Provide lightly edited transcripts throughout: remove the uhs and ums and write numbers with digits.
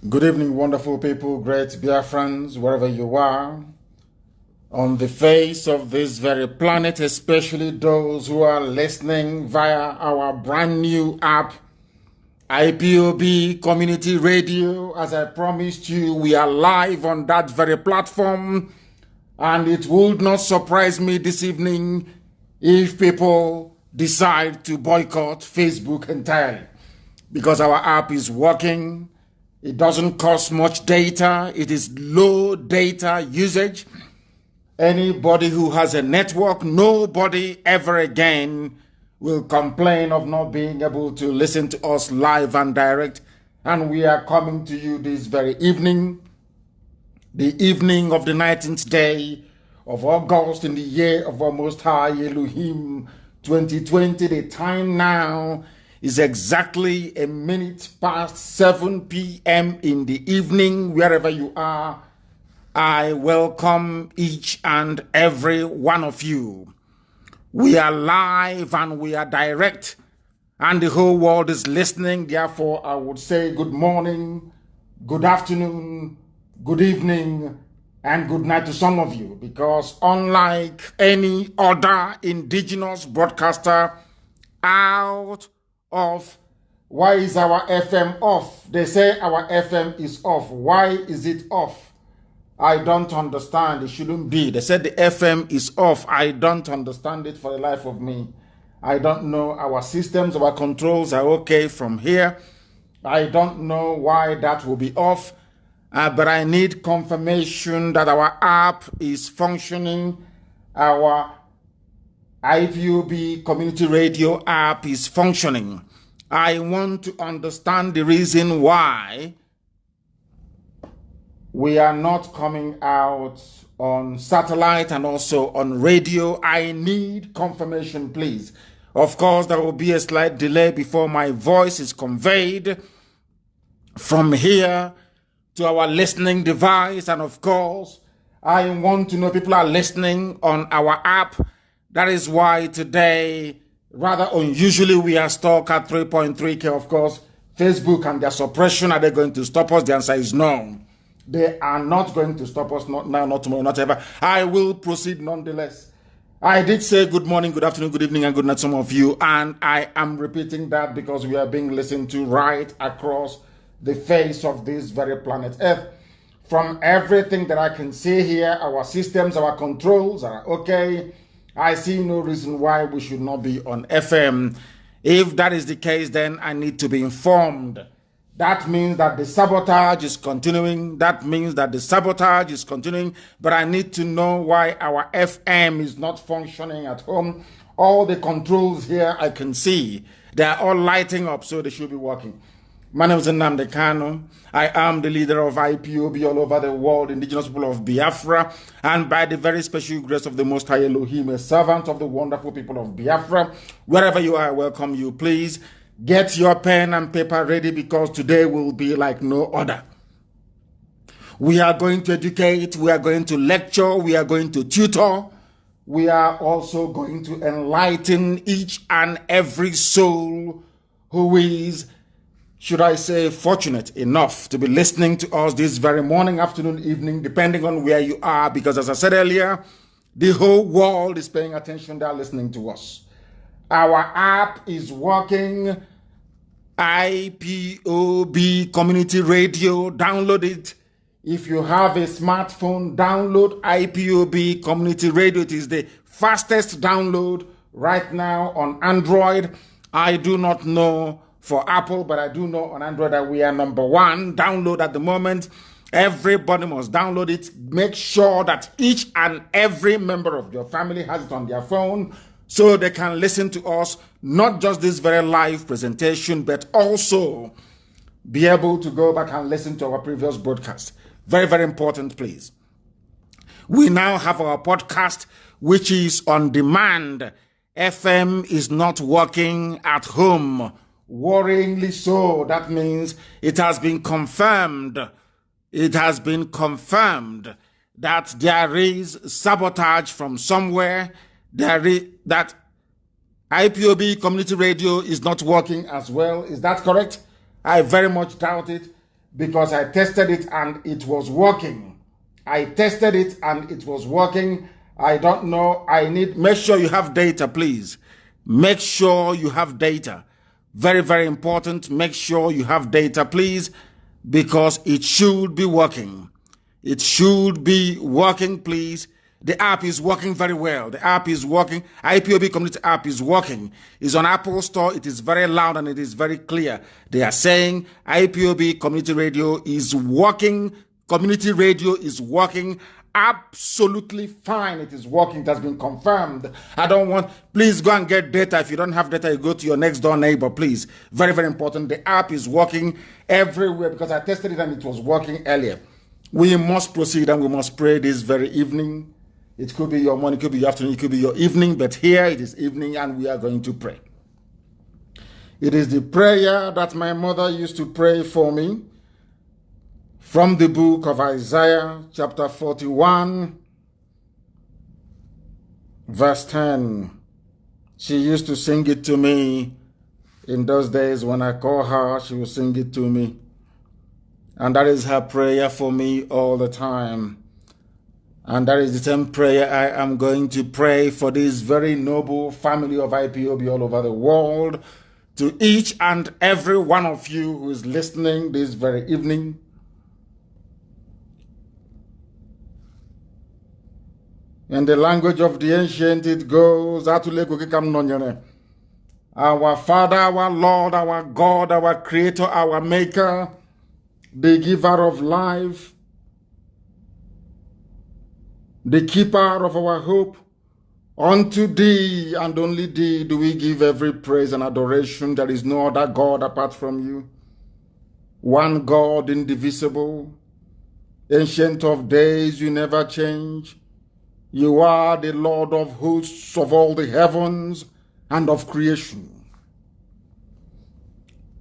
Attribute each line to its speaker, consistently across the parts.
Speaker 1: Good evening, wonderful people, great Biafrans, wherever you are, on the face of this very planet, especially those who are listening via our brand new app, IPOB Community Radio. As I promised you, we are live on that very platform, and it would not surprise me this evening if people decide to boycott Facebook entirely, because our app is working. It doesn't cost much data. It is low data usage. Anybody who has a network, nobody ever again will complain of not being able to listen to us live and direct. And we are coming to you this very evening, the evening of the 19th day of August in the year of our Most High Elohim 2020. The time now is exactly a minute past 7 p.m. in the evening, wherever you are. I welcome each and every one of you. We are live and we are direct, and the whole world is listening. Therefore, I would say good morning, good afternoon, good evening, and good night to some of you, because unlike any other indigenous broadcaster out of why is our FM off? They say our FM is off. Why is it off? I don't understand. It shouldn't be. They said the FM is off. I don't understand it for the life of me. I don't know. Our systems, our controls are okay from here. I don't know why that will be off. But I need confirmation that our app is functioning. Our IPOB Community Radio app is functioning. I want to understand the reason why we are not coming out on satellite and also on radio. I need confirmation, please. Of course, there will be a slight delay before my voice is conveyed from here to our listening device. And of course, I want to know people are listening on our app. That is why today, rather unusually, we are stuck at 3.3K. Of course, Facebook and their suppression, are they going to stop us? The answer is no. They are not going to stop us, not now, not tomorrow, not ever. I will proceed nonetheless. I did say good morning, good afternoon, good evening, and good night to some of you. And I am repeating that because we are being listened to right across the face of this very planet Earth. From everything that I can see here, our systems, our controls are okay. I see no reason why we should not be on FM. If that is the case, then I need to be informed. That means that the sabotage is continuing. But I need to know why our FM is not functioning at home. All the controls here I can see, they are all lighting up, so they should be working. My name is Nnamdi Kanu. I am the leader of IPOB all over the world, indigenous people of Biafra, and by the very special grace of the Most High Elohim, a servant of the wonderful people of Biafra. Wherever you are, I welcome you. Please get your pen and paper ready, because today will be like no other. We are going to educate, we are going to lecture, we are going to tutor, we are also going to enlighten each and every soul who is, should I say, fortunate enough to be listening to us this very morning, afternoon, evening, depending on where you are, because as I said earlier, the whole world is paying attention. They are listening to us. Our app is working. IPOB Community Radio. Download it. If you have a smartphone, download IPOB Community Radio. It is the fastest download right now on Android. I do not know for Apple, but I do know on Android that we are number one download at the moment. Everybody must download it. Make sure that each and every member of your family has it on their phone, so they can listen to us, not just this very live presentation, but also be able to go back and listen to our previous broadcast. Very, very important, please. We now have our podcast, which is on demand. FM is not working at home. Worryingly so. That means it has been confirmed. It has been confirmed that there is sabotage from somewhere. That IPOB Community Radio is not working as well. Is that correct? I very much doubt it, because I tested it and it was working. I tested it and it was working. I don't know. Make sure you have data, please. Make sure you have data. Very, very important. Make sure you have data, please, because it should be working. It should be working, please. The app is working very well. The app is working. IPOB Community app is working. It's on Apple Store. It is very loud and it is very clear. They are saying IPOB Community Radio is working. Community Radio is working absolutely fine. It is working. It has been confirmed. Please go and get data. If you don't have data, you go to your next door neighbor, please. Very, very important. The app is working everywhere because I tested it and it was working earlier. We must proceed and we must pray this very evening. It could be your morning, it could be your afternoon, it could be your evening, but here it is evening and we are going to pray. It is the prayer that my mother used to pray for me from the book of Isaiah, chapter 41, verse 10. She used to sing it to me in those days. When I call her, she will sing it to me. And that is her prayer for me all the time. And that is the same prayer I am going to pray for this very noble family of IPOB all over the world, to each and every one of you who is listening this very evening. In the language of the ancient, it goes, Our Father, our Lord, our God, our Creator, our Maker, the giver of life, the keeper of our hope, unto thee and only thee do we give every praise and adoration. There is no other God apart from you. One God, indivisible, ancient of days, you never change. You are the Lord of hosts of all the heavens and of creation.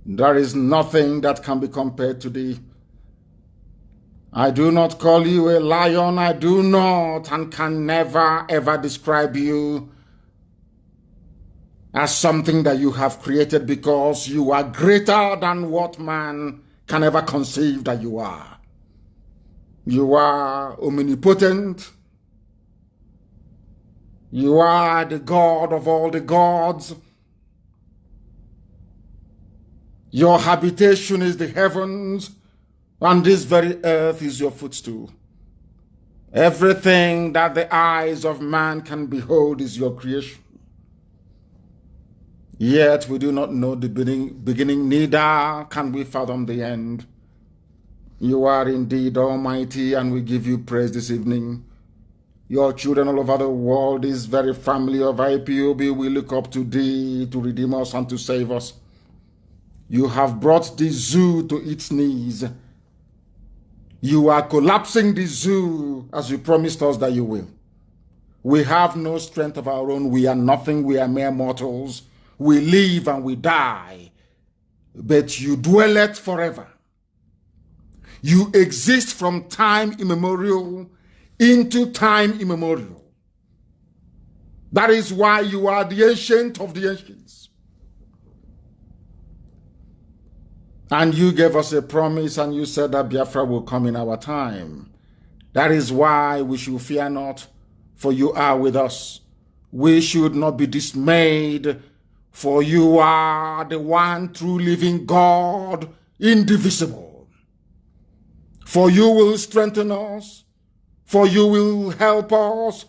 Speaker 1: There is nothing that can be compared to thee. I do not call you a lion. I do not and can never ever describe you as something that you have created, because you are greater than what man can ever conceive that you are. You are omnipotent. You are the God of all the gods. Your habitation is the heavens, and this very earth is your footstool. Everything that the eyes of man can behold is your creation. Yet we do not know the beginning, neither can we fathom the end. You are indeed almighty, and we give you praise this evening. Your children all over the world, this very family of IPOB, we look up to thee to redeem us and to save us. You have brought the zoo to its knees. You are collapsing the zoo as you promised us that you will. We have no strength of our own. We are nothing. We are mere mortals. We live and we die. But you dwelleth forever. You exist from time immemorial into time immemorial. That is why you are the ancient of the ancients. And you gave us a promise, and you said that Biafra will come in our time. That is why we should fear not, for you are with us. We should not be dismayed, for you are the one true living God, indivisible. For you will strengthen us, for you will help us,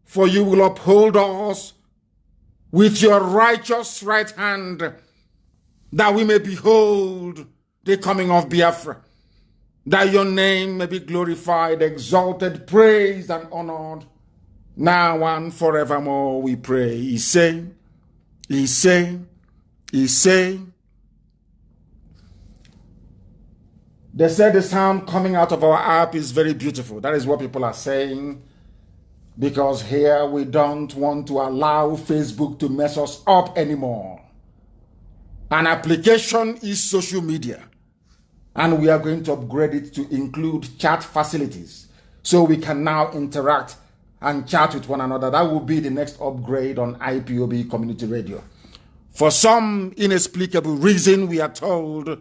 Speaker 1: for you will uphold us with your righteous right hand, that we may behold the coming of Biafra, that your name may be glorified, exalted, praised, and honored, now and forevermore, we pray. He say. They said the sound coming out of our app is very beautiful. That is what people are saying, because here we don't want to allow Facebook to mess us up anymore. An application is social media, and we are going to upgrade it to include chat facilities, so we can now interact and chat with one another. That will be the next upgrade on IPOB Community Radio. For some inexplicable reason, we are told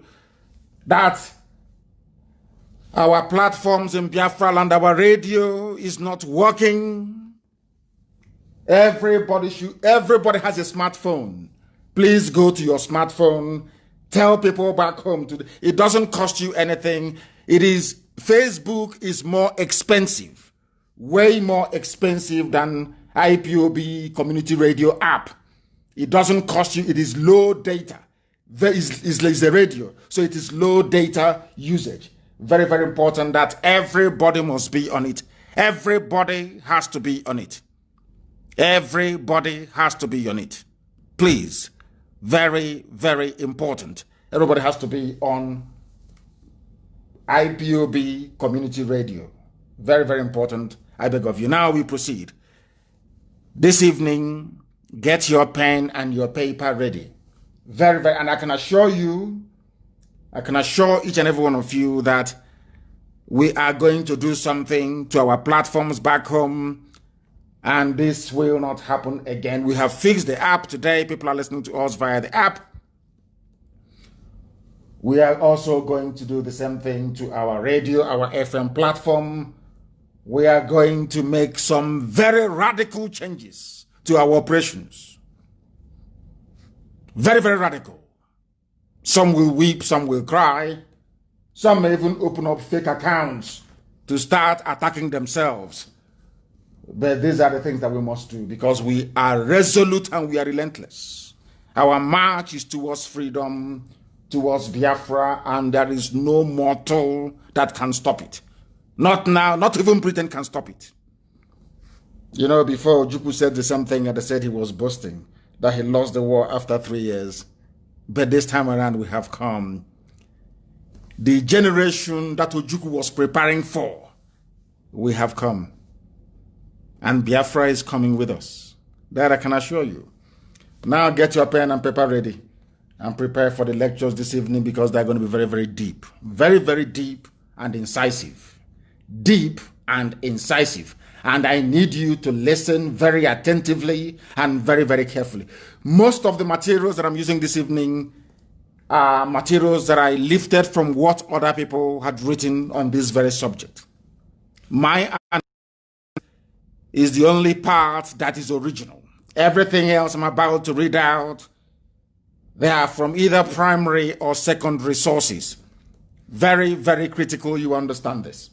Speaker 1: that Our platforms in Biafra land, our radio is not working. Everybody has a smartphone. Please go to your smartphone. Tell people back home. It doesn't cost you anything. Facebook is more expensive. Way more expensive than IPOB community radio app. It doesn't cost you. It is low data. It's a radio. So it is low data usage. Very, very important that everybody must be on it. Everybody has to be on it. Everybody has to be on it. Please. Very, very important. Everybody has to be on IPOB community radio. Very, very important. I beg of you. Now we proceed. This evening, get your pen and your paper ready. Very, very, and I can assure each and every one of you that we are going to do something to our platforms back home, and this will not happen again. We have fixed the app today. People are listening to us via the app. We are also going to do the same thing to our radio, our FM platform. We are going to make some very radical changes to our operations. Very, very radical. Some will weep, some will cry. Some may even open up fake accounts to start attacking themselves. But these are the things that we must do because we are resolute and we are relentless. Our march is towards freedom, towards Biafra, and there is no mortal that can stop it. Not now, not even Britain can stop it. You know, before Ojukwu said the same thing and they said he was boasting, that he lost the war after 3 years. But this time around we have come. The generation that Ojukwu was preparing for, we have come. And Biafra is coming with us. That I can assure you. Now get your pen and paper ready and prepare for the lectures this evening because they're going to be very, very deep. Very, very deep and incisive. Deep and incisive. And I need you to listen very attentively and very, very carefully. Most of the materials that I'm using this evening are materials that I lifted from what other people had written on this very subject. My is the only part that is original. Everything else I'm about to read out, they are from either primary or secondary sources. Very, very critical you understand this.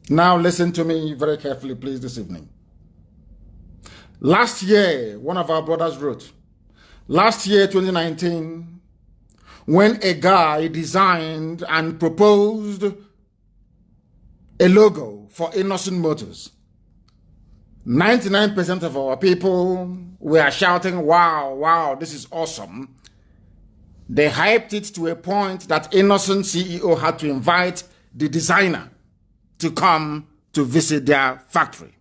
Speaker 1: Now listen to me very carefully, please, this evening. Last year, one of our brothers wrote, last year, 2019, when a guy designed and proposed a logo for Innocent Motors, 99% of our people were shouting, wow, wow, this is awesome. They hyped it to a point that Innocent CEO had to invite the designer to come to visit their factory.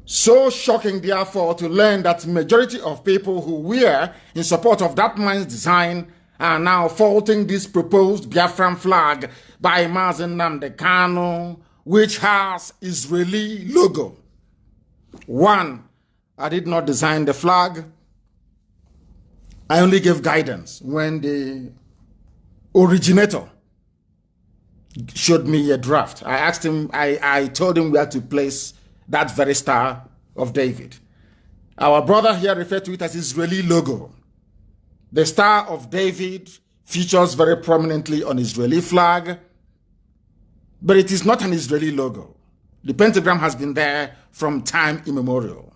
Speaker 1: So shocking, therefore, to learn that majority of people who were in support of that man's design are now faulting this proposed Biafran flag by Mazi Nnamdi Kanu, which has Israeli logo. One, I did not design the flag. I only gave guidance when the originator showed me a draft. I asked him, I told him where to place that very Star of David. Our brother here referred to it as Israeli logo. The Star of David features very prominently on Israeli flag, but it is not an Israeli logo. The pentagram has been there from time immemorial.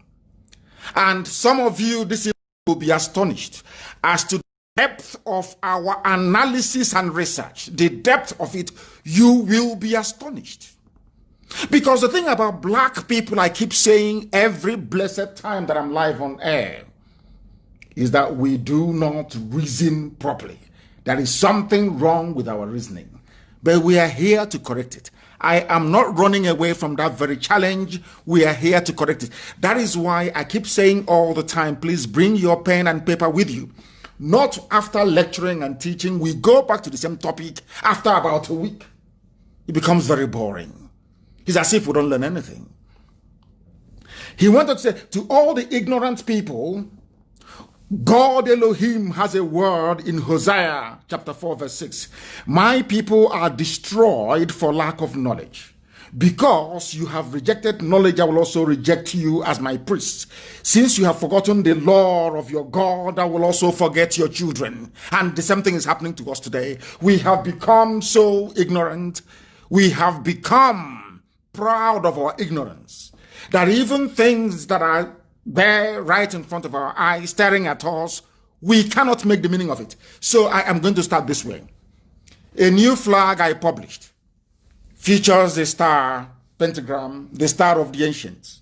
Speaker 1: And some of you this evening will be astonished as to the depth of our analysis and research. The depth of it, you will be astonished. Because the thing about black people, I keep saying every blessed time that I'm live on air, is that we do not reason properly. There is something wrong with our reasoning. But we are here to correct it. I am not running away from that very challenge. We are here to correct it. That is why I keep saying all the time, please bring your pen and paper with you. Not after lecturing and teaching. We go back to the same topic after about a week. It becomes very boring. It's as if we don't learn anything. He wanted to say to all the ignorant people God Elohim has a word in Hosea chapter 4 verse 6. My people are destroyed for lack of knowledge. Because you have rejected knowledge, I will also reject you as my priest. Since you have forgotten the law of your God, I will also forget your children. And the same thing is happening to us today. We have become so ignorant. We have become proud of our ignorance, that even things that are there right in front of our eyes, staring at us, we cannot make the meaning of it. So I am going to start this way. A new flag I published features the star pentagram, the star of the ancients,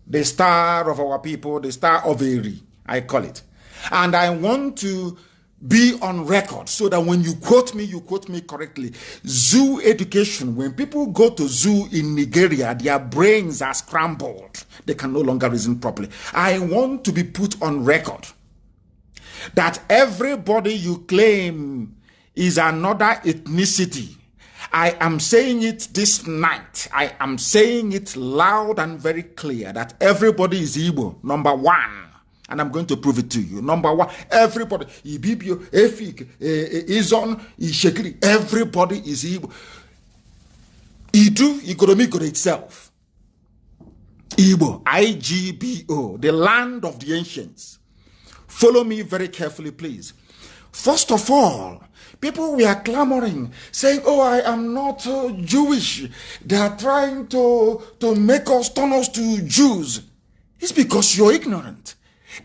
Speaker 1: the star of our people, the star of Eri, I call it. And I want to be on record so that when you quote me correctly. Zoo education, when people go to zoo in Nigeria, their brains are scrambled. They can no longer reason properly. I want to be put on record that everybody you claim is another ethnicity. I am saying it this night. I am saying it loud and very clear that everybody is Igbo, number one. And I'm going to prove it to you. Number one, everybody, Ibibio, Efik, Izon, Ishekiri, everybody is Igbo. Idu, Igoromigo itself. Igbo, I-G-B-O, the land of the ancients. Follow me very carefully, please. First of all, people were clamoring, saying, oh, I am not Jewish. They are trying to make us, turn us to Jews. It's because you're ignorant.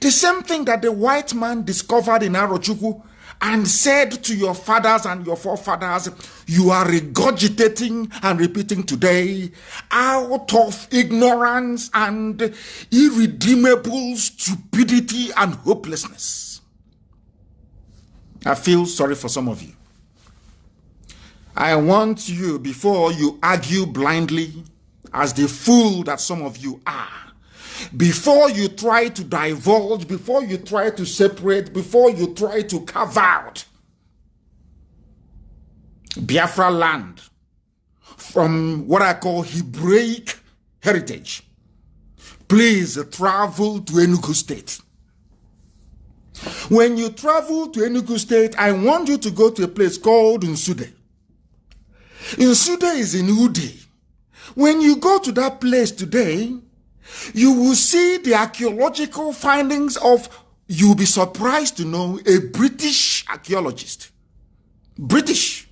Speaker 1: The same thing that the white man discovered in Arochukwu and said to your fathers and your forefathers, you are regurgitating and repeating today out of ignorance and irredeemable stupidity and hopelessness. I feel sorry for some of you. I want you, before you argue blindly as the fool that some of you are, before you try to divulge, before you try to separate, before you try to carve out Biafra land from what I call Hebraic heritage, please travel to Enugu State. When you travel to Enugu State, I want you to go to a place called Nsude. Nsude is in Udi. When you go to that place today, you will see the archaeological findings of, you'll be surprised to know, a British archaeologist. British.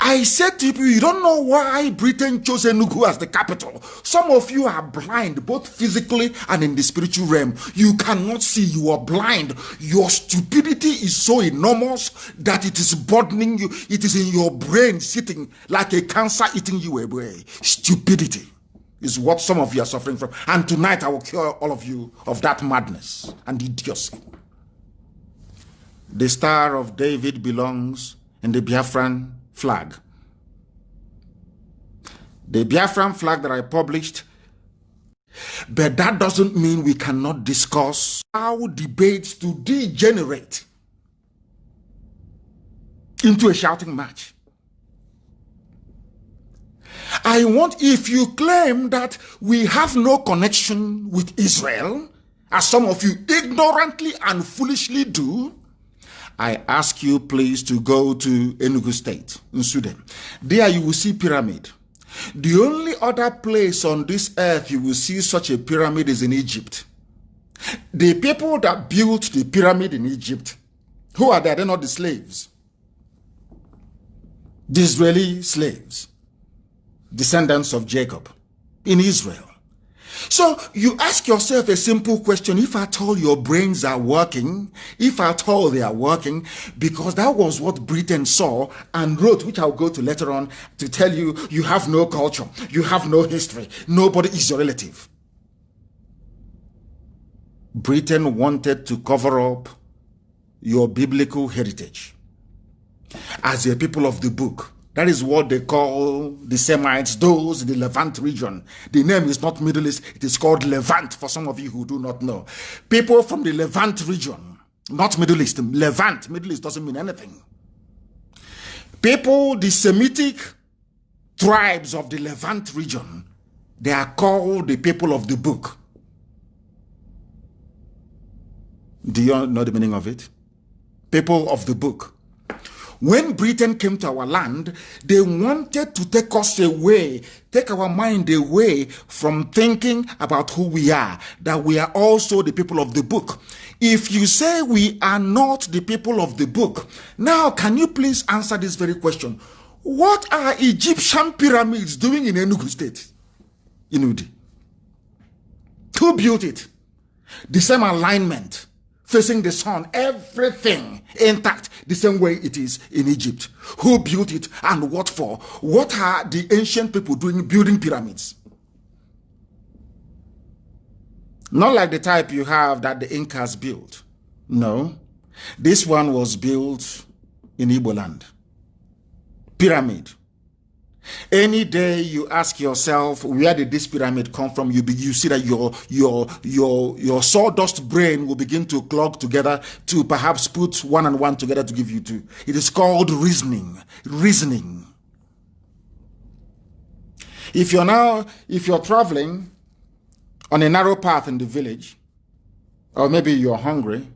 Speaker 1: I said to people, you don't know why Britain chose Enugu as the capital. Some of you are blind, both physically and in the spiritual realm. You cannot see, you are blind. Your stupidity is so enormous that it is burdening you. It is in your brain sitting like a cancer eating you away. Stupidity is what some of you are suffering from. And tonight I will cure all of you of that madness and idiocy. The Star of David belongs in the Biafran flag. The Biafran flag that I published, but that doesn't mean we cannot discuss how debates to degenerate into a shouting match. I want, if you claim that we have no connection with Israel, as some of you ignorantly and foolishly do, I ask you please to go to Enugu State, in Sudan. There you will see pyramid. The only other place on this earth you will see such a pyramid is in Egypt. The people that built the pyramid in Egypt, who are they? They're not the slaves. The Israeli slaves, descendants of Jacob in Israel. So you ask yourself a simple question, if at all your brains are working, if at all they are working, because that was what Britain saw and wrote, which I'll go to later on, to tell you, you have no culture, you have no history, nobody is your relative. Britain wanted to cover up your biblical heritage as a people of the book. That is what they call the Semites, those in the Levant region. The name is not Middle East, it is called Levant, for some of you who do not know. People from the Levant region, not Middle East, Levant. Middle East doesn't mean anything. People, the Semitic tribes of the Levant region, they are called the people of the book. Do you know the meaning of it? People of the book. When Britain came to our land, they wanted to take us away, take our mind away from thinking about who we are, that we are also the people of the book. If you say we are not the people of the book, now can you please answer this very question? What are Egyptian pyramids doing in Enugu State? Inudi. Who built it? The same alignment, facing the sun, everything intact, the same way it is in Egypt. Who built it and what for? What are the ancient people doing building pyramids? Not like the type you have that the Incas built. No, this one was built in Igbo land. Pyramid. Any day you ask yourself, where did this pyramid come from? You see that your sawdust brain will begin to clog together to perhaps put one and one together to give you two. It is called reasoning. Reasoning. If you're traveling on a narrow path in the village, or maybe you're hungry,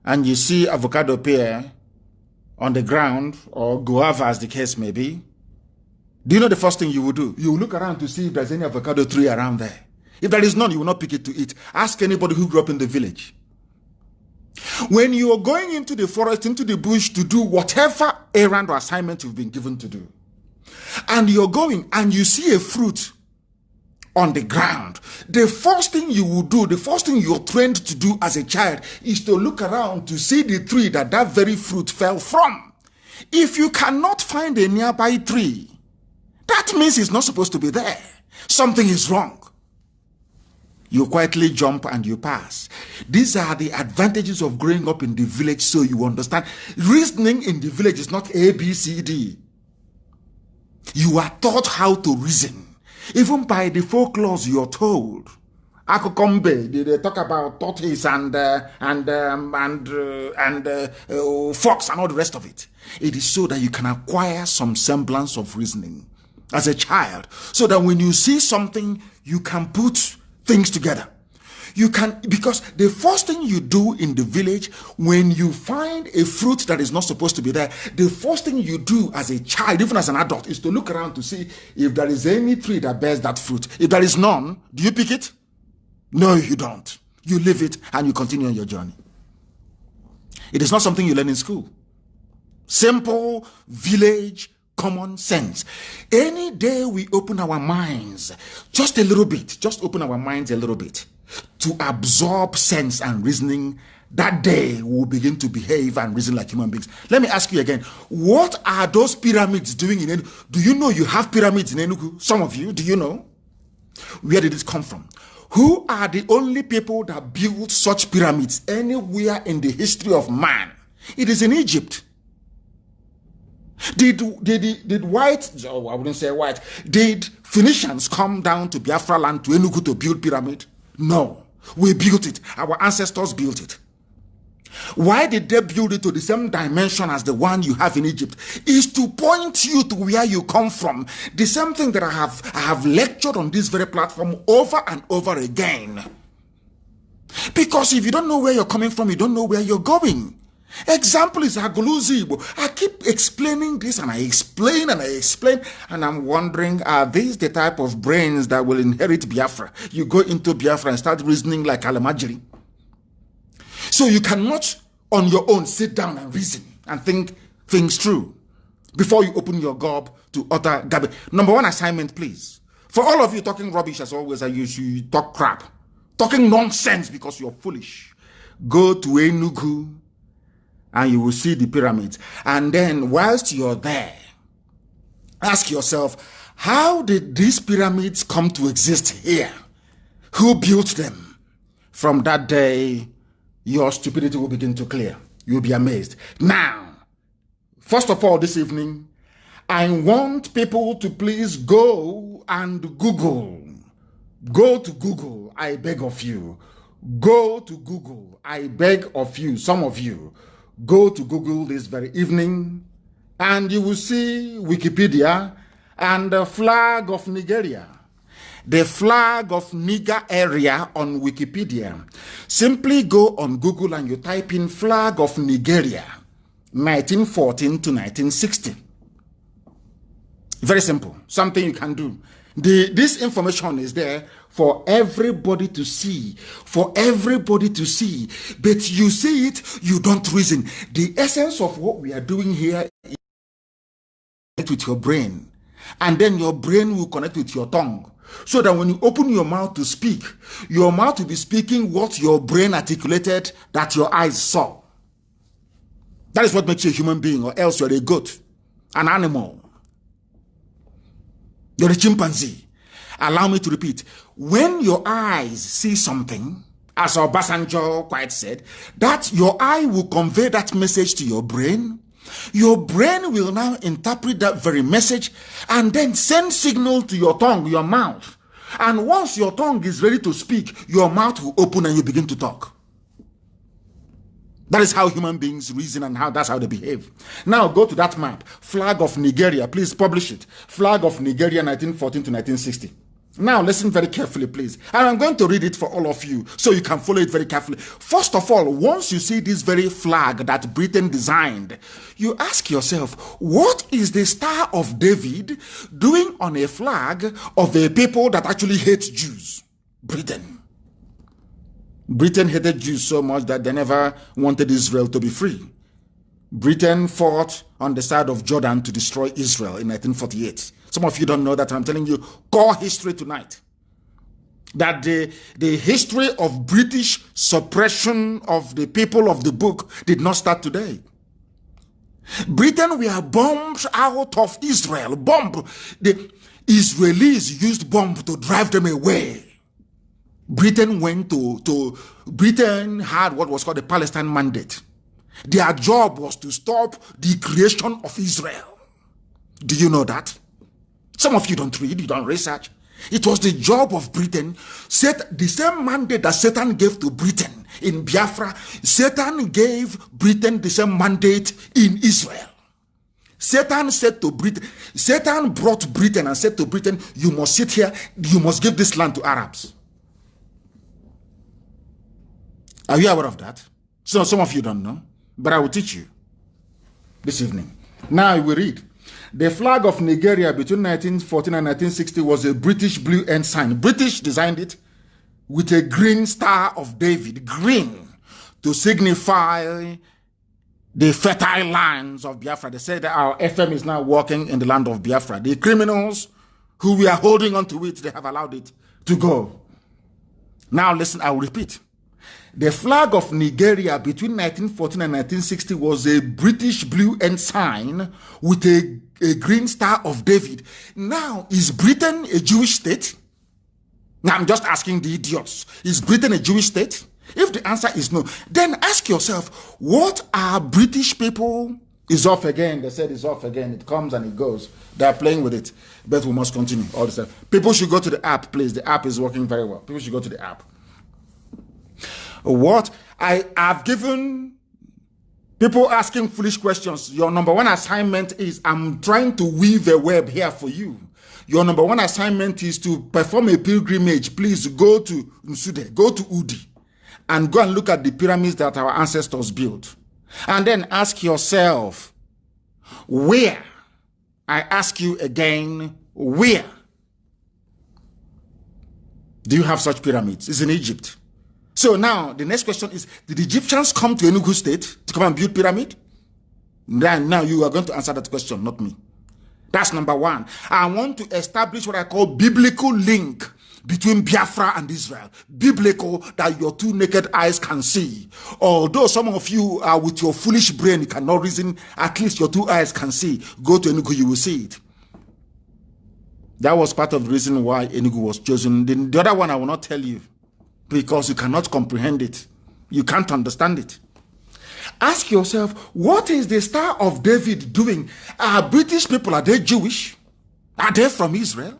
Speaker 1: and you see avocado pear on the ground, or guava as the case may be, do you know the first thing you will do? You will look around to see if there's any avocado tree around there. If there is none, you will not pick it to eat. Ask anybody who grew up in the village. When you are going into the forest, into the bush to do whatever errand or assignment you've been given to do, and you're going and you see a fruit on the ground, the first thing you will do, the first thing you're trained to do as a child is to look around to see the tree that very fruit fell from. If you cannot find a nearby tree, that means it's not supposed to be there. Something is wrong. You quietly jump and you pass. These are the advantages of growing up in the village, so you understand. Reasoning in the village is not A, B, C, D. You are taught how to reason. Even by the folklores you're told. Akokombe, they talk about tortoise and fox and all the rest of it. It is so that you can acquire some semblance of reasoning as a child, so that when you see something, you can put things together. You can, because the first thing you do in the village, when you find a fruit that is not supposed to be there, the first thing you do as a child, even as an adult, is to look around to see if there is any tree that bears that fruit. If there is none, do you pick it? No, you don't. You leave it and you continue on your journey. It is not something you learn in school. Simple village common sense. Any day we open our minds just a little bit, just open our minds a little bit to absorb sense and reasoning, that day we'll begin to behave and reason like human beings. Let me ask you again, what are those pyramids doing in Enugu? Do you know you have pyramids in Enugu? Some of you, do you know? Where did it come from? Who are the only people that built such pyramids anywhere in the history of man? It is in Egypt. Did white, oh, I wouldn't say white, did Phoenicians come down to Biafra land, to Enugu, to build pyramid? No, we built it. Our ancestors built it. Why did they build it to the same dimension as the one you have in Egypt? Is to point you to where you come from. The same thing that I have lectured on this very platform over and over again. Because if you don't know where you're coming from, you don't know where you're going. Example is Aguluzibo. I keep explaining this and I explain and I'm wondering, are these the type of brains that will inherit Biafra? You go into Biafra and start reasoning like Alamajiri. So you cannot on your own sit down and reason and think things through before you open your gob to utter garbage. Number one assignment, please. For all of you talking rubbish as always, you talk crap, talking nonsense because you're foolish. Go to Enugu and you will see the pyramids. And then whilst you're there, ask yourself, how did these pyramids come to exist here? Who built them? From that day, your stupidity will begin to clear. You'll be amazed. Now, first of all, this evening, I want people to please go and Google. Go to Google, I beg of you. Go to Google, I beg of you, some of you. Go to Google this very evening and you will see Wikipedia and the flag of Nigeria. the flag of Niger area on Wikipedia. Simply go on Google and you type in flag of Nigeria, 1914 to 1960. Very simple, something you can do. This information is there for everybody to see, but you see it, you don't reason. The essence of what we are doing here is with your brain, and then your brain will connect with your tongue, so that when you open your mouth to speak, your mouth will be speaking what your brain articulated that your eyes saw. That is what makes you a human being, or else you're a goat, an animal. You're a chimpanzee. Allow me to repeat. When your eyes see something, as Obasanjo quite said, that your eye will convey that message to your brain. Your brain will now interpret that very message and then send signal to your tongue, your mouth. And once your tongue is ready to speak, your mouth will open and you begin to talk. That is how human beings reason, and that's how they behave. Now go to that map. Flag of Nigeria. Please publish it. Flag of Nigeria, 1914 to 1960. Now listen very carefully, please. And I'm going to read it for all of you so you can follow it very carefully. First of all, once you see this very flag that Britain designed, you ask yourself, what is the Star of David doing on a flag of a people that actually hate Jews? Britain. Britain hated Jews so much that they never wanted Israel to be free. Britain fought on the side of Jordan to destroy Israel in 1948. Some of you don't know that. I'm telling you core history tonight. That the history of British suppression of the people of the book did not start today. Britain were bombed out of Israel. The Israelis used bomb to drive them away. Britain Britain had what was called the Palestine Mandate. Their job was to stop the creation of Israel. Do you know that? Some of you don't read, you don't research. It was the job of Britain, the same mandate that Satan gave to Britain in Biafra. Satan gave Britain the same mandate in Israel. Satan brought Britain and said to Britain, you must sit here, you must give this land to Arabs. Are you aware of that? So some of you don't know, but I will teach you this evening. Now we read. The flag of Nigeria between 1914 and 1960 was a British blue ensign. British designed it with a green Star of David, green, to signify the fertile lands of Biafra. They said that our FM is now working in the land of Biafra. The criminals who we are holding on to it, they have allowed it to go. Now listen, I will repeat. The flag of Nigeria between 1914 and 1960 was a British blue ensign with a green Star of David. Now, is Britain a Jewish state? Now, I'm just asking the idiots. Is Britain a Jewish state? If the answer is no, then ask yourself, what are British people? It's off again. They said it's off again. It comes and it goes. They're playing with it. But we must continue all the time. People should go to the app, please. The app is working very well. People should go to the app. What I have given people asking foolish questions. Your number one assignment is, I'm trying to weave a web here for you. Your number one assignment is to perform a pilgrimage. Please go to Nsude, go to Udi, and go and look at the pyramids that our ancestors built. And then ask yourself, where? I ask you again, where do you have such pyramids? It's in Egypt. So now, the next question is, did Egyptians come to Enugu State to come and build pyramid? Now you are going to answer that question, not me. That's number one. I want to establish what I call biblical link between Biafra and Israel. Biblical, that your two naked eyes can see. Although some of you are with your foolish brain, you cannot reason, at least your two eyes can see. Go to Enugu, you will see it. That was part of the reason why Enugu was chosen. The other one I will not tell you, because you cannot comprehend it. You can't understand it. Ask yourself, what is the Star of David doing? Are British people, are they Jewish? Are they from Israel?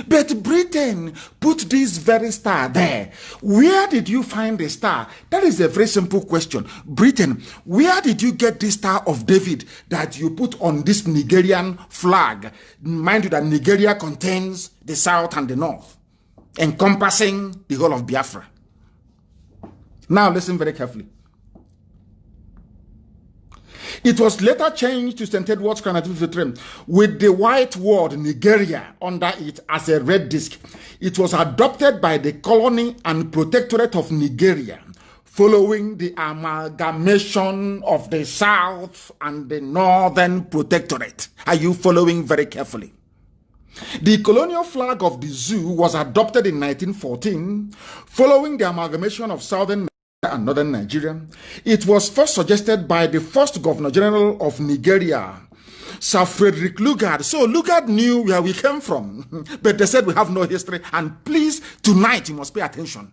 Speaker 1: But Britain put this very star there. Where did you find the star? That is a very simple question. Britain, where did you get this Star of David that you put on this Nigerian flag? Mind you that Nigeria contains the south and the north. encompassing the whole of Biafra. Now listen very carefully. It was later changed to St. Edward's Crown 1953 with the white word Nigeria under it as a red disc. It was adopted by the colony and protectorate of Nigeria following the amalgamation of the South and the Northern Protectorate. Are you following very carefully? The colonial flag of the zoo was adopted in 1914 following the amalgamation of Southern and Northern Nigeria. It was first suggested by the first Governor General of Nigeria, Sir Frederick Lugard. So Lugard knew where we came from, but they said we have no history. And please, tonight you must pay attention.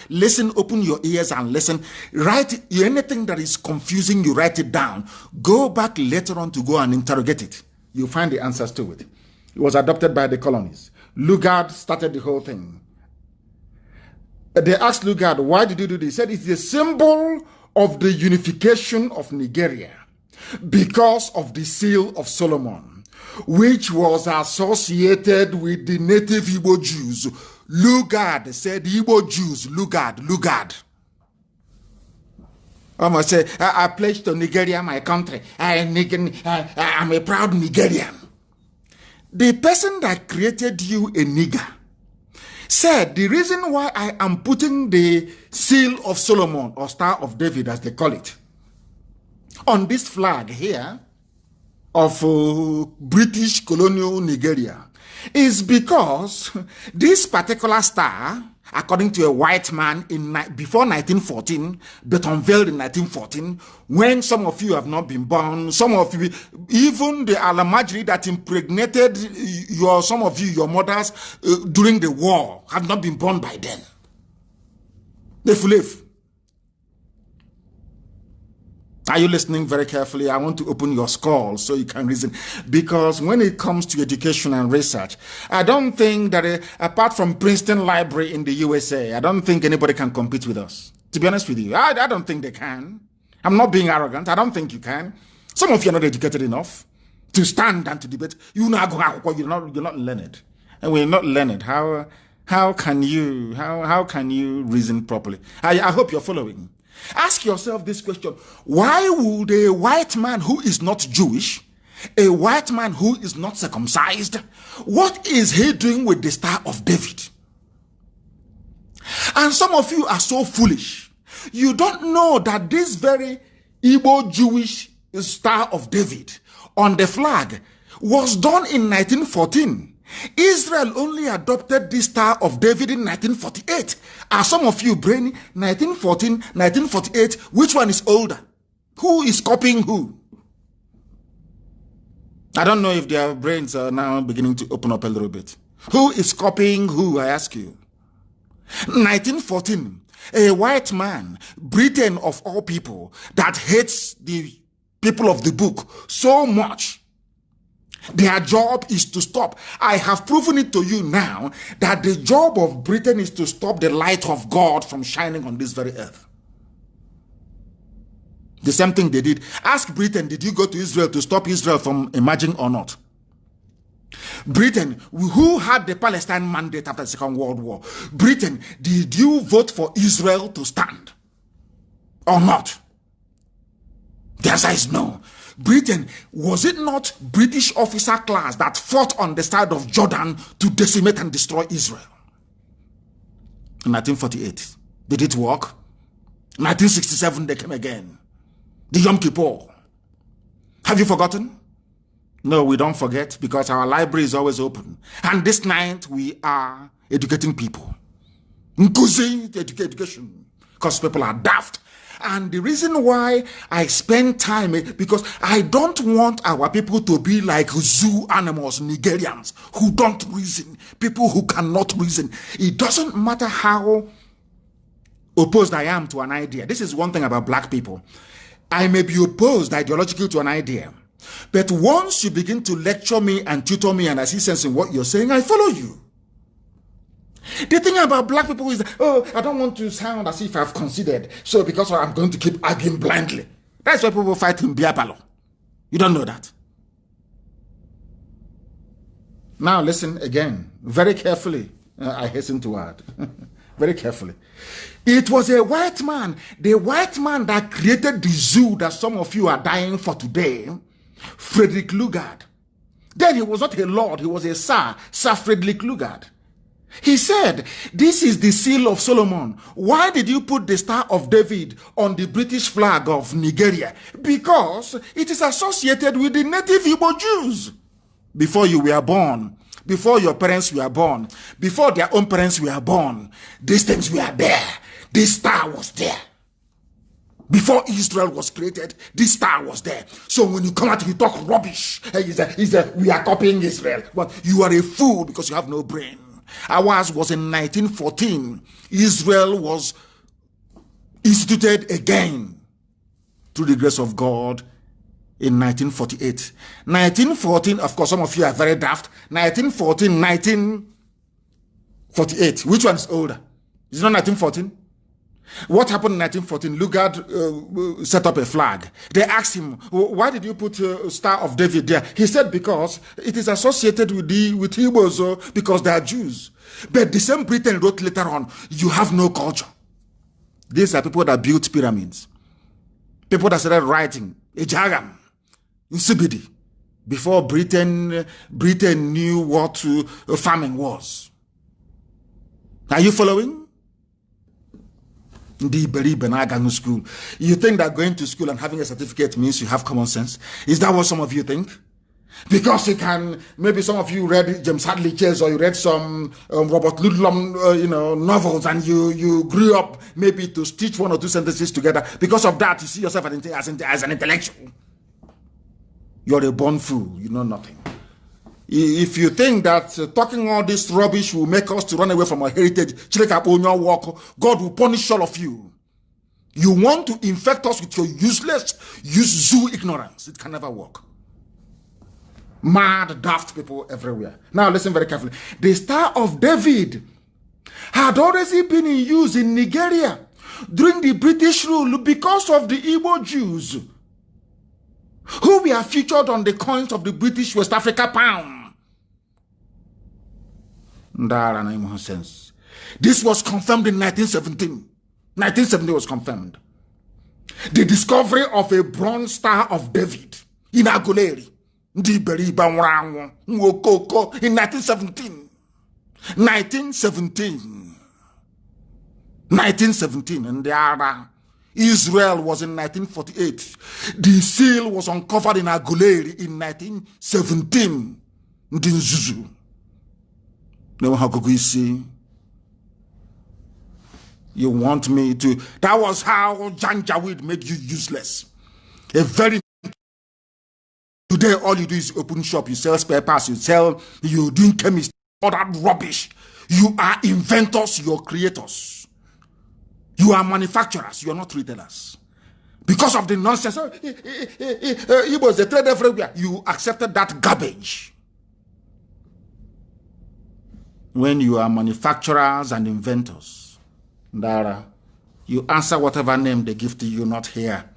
Speaker 1: Listen, open your ears and listen. Write anything that is confusing, you write it down. Go back later on to go and interrogate it. You'll find the answers to it. It was adopted by the colonies. Lugard started the whole thing. They asked Lugard, why did you do this? He said it's a symbol of the unification of Nigeria because of the seal of Solomon, which was associated with the native Igbo Jews. Lugard said, Igbo Jews, Lugard. Almost say, I pledge to Nigeria, my country. I'm a proud Nigerian. The person that created you a nigger said the reason why I am putting the seal of Solomon or Star of David as they call it on this flag here of British colonial Nigeria is because this particular star, according to a white man before 1914, but unveiled in 1914, when some of you have not been born, some of you, even the Alamajiri that impregnated some of you, your mothers, during the war, have not been born by then. The Fulef. Are you listening very carefully? I want to open your skull so you can reason. Because when it comes to education and research, I don't think that apart from Princeton Library in the USA, I don't think anybody can compete with us. To be honest with you, I don't think they can. I'm not being arrogant. I don't think you can. Some of you are not educated enough to stand and to debate. You're not learned. And we're not learned. How can you reason properly? I hope you're following. Ask yourself this question. Why would a white man who is not Jewish, a white man who is not circumcised, what is he doing with the Star of David? And some of you are so foolish. You don't know that this very Igbo Jewish Star of David on the flag was done in 1914. Israel only adopted this Star of David in 1948. Are some of you brainy? 1914, 1948, which one is older? Who is copying who? I don't know if their brains are now beginning to open up a little bit. Who is copying who, I ask you? 1914, a white man, Britain of all people, that hates the people of the book so much. Their job is to stop. I have proven it to you now that the job of Britain is to stop the light of God from shining on this very earth. The same thing they did. Ask Britain, did you go to Israel to stop Israel from emerging or not? Britain, who had the Palestine mandate after the Second World War? Britain, did you vote for Israel to stand or not? The answer is no. Britain, was it not British officer class that fought on the side of Jordan to decimate and destroy Israel? In 1948, did it work? 1967, they came again. The Yom Kippur. Have you forgotten? No, we don't forget because our library is always open. And this night, we are educating people. Nkuzi, education. Because people are daft. And the reason why I spend time because I don't want our people to be like zoo animals, Nigerians, who don't reason, people who cannot reason. It doesn't matter how opposed I am to an idea. This is one thing about black people. I may be opposed ideologically to an idea, but once you begin to lecture me and tutor me and I see sense in what you're saying, I follow you. The thing about black people is that, oh, I don't want to sound as if I've considered, so because I'm going to keep arguing blindly. That's why people fight in Biapalo. You don't know that. Now listen again, very carefully. I hasten to add, very carefully. It was a white man, the white man that created the zoo that some of you are dying for today, Frederick Lugard. Then he was not a lord, he was a Sir Frederick Lugard. He said, this is the seal of Solomon. Why did you put the Star of David on the British flag of Nigeria? Because it is associated with the native Igbo Jews. Before you were born, before your parents were born, before their own parents were born, these things were there. This star was there. Before Israel was created, this star was there. So when you come out, you talk rubbish. We are copying Israel. But you are a fool because you have no brain. Ours was in 1914. Israel was instituted again through the grace of God in 1948. 1914, of course, some of you are very daft. 1914, 1948. Which one is older? Is it not 1914? What happened in 1914? Lugard set up a flag. They asked him, why did you put Star of David there? He said, because it is associated with Igbos, because they are Jews. But the same Britain wrote later on, you have no culture. These are people that built pyramids. People that started writing, Ejagam, Nsibidi, before Britain knew what farming was. Are you following? School. You think that going to school and having a certificate means you have common sense? Is that what some of you think? Because you can, maybe some of you read James Hadley Chase or you read some Robert Ludlum, novels, and you grew up maybe to stitch one or two sentences together. Because of that, you see yourself as an intellectual. You're a born fool. You know nothing. If you think that talking all this rubbish will make us to run away from our heritage, God will punish all of you. You want to infect us with your useless zoo ignorance. It can never work. Mad, daft people everywhere. Now listen very carefully. The Star of David had already been in use in Nigeria during the British rule because of the Igbo Jews who were featured on the coins of the British West Africa pound. This was confirmed in 1917. 1970 was confirmed. The discovery of a bronze Star of David in Aguleri in 1917. 1917. And Israel was in 1948. The seal was uncovered in Aguleri in 1917. Ndinzuzu. How could we see? You want me to? That was how Janjaweed made you useless. Today, all you do is open shop, you sell spare parts, you're doing chemistry, all that rubbish. You are inventors, you're creators. You are manufacturers, you are not retailers. Because of the nonsense, Igbos, they trade everywhere. You accepted that garbage. When you are manufacturers and inventors, Dara, you answer whatever name they give to you, not here.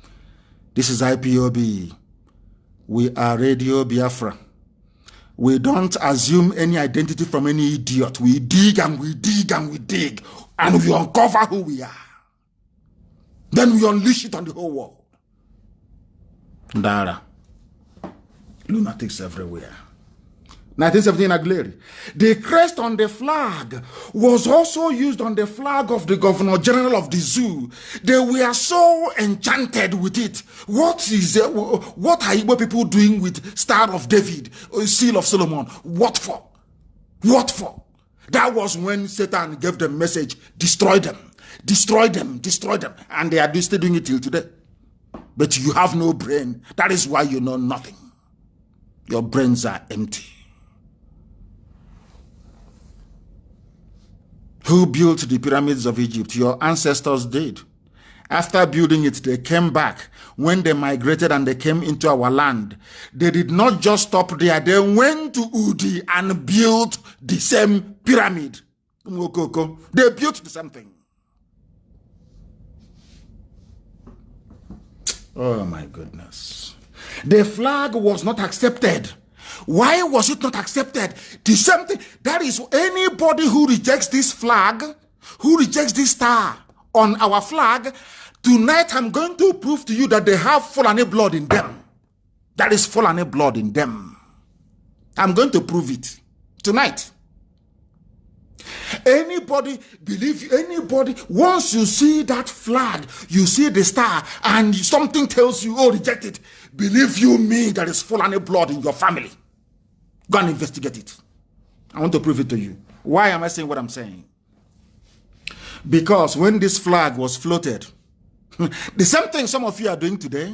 Speaker 1: This is IPOB. We are Radio Biafra. We don't assume any identity from any idiot. We dig and we dig and we dig, and we uncover who we are. Then we unleash it on the whole world. Dara. Lunatics everywhere. 1917 Aguleri. The crest on the flag was also used on the flag of the Governor General of the Zoo. They were so enchanted with it. What are Igbo people doing with Star of David, Seal of Solomon? What for? What for? That was when Satan gave them message, destroy them, destroy them, destroy them. And they are still doing it till today. But you have no brain. That is why you know nothing. Your brains are empty. Who built the pyramids of Egypt? Your ancestors did. After building it, they came back. When they migrated and they came into our land, they did not just stop there. They went to Udi and built the same pyramid. They built the same thing. Oh my goodness. The flag was not accepted Why was it not accepted? The same thing. That is, anybody who rejects this flag, who rejects this star on our flag, tonight I'm going to prove to you that they have Fulani blood in them. There is Fulani blood in them. I'm going to prove it tonight. Anybody, once you see that flag, you see the star, and something tells you, oh, reject it. Believe you me, there is Fulani blood in your family. Go and investigate it. I want to prove it to you. Why am I saying what I'm saying? Because when this flag was floated, the same thing some of you are doing today,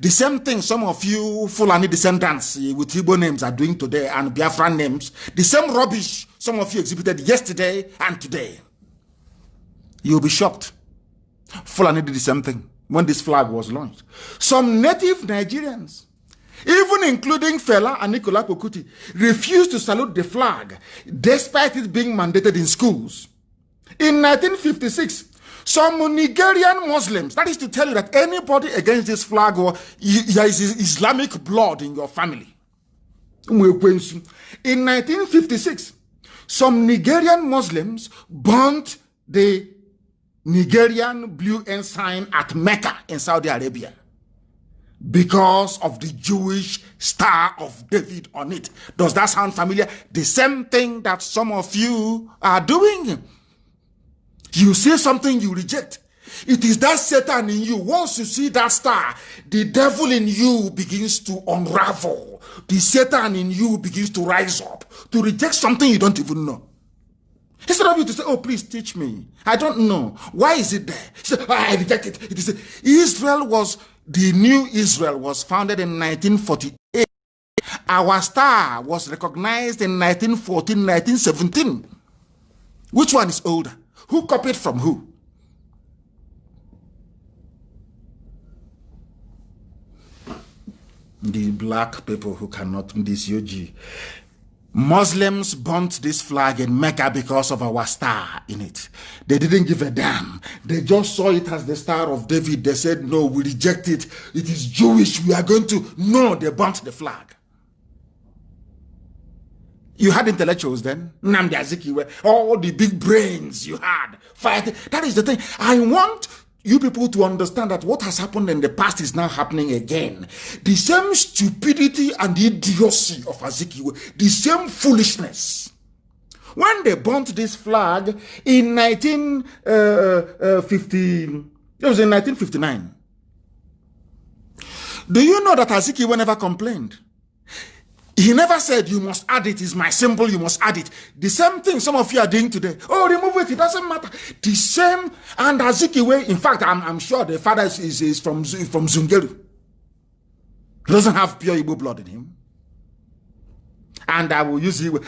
Speaker 1: the same thing some of you Fulani descendants with Igbo names are doing today and Biafran names, the same rubbish some of you exhibited yesterday and today. You'll be shocked. Fulani did the same thing when this flag was launched. Some native Nigerians, even including Fela and Nicola Pokuti, refused to salute the flag despite it being mandated in schools. In 1956, some Nigerian Muslims, that is to tell you that anybody against this flag, or there is Islamic blood in your family. In 1956, some Nigerian Muslims burnt the Nigerian blue ensign at Mecca in Saudi Arabia because of the Jewish Star of David on it. Does that sound familiar? The same thing that some of you are doing. You say something you reject. It is that Satan in you. Once you see that star, the devil in you begins to unravel. The Satan in you begins to rise up to reject something you don't even know. Instead of you to say, oh, please teach me. I don't know. Why is it there? He said, oh, I reject it. It is the new Israel was founded in 1948. Our star was recognized in 1914, 1917. Which one is older? Who copied from who? The black people who cannot this UG. Muslims burnt this flag in Mecca because of our star in it. They didn't give a damn. They just saw it as the Star of David. They said, no, we reject it. It is Jewish. We are going to... No, they burnt the flag. You had intellectuals then, Nnamdi Azikiwe, all the big brains you had fighting. That is the thing. I want you people to understand that what has happened in the past is now happening again. The same stupidity and idiocy of Azikiwe, the same foolishness. When they burnt this flag in 1959, do you know that Azikiwe never complained? He never said, you must add it, it's my symbol, you must add it. The same thing some of you are doing today. Oh, remove it, it doesn't matter. The same, and Azikiwe, in fact, I'm sure the father is from Zungeru. He doesn't have pure Igbo blood in him. And I will use Igbo.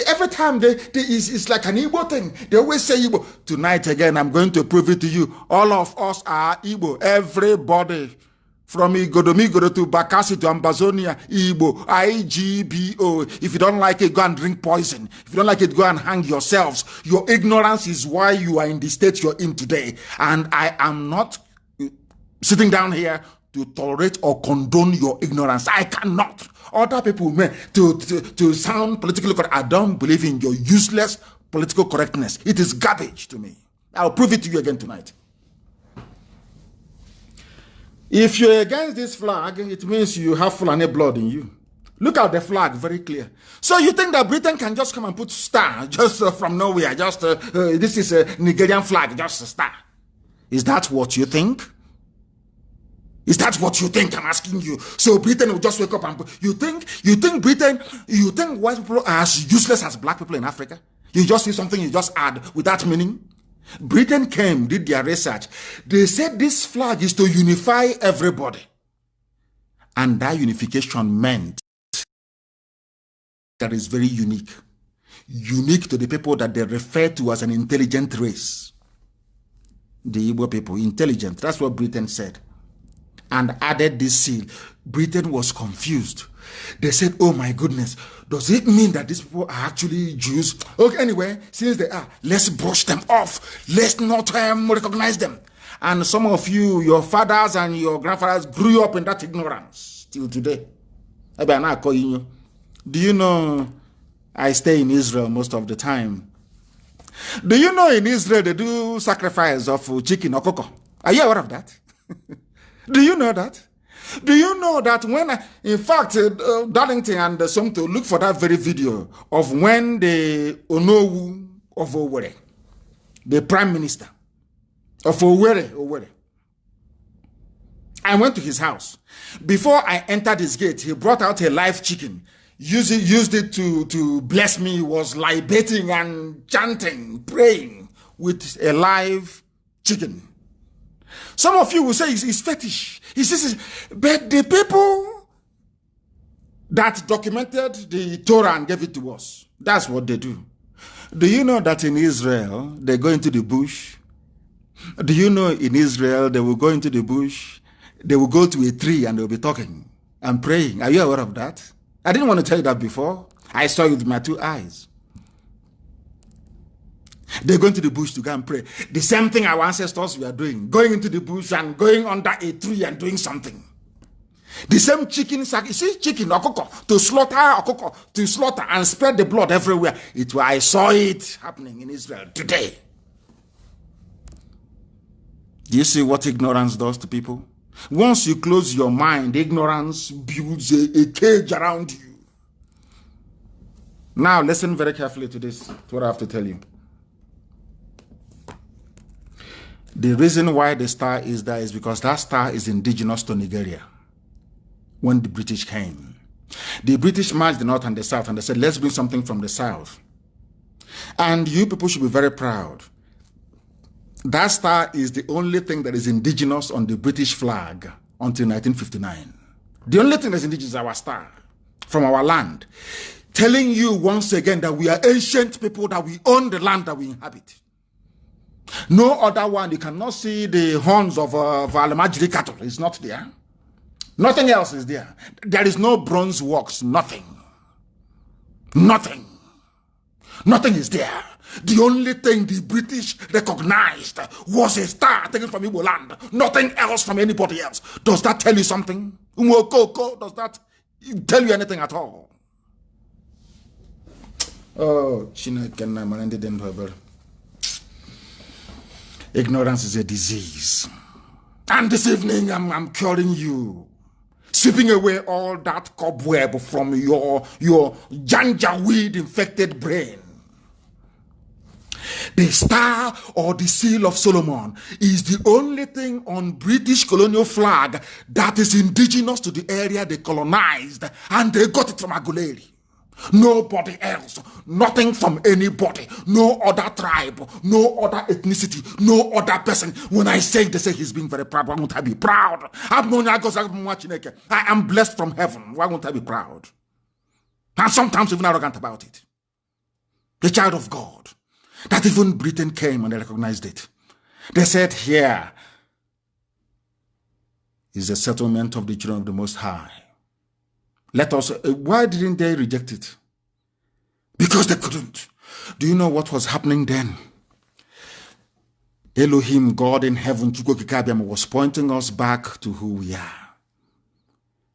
Speaker 1: Every time it's like an Igbo thing. They always say Igbo. Tonight again, I'm going to prove it to you. All of us are Igbo. Everybody. From Igodomigodo to Bakassi to Ambazonia, Igbo, IGBO. If you don't like it, go and drink poison. If you don't like it, go and hang yourselves. Your ignorance is why you are in the state you're in today. And I am not sitting down here to tolerate or condone your ignorance. I cannot. Other people may to sound politically correct. I don't believe in your useless political correctness. It is garbage to me. I'll prove it to you again tonight. If you're against this flag, it means you have Fulani blood in you. Look at the flag, very clear. So you think that Britain can just come and put star just from nowhere? Just this is a Nigerian flag, just a star. Is that what you think? Is that what you think? I'm asking you. So Britain will just wake up and you think Britain, you think white people are as useless as black people in Africa? You just see something, you just add without meaning. Britain came, did their research. They said this flag is to unify everybody. And that unification meant that is very unique. Unique to the people that they refer to as an intelligent race. The Igbo people, intelligent. That's what Britain said. And added this seal. Britain was confused. They said, oh my goodness, does it mean that these people are actually Jews? Okay, anyway, since they are, let's brush them off. Let's not recognize them. And some of you, your fathers and your grandfathers grew up in that ignorance till today. Do you know I stay in Israel most of the time? Do you know in Israel they do sacrifice of chicken or cocoa? Are you aware of that? Do you know that? Do you know that when, in fact, Darlington and Somto look for that very video of when the Onowu of Owerri, the Prime Minister of Owerri, I went to his house. Before I entered his gate, he brought out a live chicken, used it to bless me. He was libating and chanting, praying with a live chicken. Some of you will say it's fetish. He says, but the people that documented the Torah and gave it to us, that's what they do. Do you know that in Israel, they go into the bush? Do you know in Israel, they will go into the bush, they will go to a tree and they'll be talking and praying. Are you aware of that? I didn't want to tell you that before. I saw it with my 2 eyes. They go into the bush to go and pray. The same thing our ancestors were doing, going into the bush and going under a tree and doing something. The same chicken, you see chicken or cocoa, to slaughter and spread the blood everywhere. I saw it happening in Israel today. Do you see what ignorance does to people? Once you close your mind, ignorance builds a cage around you. Now listen very carefully to this, to what I have to tell you. The reason why the star is there is because that star is indigenous to Nigeria. When the British came, the British marched the north and the south, and they said, let's bring something from the south. And you people should be very proud. That star is the only thing that is indigenous on the British flag until 1959. The only thing that's indigenous is our star from our land. Telling you once again that we are ancient people, that we own the land that we inhabit. No other one. You cannot see the horns of Alamajiri cattle. It's not there. Nothing else is there. There is no bronze works. Nothing. Nothing. Nothing is there. The only thing the British recognized was a star taken from Igbo land. Nothing else from anybody else. Does that tell you something? Does that tell you anything at all? Oh, ignorance is a disease. And this evening I'm curing you. Sweeping away all that cobweb from your janjaweed infected brain. The star or the seal of Solomon is the only thing on British colonial flag that is indigenous to the area they colonized, and they got it from Aguleri. Nobody else, nothing from anybody, no other tribe, no other ethnicity, no other person. When I say, they say he's being very proud. Why won't I be proud? I am blessed from heaven. Why won't I be proud? And sometimes even arrogant about it. The child of God. That even Britain came and they recognized it. They said, here is the settlement of the children of the Most High. Let us, why didn't they reject it? Because they couldn't. Do you know what was happening then? Elohim, God in heaven, was pointing us back to who we are.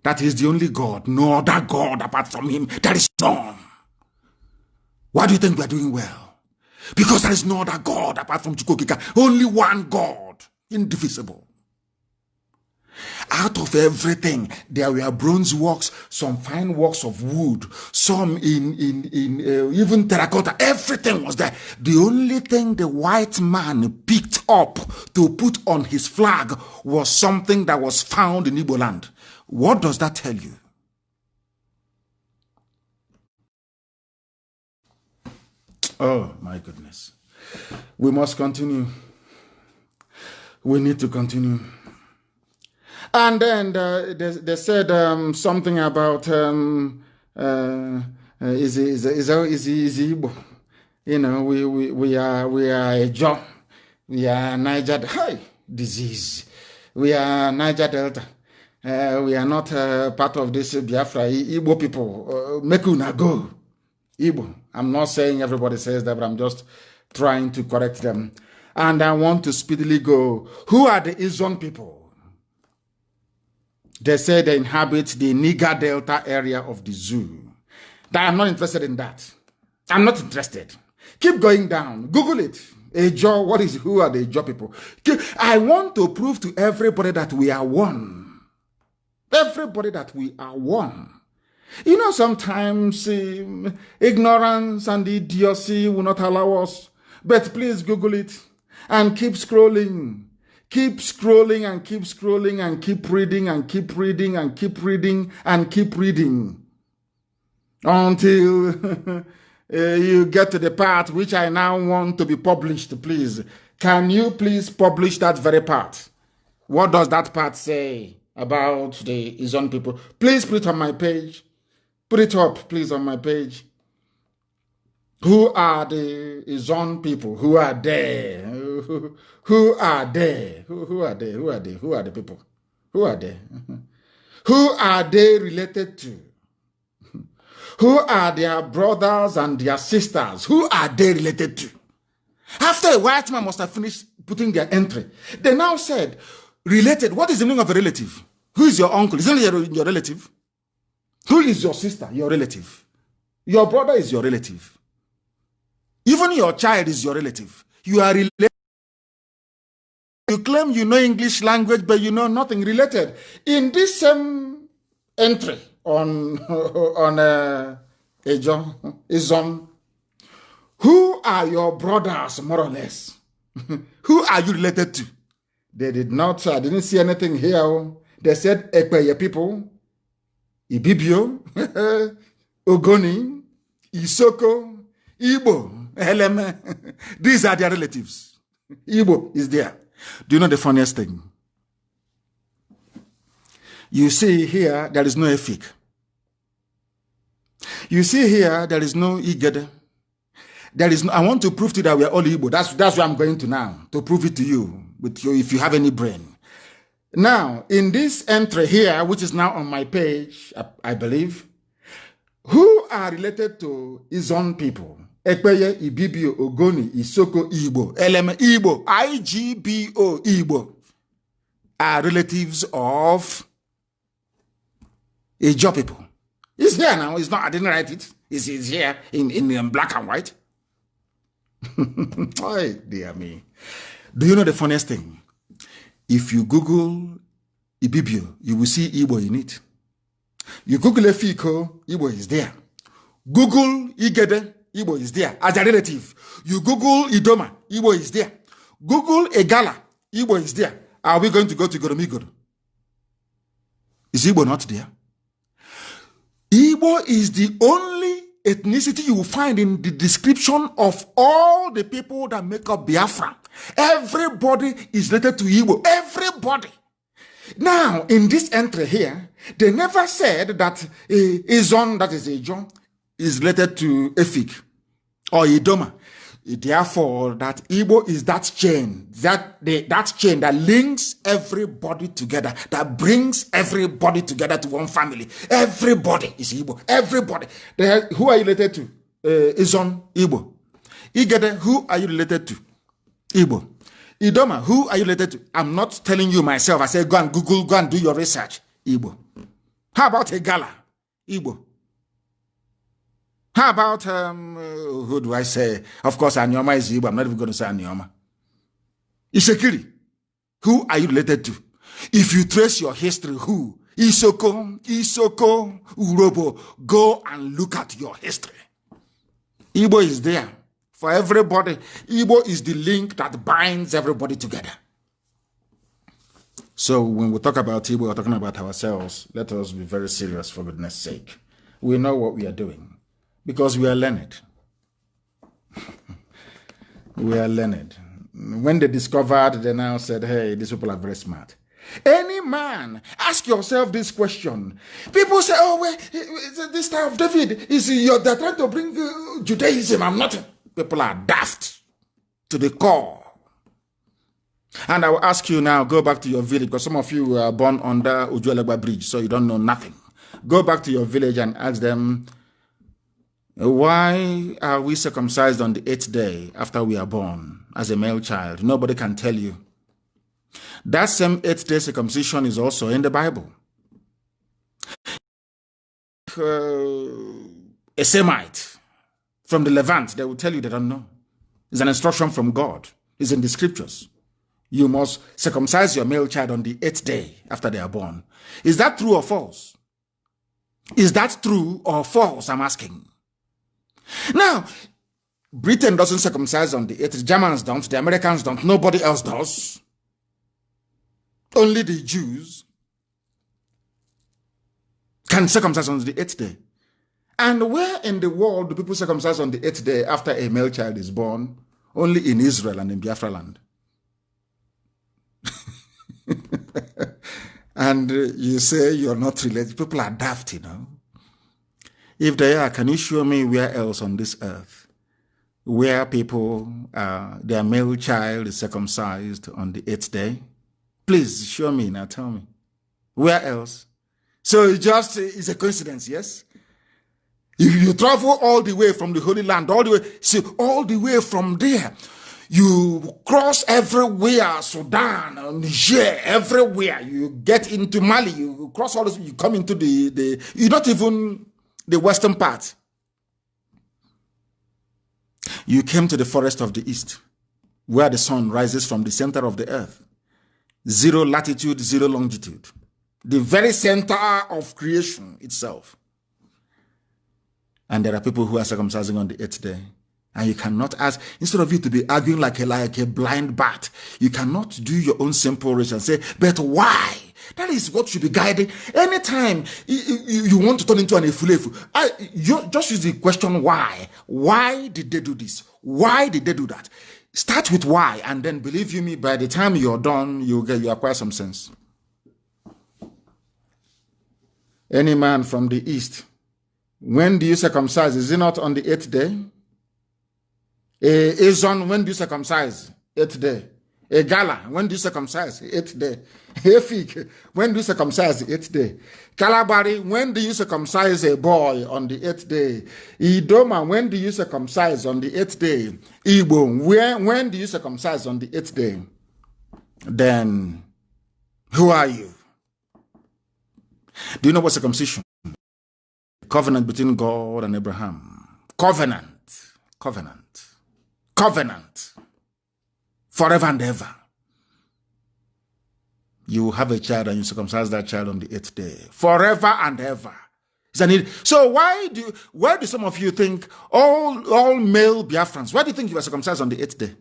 Speaker 1: That is the only God, no other God apart from him. There is none. Why do you think we are doing well? Because there is no other God apart from Chukwukika. Only one God, indivisible. Out of everything, there were bronze works, some fine works of wood, some in even terracotta. Everything was there. The only thing the white man picked up to put on his flag was something that was found in Igbo land. What does that tell you? Oh, my goodness. We must continue. We need to continue. And then they said something about is Igbo. You know, we are a job. We are Niger. Hi, disease. We are Niger Delta. We are not part of this Biafra. Igbo people, make una go. Igbo. I'm not saying everybody says that, but I'm just trying to correct them. And I want to speedily go. Who are the Izon people? They say they inhabit the Niger Delta area of the zoo. That I'm not interested in that. I'm not interested. Keep going down. Google it. Ejo, who are the Ejo people? I want to prove to everybody that we are one. Everybody that we are one. You know, sometimes ignorance and idiocy will not allow us. But please Google it and keep scrolling. Keep scrolling and keep scrolling and keep reading and keep reading and keep reading and keep reading until you get to the part which I now want to be published, please. Can you please publish that very part? What does that part say about the Izon people? Please put it on my page. Put it up, please, on my page. Who are the Izon people? Who are they? Who are they? Who are they? Who are they? Who are the people? Who are they? Who are they related to? Who are their brothers and their sisters? Who are they related to? After a white man must have finished putting their entry, they now said, related. What is the meaning of a relative? Who is your uncle? Isn't it your relative? Who is your sister? Your relative. Your brother is your relative. Even your child is your relative. You are related. You claim you know English language, but you know nothing related. In this same entry on Izon, who are your brothers, more or less? Who are you related to? They did not, I didn't see anything here. They said, Ekpeye people, Ibibio, Ogoni, Isoko, Igbo, Eleme. These are their relatives. Igbo is there. Do you know the funniest thing? You see here, there is no Efik. You see here, there is no Igede. There is no, I want to prove to you that we are all Igbo. That's where I'm going to now, to prove it to you, if you have any brain. Now, in this entry here, which is now on my page, I believe, who are related to Izon people? Ekpeye, Ibibio, Ogoni, Isoko, Igbo, Eleme, Igbo, IGBO, Igbo, are relatives of Ijo people. It's here now. It's not, I didn't write it. It's here in black and white. Oh, dear me. Do you know the funniest thing? If you Google Ibibio, you will see Igbo in it. You Google Efiko, Igbo is there. Google Igede, Igbo is there as a relative. You Google Idoma, Igbo is there. Google Egala, Igbo is there. Are we going to go to Goromigoro? Is Igbo not there? Igbo is the only ethnicity you will find in the description of all the people that make up Biafra. Everybody is related to Igbo. Everybody. Now, in this entry here, they never said that Izon, that is Ijon, is related to Efik or Idoma. Therefore, that Igbo is that chain, that chain that links everybody together, that brings everybody together to one family. Everybody is Igbo. Everybody. Who are you related to? Izon, Igbo. Igede, who are you related to? Igbo. Idoma, who are you related to? I'm not telling you myself. I say, go and Google, go and do your research. Igbo. How about Egala? Igbo. How about, who do I say? Of course, Anyoma is Igbo. I'm not even going to say Anyoma. Isekiri, who are you related to? If you trace your history, who? Isoko, Urobo, go and look at your history. Igbo is there for everybody. Igbo is the link that binds everybody together. So when we talk about Igbo, we're talking about ourselves. Let us be very serious, for goodness sake. We know what we are doing. Because we are learned. We are learned. When they discovered, they now said, hey, these people are very smart. Any man, ask yourself this question. People say, oh, wait, this time of David, they're trying to bring Judaism. I'm not. People are daft to the core. And I will ask you now, go back to your village, because some of you were born under Ujuelegba Bridge, so you don't know nothing. Go back to your village and ask them, why are we circumcised on the 8th day after we are born as a male child? Nobody can tell you. That same 8th day circumcision is also in the Bible. a Semite from the Levant, they will tell you they don't know. It's an instruction from God. It's in the scriptures. You must circumcise your male child on the 8th day after they are born. Is that true or false? Is that true or false, I'm asking. Now, Britain doesn't circumcise on the 8th. The Germans don't. The Americans don't. Nobody else does. Only the Jews can circumcise on the 8th day. And where in the world do people circumcise on the 8th day after a male child is born? Only in Israel and in Biafra land. And you say you're not related. People are daft, you know. If they are, can you show me where else on this earth where people, their male child is circumcised on the 8th day? Please show me now, tell me. Where else? So it just is a coincidence, yes? If you travel all the way from the Holy Land, all the way from there, you cross everywhere, Sudan, Niger, everywhere. You get into Mali, you cross all this, you come into you're not even the western part. You came to the forest of the east, where the sun rises from the center of the earth. 0 latitude, 0 longitude. The very center of creation itself. And there are people who are circumcising on the 8th day. And you cannot ask, instead of you to be arguing like a blind bat, you cannot do your own simple reason and say, but why? That is what should be guiding. Anytime you want to turn into an efulefu, you just use the question why. Why did they do this? Why did they do that? Start with why, and then believe you me, by the time you're done, you acquire some sense. Any man from the east, when do you circumcise? Is it not on the 8th day? Azon, when do you circumcise? 8th day. A Gala, when do you circumcise? 8th day. Efik, when do you circumcise? 8th day. Kalabari, when do you circumcise a boy on the 8th day? Idoma, when do you circumcise on the 8th day? Igbo, when do you circumcise on the 8th day? Then, who are you? Do you know what circumcision? Covenant between God and Abraham. Covenant. Forever and ever. You have a child and you circumcise that child on the 8th day. Forever and ever. So why do some of you think all male Biafrans, why do you think you were circumcised on the 8th day?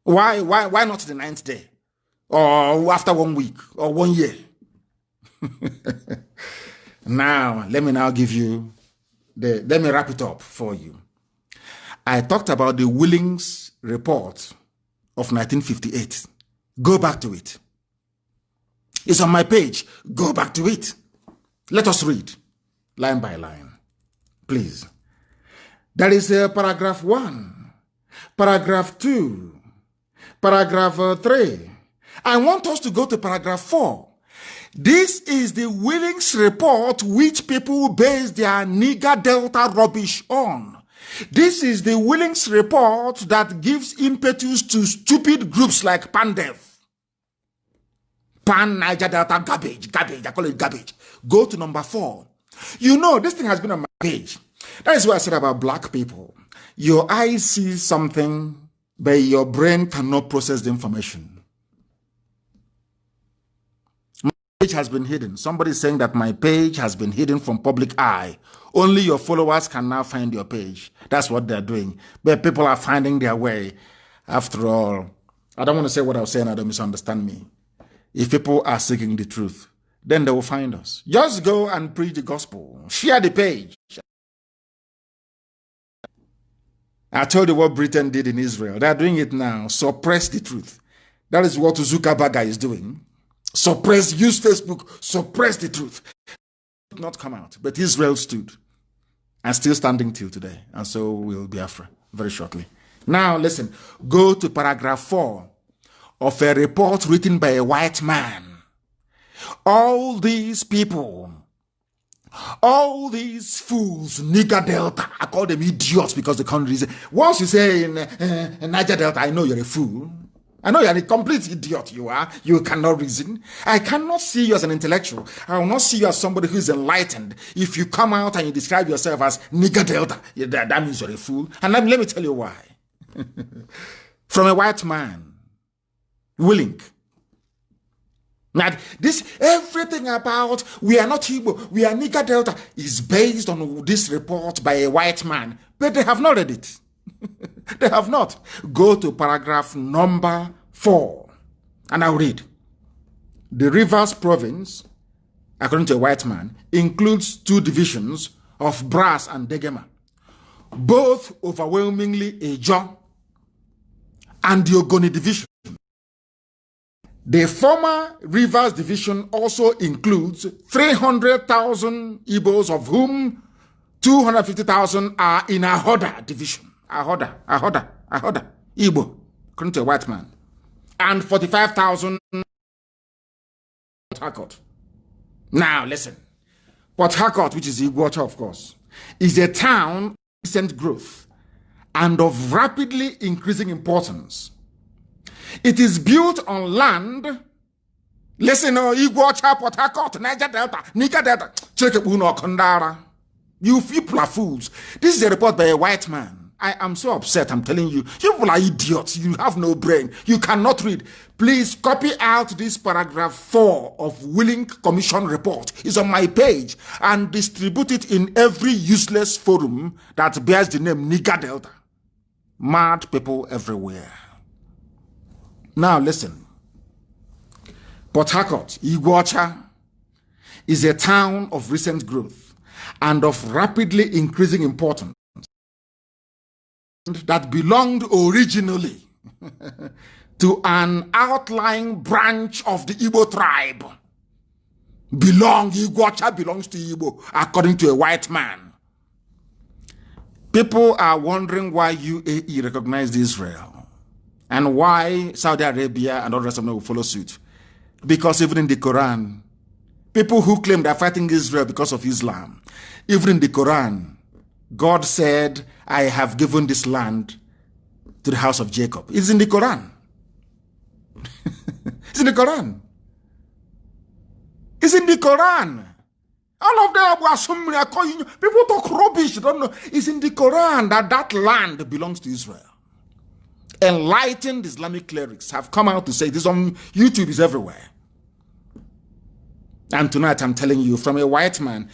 Speaker 1: Why not the 9th day? Or after 1 week or 1 year? Now, let me give you let me wrap it up for you. I talked about the Willings report of 1958. Go back to it. It's on my page. Go back to it. Let us read line by line. Please. There is paragraph 1, paragraph 2, paragraph 3. I want us to go to paragraph 4. This is the Willings report which people base their Niger Delta rubbish on. This is the Willings report that gives impetus to stupid groups like PANDEV. Pan Niger Delta garbage. I call it garbage. Go to number 4. You know, this thing has been on my page. That is what I said about black people. Your eyes see something, but your brain cannot process the information. Page has been hidden. Somebody is saying that my page has been hidden from public eye. Only your followers can now find your page. That's what they're doing. But people are finding their way. After all, I don't want to say what I was saying. I don't misunderstand me. If people are seeking the truth, then they will find us. Just go and preach the gospel. Share the page. I told you what Britain did in Israel. They're doing it now. Suppress the truth. That is what Zuckerberg is doing. Use Facebook, suppress the truth. It did not come out, but Israel stood and still standing till today. And so will Biafra very shortly. Now listen, go to paragraph 4 of a report written by a white man. All these people, all these fools, Niger Delta, I call them idiots because the country is. Once you say in Niger Delta, I know you're a fool. I know you're a complete idiot, you are. You cannot reason. I cannot see you as an intellectual. I will not see you as somebody who is enlightened. If you come out and you describe yourself as nigger delta, that means you're a fool. And let me tell you why. From a white man, willing. Now, everything about we are not Igbo, we are nigger delta is based on this report by a white man. But they have not read it. They have not. Go to paragraph number 4. And I'll read. The Rivers province, according to a white man, includes 2 divisions of Brass and Degema, both overwhelmingly Ejo and the Ogoni division. The former Rivers division also includes 300,000 Igbos, of whom 250,000 are in Ahoda division. Ahoda, Igbo, according to a white man. And 45,000 Port Harcourt. Now, listen. Port Harcourt, which is Iguacha, of course, is a town of recent growth and of rapidly increasing importance. It is built on land. Listen, Iguacha, Port Harcourt, Niger Delta, Nika Delta, Chekebuno, Kondara. You people are fools. This is a report by a white man. I am so upset, I'm telling you. You people are idiots. You have no brain. You cannot read. Please copy out this paragraph 4 of Willing Commission report. It's on my page. And distribute it in every useless forum that bears the name Nigger Delta. Mad people everywhere. Now listen. Port Harcourt, Iguacha, is a town of recent growth and of rapidly increasing importance that belonged originally to an outlying branch of the Igbo tribe. Iguacha belongs to Igbo, according to a white man. People are wondering why UAE recognized Israel and why Saudi Arabia and all the rest of them will follow suit. Because even in the Quran, people who claim they're fighting Israel because of Islam, even in the Quran, God said, I have given this land to the house of Jacob. It's in the Quran. It's in the Quran. It's in the Quran. All of them were assuming, people talk rubbish, don't know. It's in the Quran that land belongs to Israel. Enlightened Islamic clerics have come out to say this on YouTube, is everywhere. And tonight I'm telling you from a white man.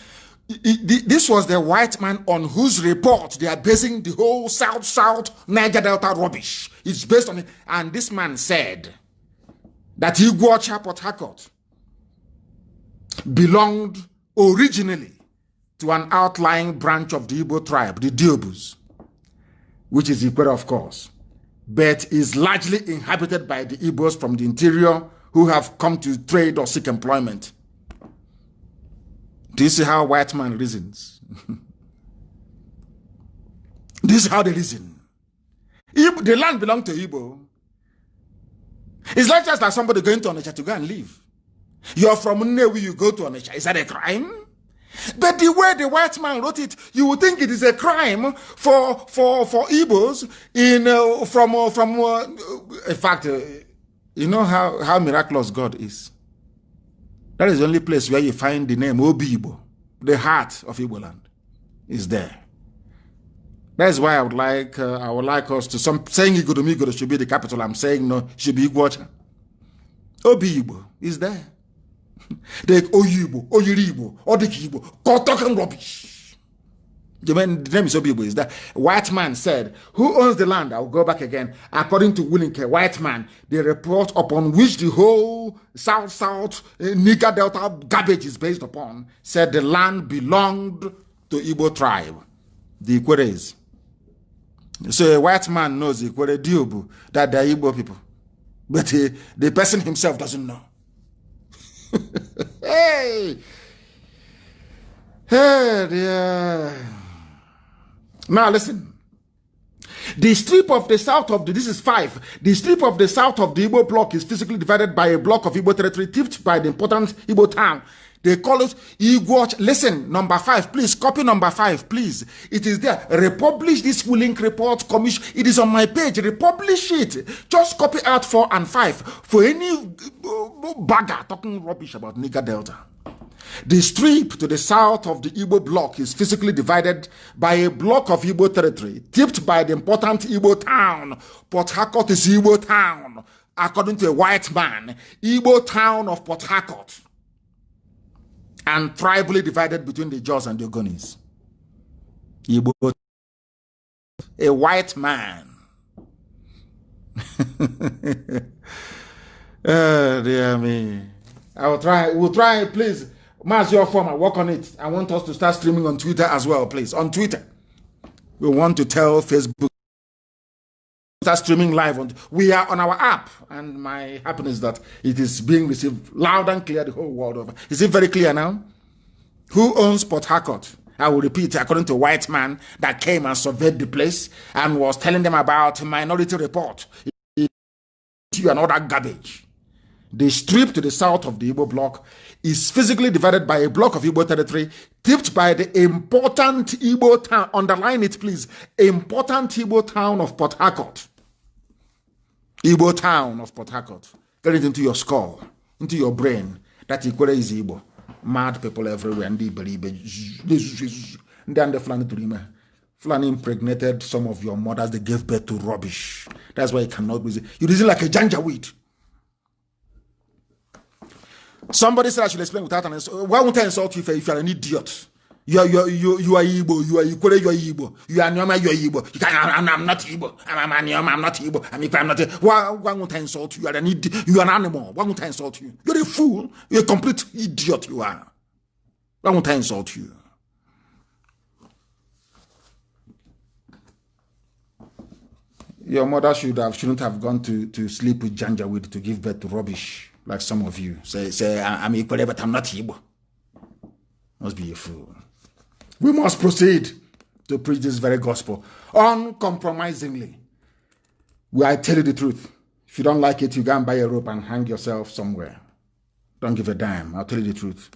Speaker 1: This was the white man on whose report they are basing the whole South Niger Delta rubbish. It's based on it. And this man said that Iguacha, Port Harcourt belonged originally to an outlying branch of the Igbo tribe, the Diobus, which is Ikwere, of course, but is largely inhabited by the Igbos from the interior who have come to trade or seek employment. Do you see how white man reasons? This is how they reason. The land belongs to Igbo. It's like just like somebody going to Onitsha to go and live. You're from Nnewi, you go to Onitsha. Is that a crime? But the way the white man wrote it, you would think it is a crime for Igbos in fact, you know how miraculous God is. That is the only place where you find the name Obi-Igbo, the heart of Igbo land, is there. That's why I would like us to saying Igbo should be the capital. I'm saying no, should be Iguacha. Obi-Igbo is there. The Oyibo, Oyiribo, Odikibo, talking rubbish. The name is Obi-Igbo is that. White man said, who owns the land? I'll go back again. According to Willinke, white man, the report upon which the whole South Niger Delta garbage is based upon, said the land belonged to Igbo tribe, the Ikweres. So a white man knows the Ikwere Diobu, that they are Igbo people. But the person himself doesn't know. Hey, dear. Now listen. The strip of the south of this is 5. The strip of the south of the Igbo block is physically divided by a block of Igbo territory tipped by the important Igbo town, They call it Igbo. Listen, number 5, please copy number 5, please. It is there. Republish this full link report commission. It is on my page. Republish it. Just copy out 4 and 5 for any bagger talking rubbish about Niger Delta. The strip to the south of the Igbo block is physically divided by a block of Igbo territory, tipped by the important Igbo town. Port Harcourt is Igbo town. According to a white man, Igbo town of Port Harcourt. And tribally divided between the Jaws and the Ogonis. Igbo, a white man. Oh, dear me. We'll try, please. Mazi, your former, work on it. I want us to start streaming on Twitter as well, please. On Twitter. We want to tell Facebook. Start streaming live. We are on our app. And my happiness that it is being received loud and clear the whole world over. Is it very clear now? Who owns Port Harcourt? I will repeat, according to a white man that came and surveyed the place and was telling them about Minority Report. You and all that garbage. The strip to the south of the Igbo block is physically divided by a block of Igbo territory, tipped by the important Igbo town, underline it please, important Igbo town of Port Harcourt. Igbo town of Port Harcourt. Get it into your skull, into your brain, that Ikwere is Igbo. Mad people everywhere, and they believe it. Then the Fulani impregnated some of your mothers, they gave birth to rubbish. That's why you cannot reason. You reason like a janjaweed. Somebody said I should explain without an insult. Why won't I insult you if you're an idiot? You are Igbo. You are Ikwere. You are Igbo. You are Nyoma. You are Igbo. I'm not Igbo. I'm Nyoma. I'm not Igbo. I'm not. Why won't I insult you? You are an idiot. You are an animal. Why won't I insult you? You're a fool. You're a complete idiot. You are. Why won't I insult you? Your mother shouldn't have gone to sleep with janjaweed to give birth to rubbish. Like some of you say I'm Ikwere, but I'm not Igbo. Must be a fool. We must proceed to preach this very gospel uncompromisingly. I tell you the truth. If you don't like it, you go and buy a rope and hang yourself somewhere. Don't give a damn. I'll tell you the truth.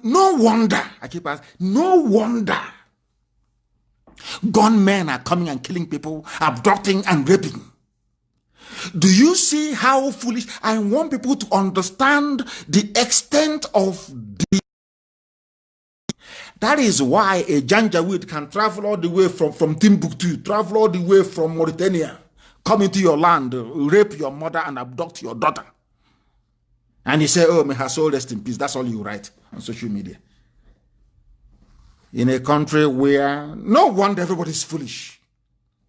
Speaker 1: No wonder, I keep asking, no wonder gunmen are coming and killing people, abducting and raping. Do you see how foolish? I want people to understand the extent of the. That is why a Janjaweed can travel all the way from Timbuktu, travel all the way from Mauritania, come into your land, rape your mother and abduct your daughter. And you say, oh, may her soul rest in peace. That's all you write on social media. In a country where no wonder everybody's foolish.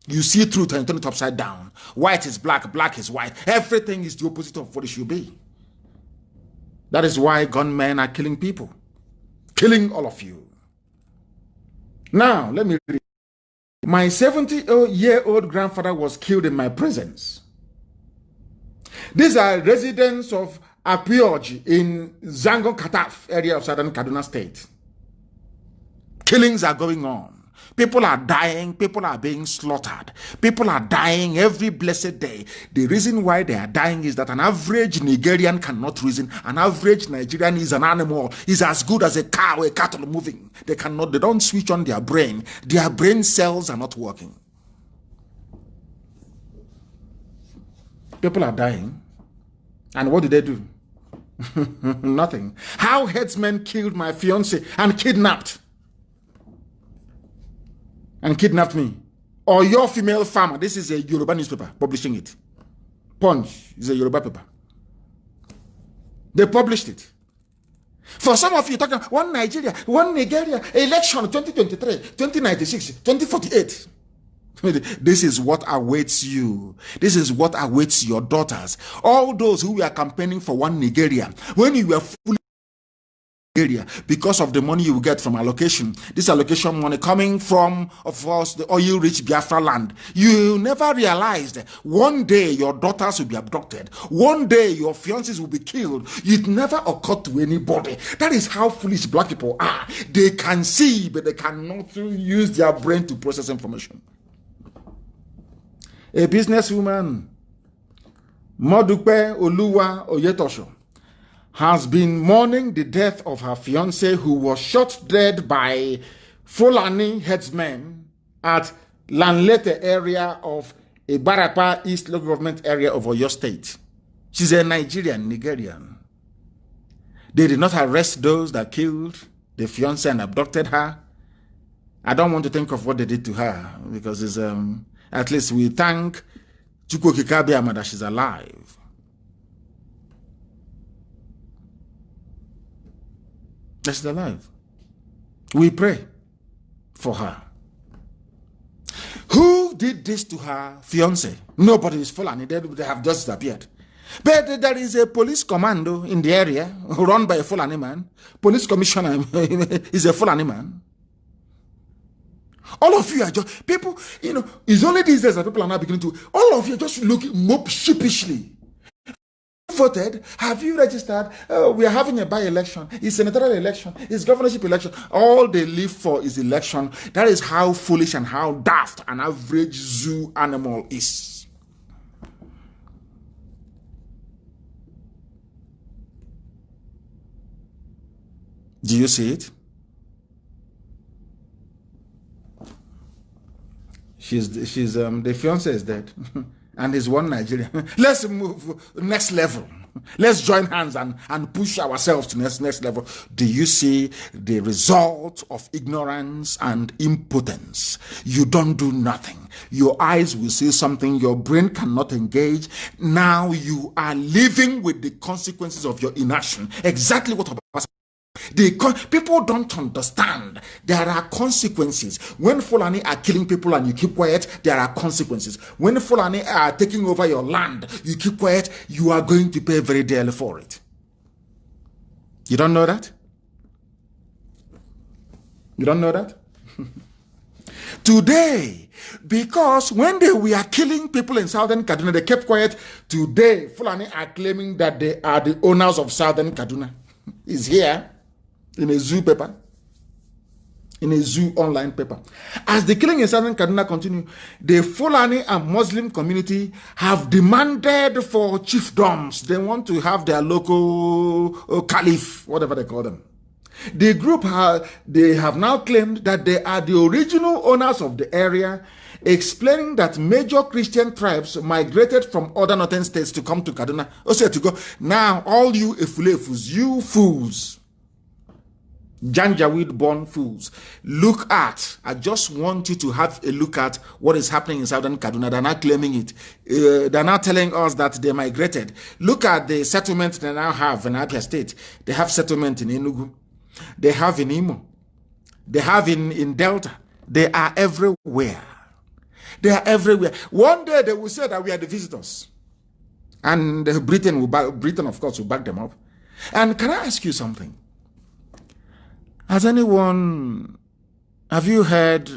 Speaker 1: You see truth and turn it upside down. White is black, black is white. Everything is the opposite of what it should be. That is why gunmen are killing people. Killing all of you. Now, let me read. My 70-year-old grandfather was killed in my presence. These are residents of Apioj in Zango Kataf area of southern Kaduna State. Killings are going on. People are dying. People are being slaughtered. People are dying every blessed day. The reason why they are dying is that an average Nigerian cannot reason. An average Nigerian is an animal. Is as good as a cow, a cattle moving. They don't switch on their brain. Their brain cells are not working. People are dying. And what did they do? Nothing. How headsmen killed my fiancé and kidnapped me. Or your female farmer. This is a Yoruba newspaper publishing it. Punch is a Yoruba paper. They published it. For some of you talking one Nigeria, election 2023, 2096, 2048. This is what awaits you. This is what awaits your daughters. All those who were campaigning for one Nigeria, when you were fully Nigeria, because of the money you get from allocation, this allocation money coming from, of course, the oil-rich Biafra land, you never realized one day your daughters will be abducted. One day your fiancés will be killed. It never occurred to anybody. That is how foolish black people are. They can see, but they cannot use their brain to process information. A businesswoman, Modupe Oluwa Oyetosho, has been mourning the death of her fiancé who was shot dead by Fulani headsmen at Lanlete area of Ibarapa East Local Government area of Oyo State. She's a Nigerian. They did not arrest those that killed the fiancé and abducted her. I don't want to think of what they did to her because it's, at least we thank Chukwu Kikabiama that she's alive. That she's alive. We pray for her. Who did this to her fiancé? Nobody is Fulani. They have just disappeared. But there is a police commando in the area run by a Fulani man. Police commissioner is a Fulani man. All of you are just, people, it's only these days that people are now beginning to, all of you are just looking mope sheepishly. Voted? Have you registered? We are having a by-election. It's senatorial election. It's governorship election. All they live for is election. That is how foolish and how daft an average zoo animal is. Do you see it? The fiancé is dead. And there's one Nigerian. Let's move next level. Let's join hands and push ourselves to next level. Do you see the result of ignorance and impotence? You don't do nothing. Your eyes will see something. Your brain cannot engage. Now you are living with the consequences of your inaction. Exactly what about people don't understand. There are consequences. When Fulani are killing people and you keep quiet, there are consequences. When Fulani are taking over your land, you keep quiet, you are going to pay very dearly for it. You don't know that? You don't know that? Today, because when they were killing people in Southern Kaduna, they kept quiet. Today, Fulani are claiming that they are the owners of Southern Kaduna. It's here. In a zoo paper, in a zoo online paper. As the killing in Southern Kaduna continue, the Fulani and Muslim community have demanded for chiefdoms. They want to have their local caliph, whatever they call them. The group, they have now claimed that they are the original owners of the area, explaining that major Christian tribes migrated from other northern states to come to Kaduna. Also to go, now all you Efulefus, you fools, Janjaweed born fools, look at, I just want you to have a look at what is happening in Southern Kaduna. They're not claiming it. They're not telling us that they migrated. Look at the settlement they now have in Abia State. They have settlement in Enugu. They have in Imo. They have in Delta. They are everywhere. They are everywhere. One day they will say that we are the visitors. And Britain, of course, will back them up. And can I ask you something? Have you heard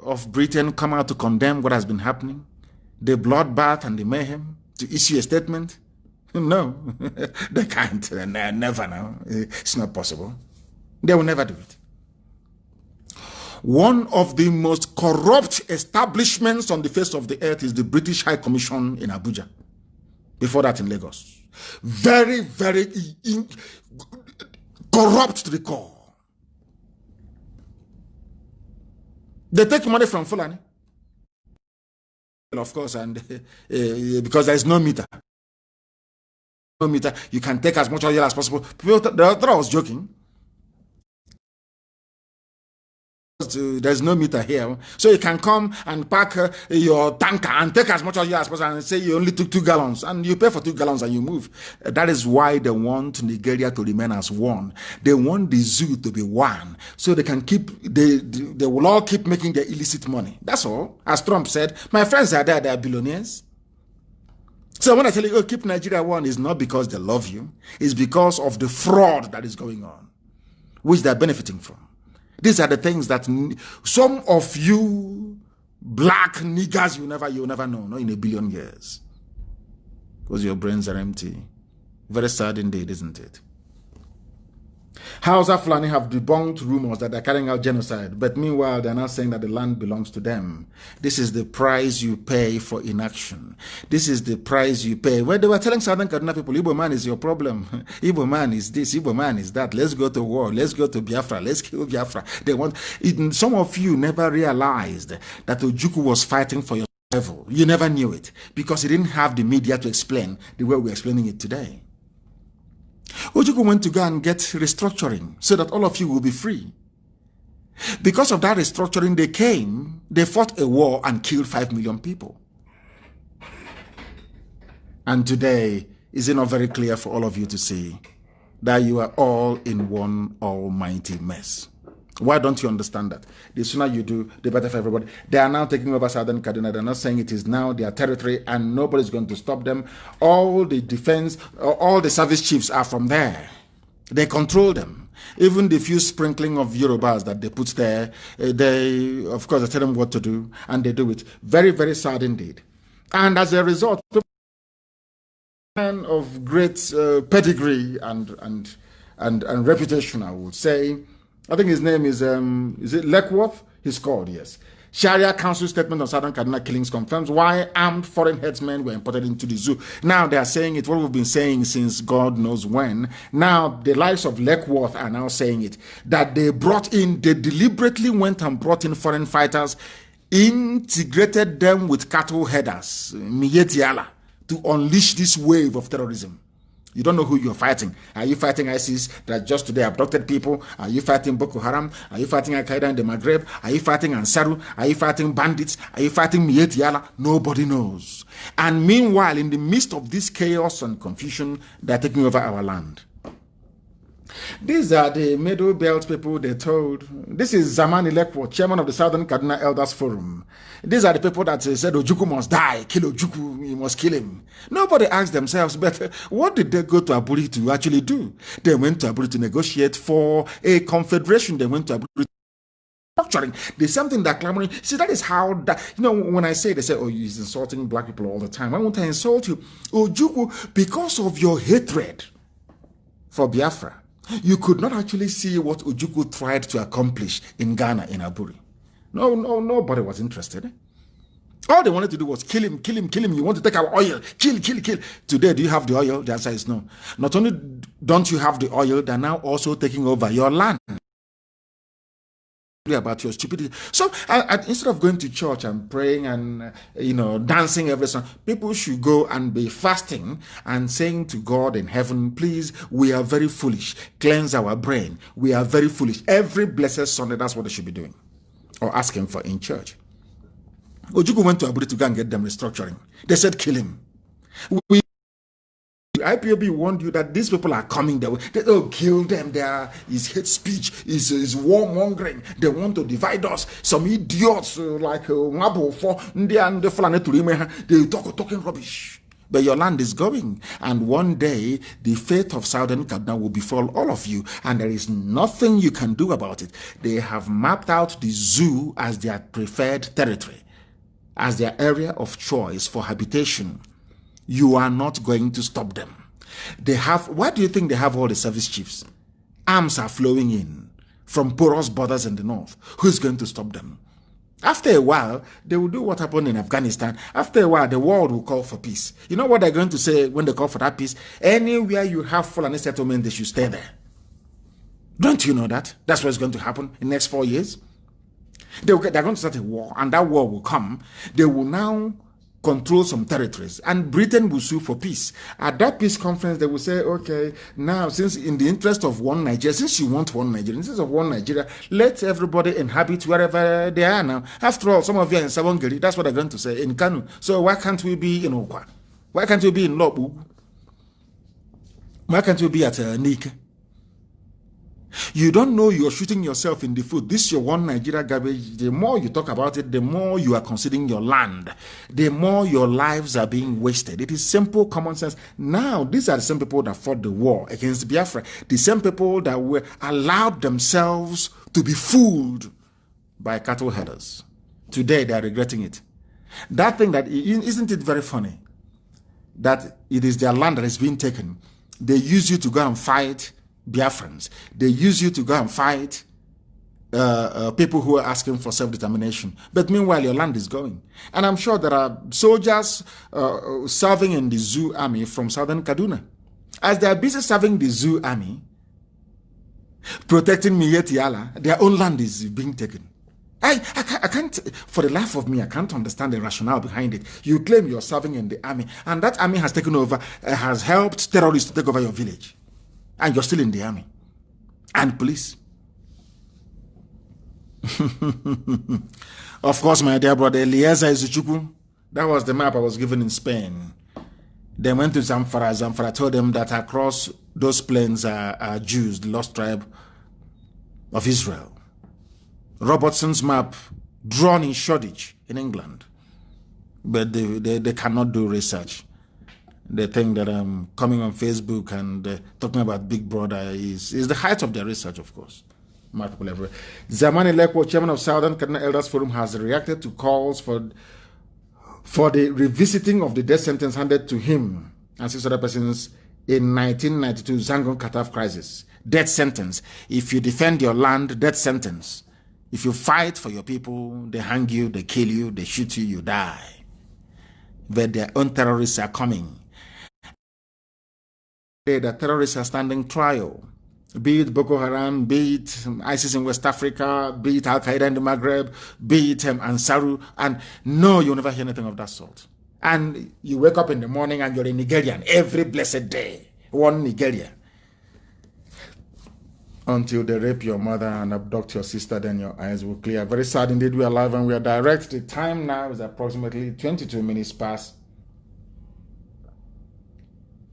Speaker 1: of Britain come out to condemn what has been happening? The bloodbath and the mayhem, to issue a statement? No, they can't. Never now. It's not possible. They will never do it. One of the most corrupt establishments on the face of the earth is the British High Commission in Abuja. Before that in Lagos. Very, very corrupt to the core. They take money from Fulani. Of course, and because there is no meter. No meter, you can take as much oil as possible. People thought I was joking. There's no meter here, so you can come and pack your tanker and take as much oil as possible and say you only took 2 gallons and you pay for 2 gallons and you move. That is why they want Nigeria to remain as one. They want the zoo to be one, so they can keep, they will all keep making their illicit money. That's all. As Trump said, my friends are there, they are billionaires. So when I tell you, oh, keep Nigeria one, it's not because they love you, it's because of the fraud that is going on, which they're benefiting from. These are the things that some of you black niggers you never know, not in a billion years. Because your brains are empty. Very sad indeed, isn't it? Hausa Fulani have debunked rumors that they're carrying out genocide, but meanwhile, they're now saying that the land belongs to them. This is the price you pay for inaction. This is the price you pay. When they were telling Southern Kaduna people, Igbo man is your problem. Igbo man is this, Igbo man is that. Let's go to war. Let's go to Biafra. Let's kill Biafra. They want. Some of you never realized that Ojukwu was fighting for your survival. You never knew it because he didn't have the media to explain the way we're explaining it today. Ojukwu went to go and get restructuring so that all of you will be free. Because of that restructuring, they fought a war and killed 5 million people. And today, is it not very clear for all of you to see that you are all in one almighty mess? Why don't you understand that? The sooner you do, the better for everybody. They are now taking over Southern Kaduna. They're not saying it is now their territory and nobody's going to stop them. All the defense, all the service chiefs are from there. They control them. Even the few sprinkling of Yorubas that they put there, they, of course, they tell them what to do, and they do it. Very, very sad indeed. And as a result, man of great pedigree and reputation, I would say, I think his name is it Leckworth? He's called, yes. Sharia Council statement on Southern Kaduna killings confirms why armed foreign headsmen were imported into the zoo. Now they are saying it, what we've been saying since God knows when. Now the likes of Leckworth are now saying it, that they deliberately went and brought in foreign fighters, integrated them with cattle headers, Miyetiala, to unleash this wave of terrorism. You don't know who you're fighting. Are you fighting ISIS that just today abducted people? Are you fighting Boko Haram? Are you fighting Al-Qaeda in the Maghreb? Are you fighting Ansaru? Are you fighting bandits? Are you fighting Mietiala? Nobody knows. And meanwhile, in the midst of this chaos and confusion, they're taking over our land. These are the Middle Belt people they told. This is Zamani Lekwo, chairman of the Southern Kaduna Elders Forum. These are the people that said Ojukwu must die, kill Ojukwu, you must kill him. Nobody asked themselves, but what did they go to Aburi to actually do? They went to Aburi to negotiate for a confederation. They went to Aburi structuring. There's something that clamoring. See, that is how that, when I say, they say, oh, he's insulting black people all the time. I won't insult you. Ojukwu, because of your hatred for Biafra, you could not actually see what Ojukwu tried to accomplish in Ghana, in Aburi. Nobody was interested. All they wanted to do was kill him, kill him, kill him. You want to take our oil, kill, kill, kill. Today, do you have the oil? The answer is no. Not only don't you have the oil, they're now also taking over your land. About your stupidity. So instead of going to church and praying and dancing every Sunday, people should go and be fasting and saying to God in heaven, please, we are very foolish. Cleanse our brain. We are very foolish. Every blessed Sunday, that's what they should be doing or asking for in church. Ojukwu went to Aburi to go and get them restructuring. They said, kill him. IPOB warned you that these people are coming. They'll kill them. Is hate speech, is warmongering. They want to divide us. Some idiots like Ngabo for they talking rubbish. But your land is going, and one day the fate of Southern Kaduna will befall all of you, and there is nothing you can do about it. They have mapped out the zoo as their preferred territory, as their area of choice for habitation. You are not going to stop them. Why do you think they have all the service chiefs? Arms are flowing in from porous borders in the north. Who's going to stop them? After a while, they will do what happened in Afghanistan. After a while, the world will call for peace. You know what they're going to say when they call for that peace? Anywhere you have Fulani settlement, they should stay there. Don't you know that? That's what's going to happen in the next 4 years. They're going to start a war, and that war will come. They will now control some territories, and Britain will sue for peace. At that peace conference, they will say, okay, now, since in the interest of one Nigeria, since you want one Nigeria, in the interest of one Nigeria, let everybody inhabit wherever they are now. After all, some of you are in Savongeri, that's what they're going to say, in Kanu. So why can't we be in Okwa? Why can't we be in Lobu? Why can't we be at Nike? You don't know you're shooting yourself in the foot. This is your one Nigeria garbage. The more you talk about it, the more you are considering your land. The more your lives are being wasted. It is simple common sense. Now, these are the same people that fought the war against Biafra. The same people that were allowed themselves to be fooled by cattle headers. Today, they are regretting it. That thing that, isn't it very funny? That it is their land that is being taken. They use you to go and fight Biafrans. They use you to go and fight people who are asking for self-determination. But meanwhile, your land is going. And I'm sure there are soldiers serving in the Zoo army from southern Kaduna. As they are busy serving the Zoo army, protecting Miyetti, their own land is being taken. I can't, for the life of me, I can't understand the rationale behind it. You claim you're serving in the army, and that army has taken over, has helped terrorists to take over your village. And you're still in the army. And police. Of course, my dear brother, Eliezer Izuchukwu, that was the map I was given in Spain. They went to Zamfara. Zamfara told them that across those plains are Jews, the lost tribe of Israel. Robertson's map, drawn in Shoreditch in England. But they cannot do research. They think that coming on Facebook and talking about Big Brother is the height of their research, of course. My people everywhere. Zamani Lekwo, chairman of Southern Kaduna Elders Forum, has reacted to calls for the revisiting of the death sentence handed to him and 6 other persons in 1992 Zangon Kataf crisis. Death sentence. If you defend your land, death sentence. If you fight for your people, they hang you, they kill you, they shoot you, you die. But their own terrorists are coming. The terrorists are standing trial. Be it Boko Haram, be it ISIS in West Africa, be it Al-Qaeda in the Maghreb, be it Ansaru, and no, you never hear anything of that sort. And you wake up in the morning and you're a Nigerian every blessed day. One Nigeria. Until they rape your mother and abduct your sister, then your eyes will clear. Very sad indeed. We are live and we are direct. The time now is approximately 22 minutes past.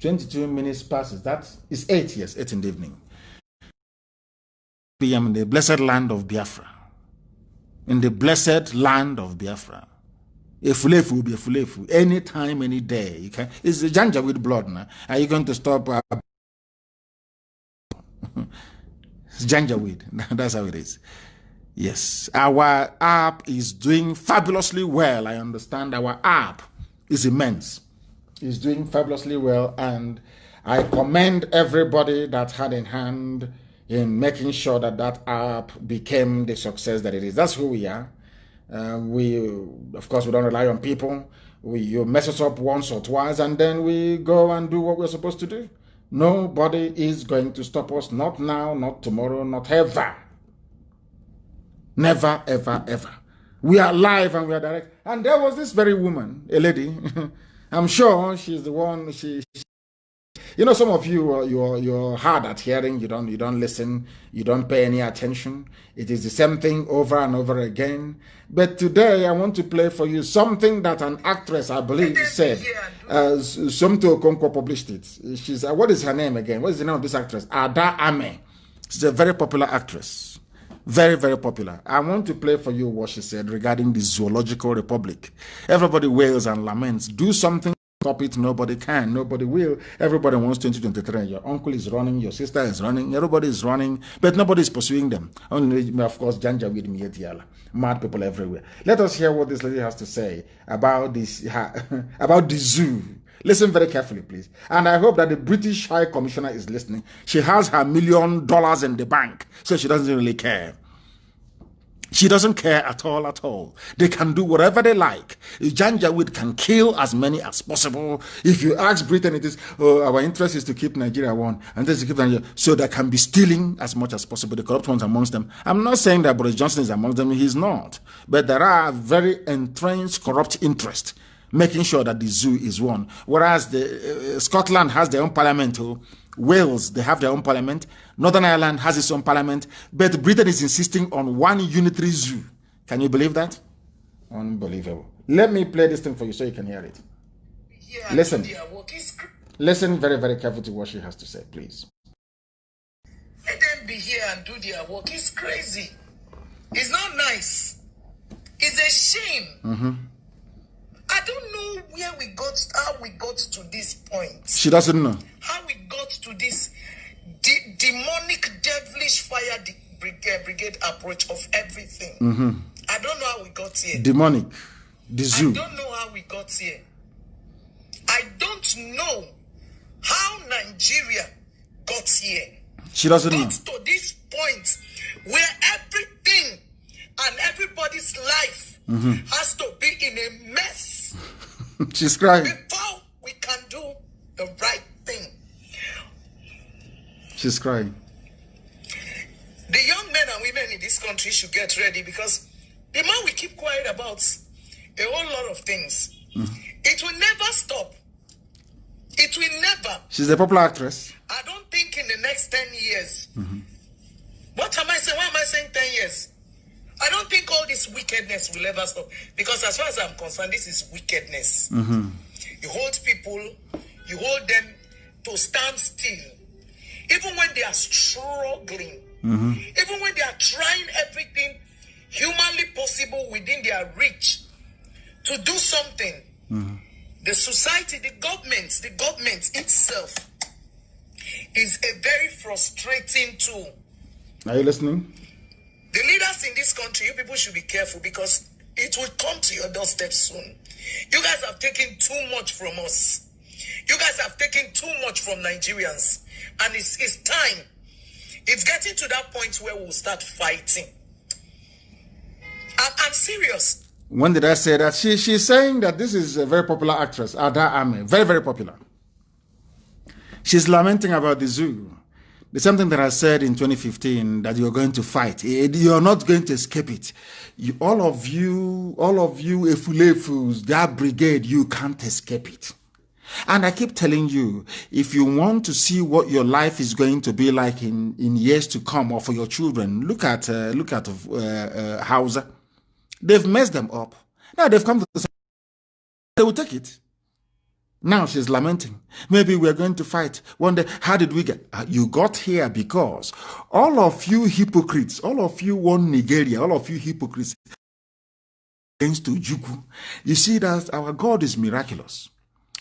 Speaker 1: 22 minutes past. That is 8, yes, 8 in the evening. PM in the blessed land of Biafra. In the blessed land of Biafra. A fulefu will be a fulefu. Any time, any day. You can. It's the Janja with blood now. Are you going to stop? Janjaweed. That's how it is. Yes. Our app is doing fabulously well. I understand our app is immense. It's doing fabulously well. And I commend everybody that had in hand in making sure that that app became the success that it is. That's who we are. Of course, we don't rely on people. You mess us up once or twice, and then we go and do what we're supposed to do. Nobody is going to stop us. Not now, not tomorrow, not ever. Never, ever, ever. We are live and we are direct. And there was this very woman, a lady. I'm sure she's the one. You know, some of you, you're hard at hearing. You don't listen. You don't pay any attention. It is the same thing over and over again. But today, I want to play for you something that an actress, I believe, said. Somto Okonkwo published it. She's what is her name again? What is the name of this actress? Ada Ame. She's a very popular actress. Very, very popular. I want to play for you what she said regarding the Zoological Republic. Everybody wails and laments. Do something. Stop it. Nobody can. Nobody will. Everybody wants 2023. Your uncle is running. Your sister is running. Everybody is running. But nobody is pursuing them. Only, of course, Janja with Mietiala. Mad people everywhere. Let us hear what this lady has to say about this, about the zoo. Listen very carefully, please. And I hope that the British High Commissioner is listening. She has her $1 million in the bank, so she doesn't really care. She doesn't care at all, at all. They can do whatever they like. Janjaweed can kill as many as possible. If you ask Britain, it is, oh, our interest is to keep Nigeria one. And this is to keep Nigeria. So they can be stealing as much as possible, the corrupt ones amongst them. I'm not saying that Boris Johnson is amongst them. He's not. But there are very entrenched corrupt interests making sure that the zoo is one. Whereas the Scotland has their own parliament. Wales, they have their own parliament. Northern Ireland has its own parliament. But Britain is insisting on one unitary zoo. Can you believe that? Unbelievable. Let me play this thing for you so you can hear it. Yeah, listen. Listen very, very carefully to what she has to say, please.
Speaker 2: Let them be here and do their work. It's crazy. It's not nice. It's a shame. Mm-hmm. I don't know how we got to this point.
Speaker 1: She doesn't know.
Speaker 2: How we got to this demonic, devilish fire brigade approach of everything. Mm-hmm. I don't know how we got here.
Speaker 1: Demonic. The zoo.
Speaker 2: I don't know how we got here. I don't know how Nigeria got here.
Speaker 1: She doesn't know.
Speaker 2: Got to this point where everything and everybody's life has to be in a mess.
Speaker 1: She's crying.
Speaker 2: Before we can do the right thing.
Speaker 1: She's crying.
Speaker 2: The young men and women in this country should get ready, because the more we keep quiet about a whole lot of things, it will never stop. It will never.
Speaker 1: She's a popular actress.
Speaker 2: I don't think in the next 10 years. What am I saying? Why am I saying 10 years? I don't think all this wickedness will ever stop. Because as far as I'm concerned, this is wickedness. You hold people, you hold them to stand still. Even when they are struggling, even when they are trying everything humanly possible within their reach to do something, the society, the government itself is a very frustrating tool.
Speaker 1: Are you listening?
Speaker 2: The leaders in this country, you people should be careful, because it will come to your doorstep soon. You guys have taken too much from us. You guys have taken too much from Nigerians. And it's time. It's getting to that point where we'll start fighting. I'm serious.
Speaker 1: When did I say that? She's saying that this is a very popular actress, Ada Ame. Very, very popular. She's lamenting about the zoo. There's something that I said in 2015, that you're going to fight. You're not going to escape it. All of you, Efulefus, that brigade, you can't escape it. And I keep telling you, if you want to see what your life is going to be like in years to come, or for your children, look at Hausa. They've messed them up. Now they've come to the, they will take it. Now she's lamenting. Maybe we're going to fight one day. How did we get? You got here because all of you hypocrites, all of you want Nigeria, all of you hypocrites against Ojukwu. You see that our God is miraculous.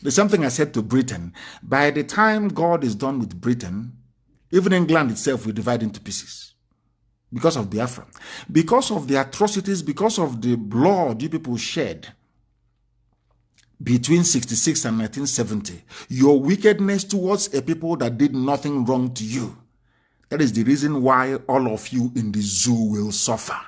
Speaker 1: There's something I said to Britain. By the time God is done with Britain, even England itself will divide into pieces. Because of Biafra. Because of the atrocities, because of the blood you people shed between 66 and 1970. Your wickedness towards a people that did nothing wrong to you. That is the reason why all of you in the zoo will suffer.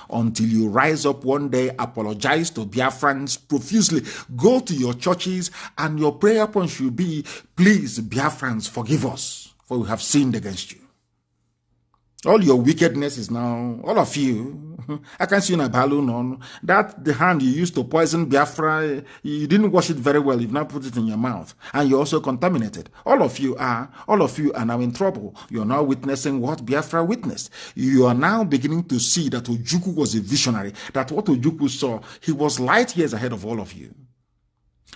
Speaker 1: Until you rise up one day, apologize to Biafrans profusely, go to your churches, and your prayer point should be, please, Biafrans, forgive us, for we have sinned against you. All your wickedness is now, all of you, I can see you in a balloon on that, the hand you used to poison Biafra, you didn't wash it very well, you've now put it in your mouth, and you're also contaminated. All of you are now in trouble. You're now witnessing what Biafra witnessed. You are now beginning to see that Ojukwu was a visionary, that what Ojukwu saw, he was light years ahead of all of you.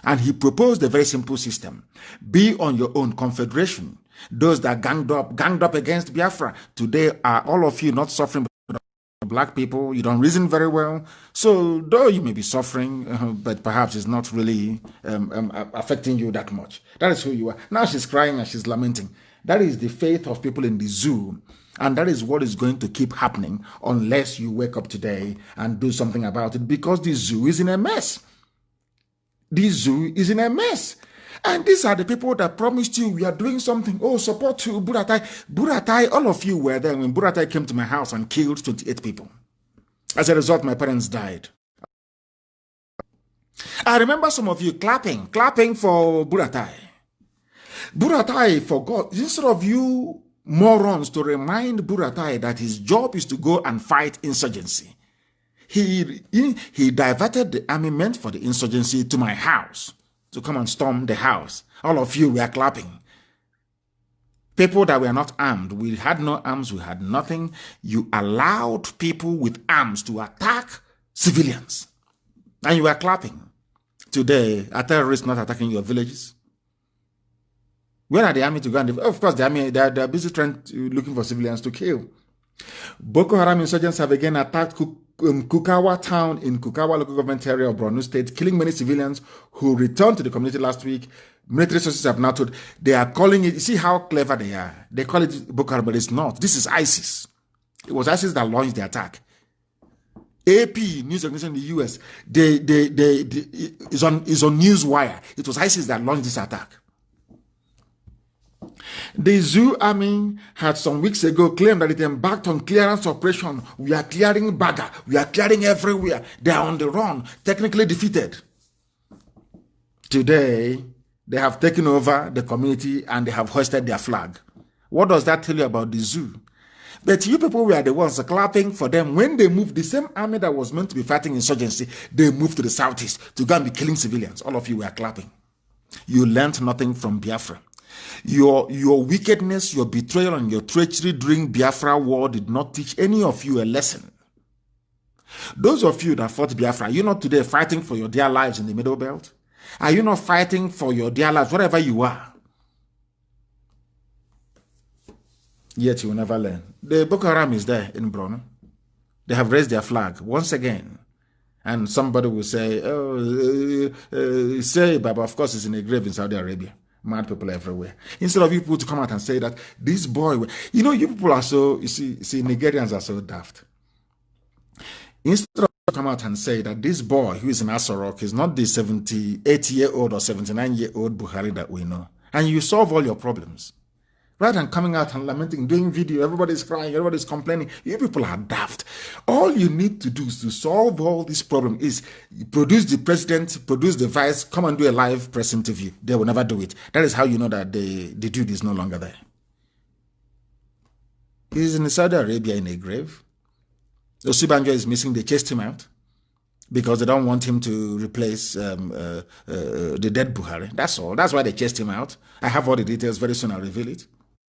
Speaker 1: And he proposed a very simple system. Be on your own confederation. Those that ganged up against Biafra, today are all of you not suffering, but black people. You don't reason very well. So though you may be suffering, but perhaps it's not really affecting you that much. That is who you are. Now she's crying and she's lamenting. That is the faith of people in the zoo. And that is what is going to keep happening unless you wake up today and do something about it, because the zoo is in a mess. The zoo is in a mess. And these are the people that promised you we are doing something. Oh, support to Buratai. Buratai, all of you were there when Buratai came to my house and killed 28 people. As a result, my parents died. I remember some of you clapping for Buratai. Buratai forgot. Instead of you morons to remind Buratai that his job is to go and fight insurgency, he diverted the army meant for the insurgency to my house, to come and storm the house. All of you were clapping. People that were not armed. We had no arms. We had nothing. You allowed people with arms to attack civilians. And you were clapping. Today, are terrorists not attacking your villages? Where are the army to go? And of course, the army, they're busy looking for civilians to kill. Boko Haram insurgents have again attacked Kukawa town in Kukawa local government area of Borno State, killing many civilians who returned to the community last week. Military sources have now told, they are calling it, you see how clever they are. They call it Boko Haram, but it's not. This is ISIS. It was ISIS that launched the attack. AP, news organization in the US, is on Newswire. It was ISIS that launched this attack. The Zoo Army had some weeks ago claimed that it embarked on clearance operation. We are clearing Baga. We are clearing everywhere. They are on the run, technically defeated. Today, they have taken over the community and they have hoisted their flag. What does that tell you about the zoo? But you people were the ones clapping for them when they moved. The same army that was meant to be fighting insurgency, they moved to the southeast to go and be killing civilians. All of you were clapping. You learned nothing from Biafra. Your wickedness, your betrayal, and your treachery during Biafra war did not teach any of you a lesson. Those of you that fought Biafra, are you not today fighting for your dear lives in the Middle Belt? Are you not fighting for your dear lives wherever you are? Yet you will never learn. The Boko Haram is there in Borno. They have raised their flag once again. And somebody will say, say, but of course it's in a grave in Saudi Arabia. Mad people everywhere. Instead of you people to come out and say that this boy, you know, you people are so, you see, Nigerians are so daft. Instead of come out and say that this boy who is in Asorok is not the 78-year-old or 79-year-old Buhari that we know, and you solve all your problems. Rather than coming out and lamenting, doing video, everybody's crying, everybody's complaining. You people are daft. All you need to do is to solve all this problem is produce the president, produce the vice, come and do a live press interview. They will never do it. That is how you know that the dude is no longer there. He's in Saudi Arabia in a grave. Osibanjo is missing. They chased him out because they don't want him to replace the dead Buhari. That's all. That's why they chased him out. I have all the details. Very soon I'll reveal it.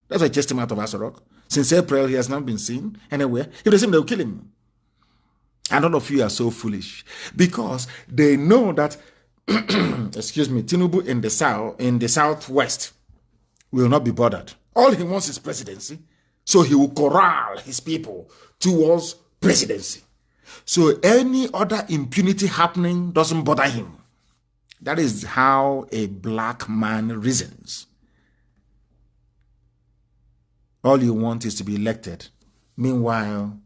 Speaker 1: That's why I chased him out of Asorok. Since April, he has not been seen anywhere. If they see him, they'll kill him. And all of you are so foolish because they know that, excuse me, Tinubu in the southwest will not be bothered. All he wants is presidency. So he will corral his people towards presidency. So any other impunity happening doesn't bother him. That is how a black man reasons. All you want is to be elected. Meanwhile,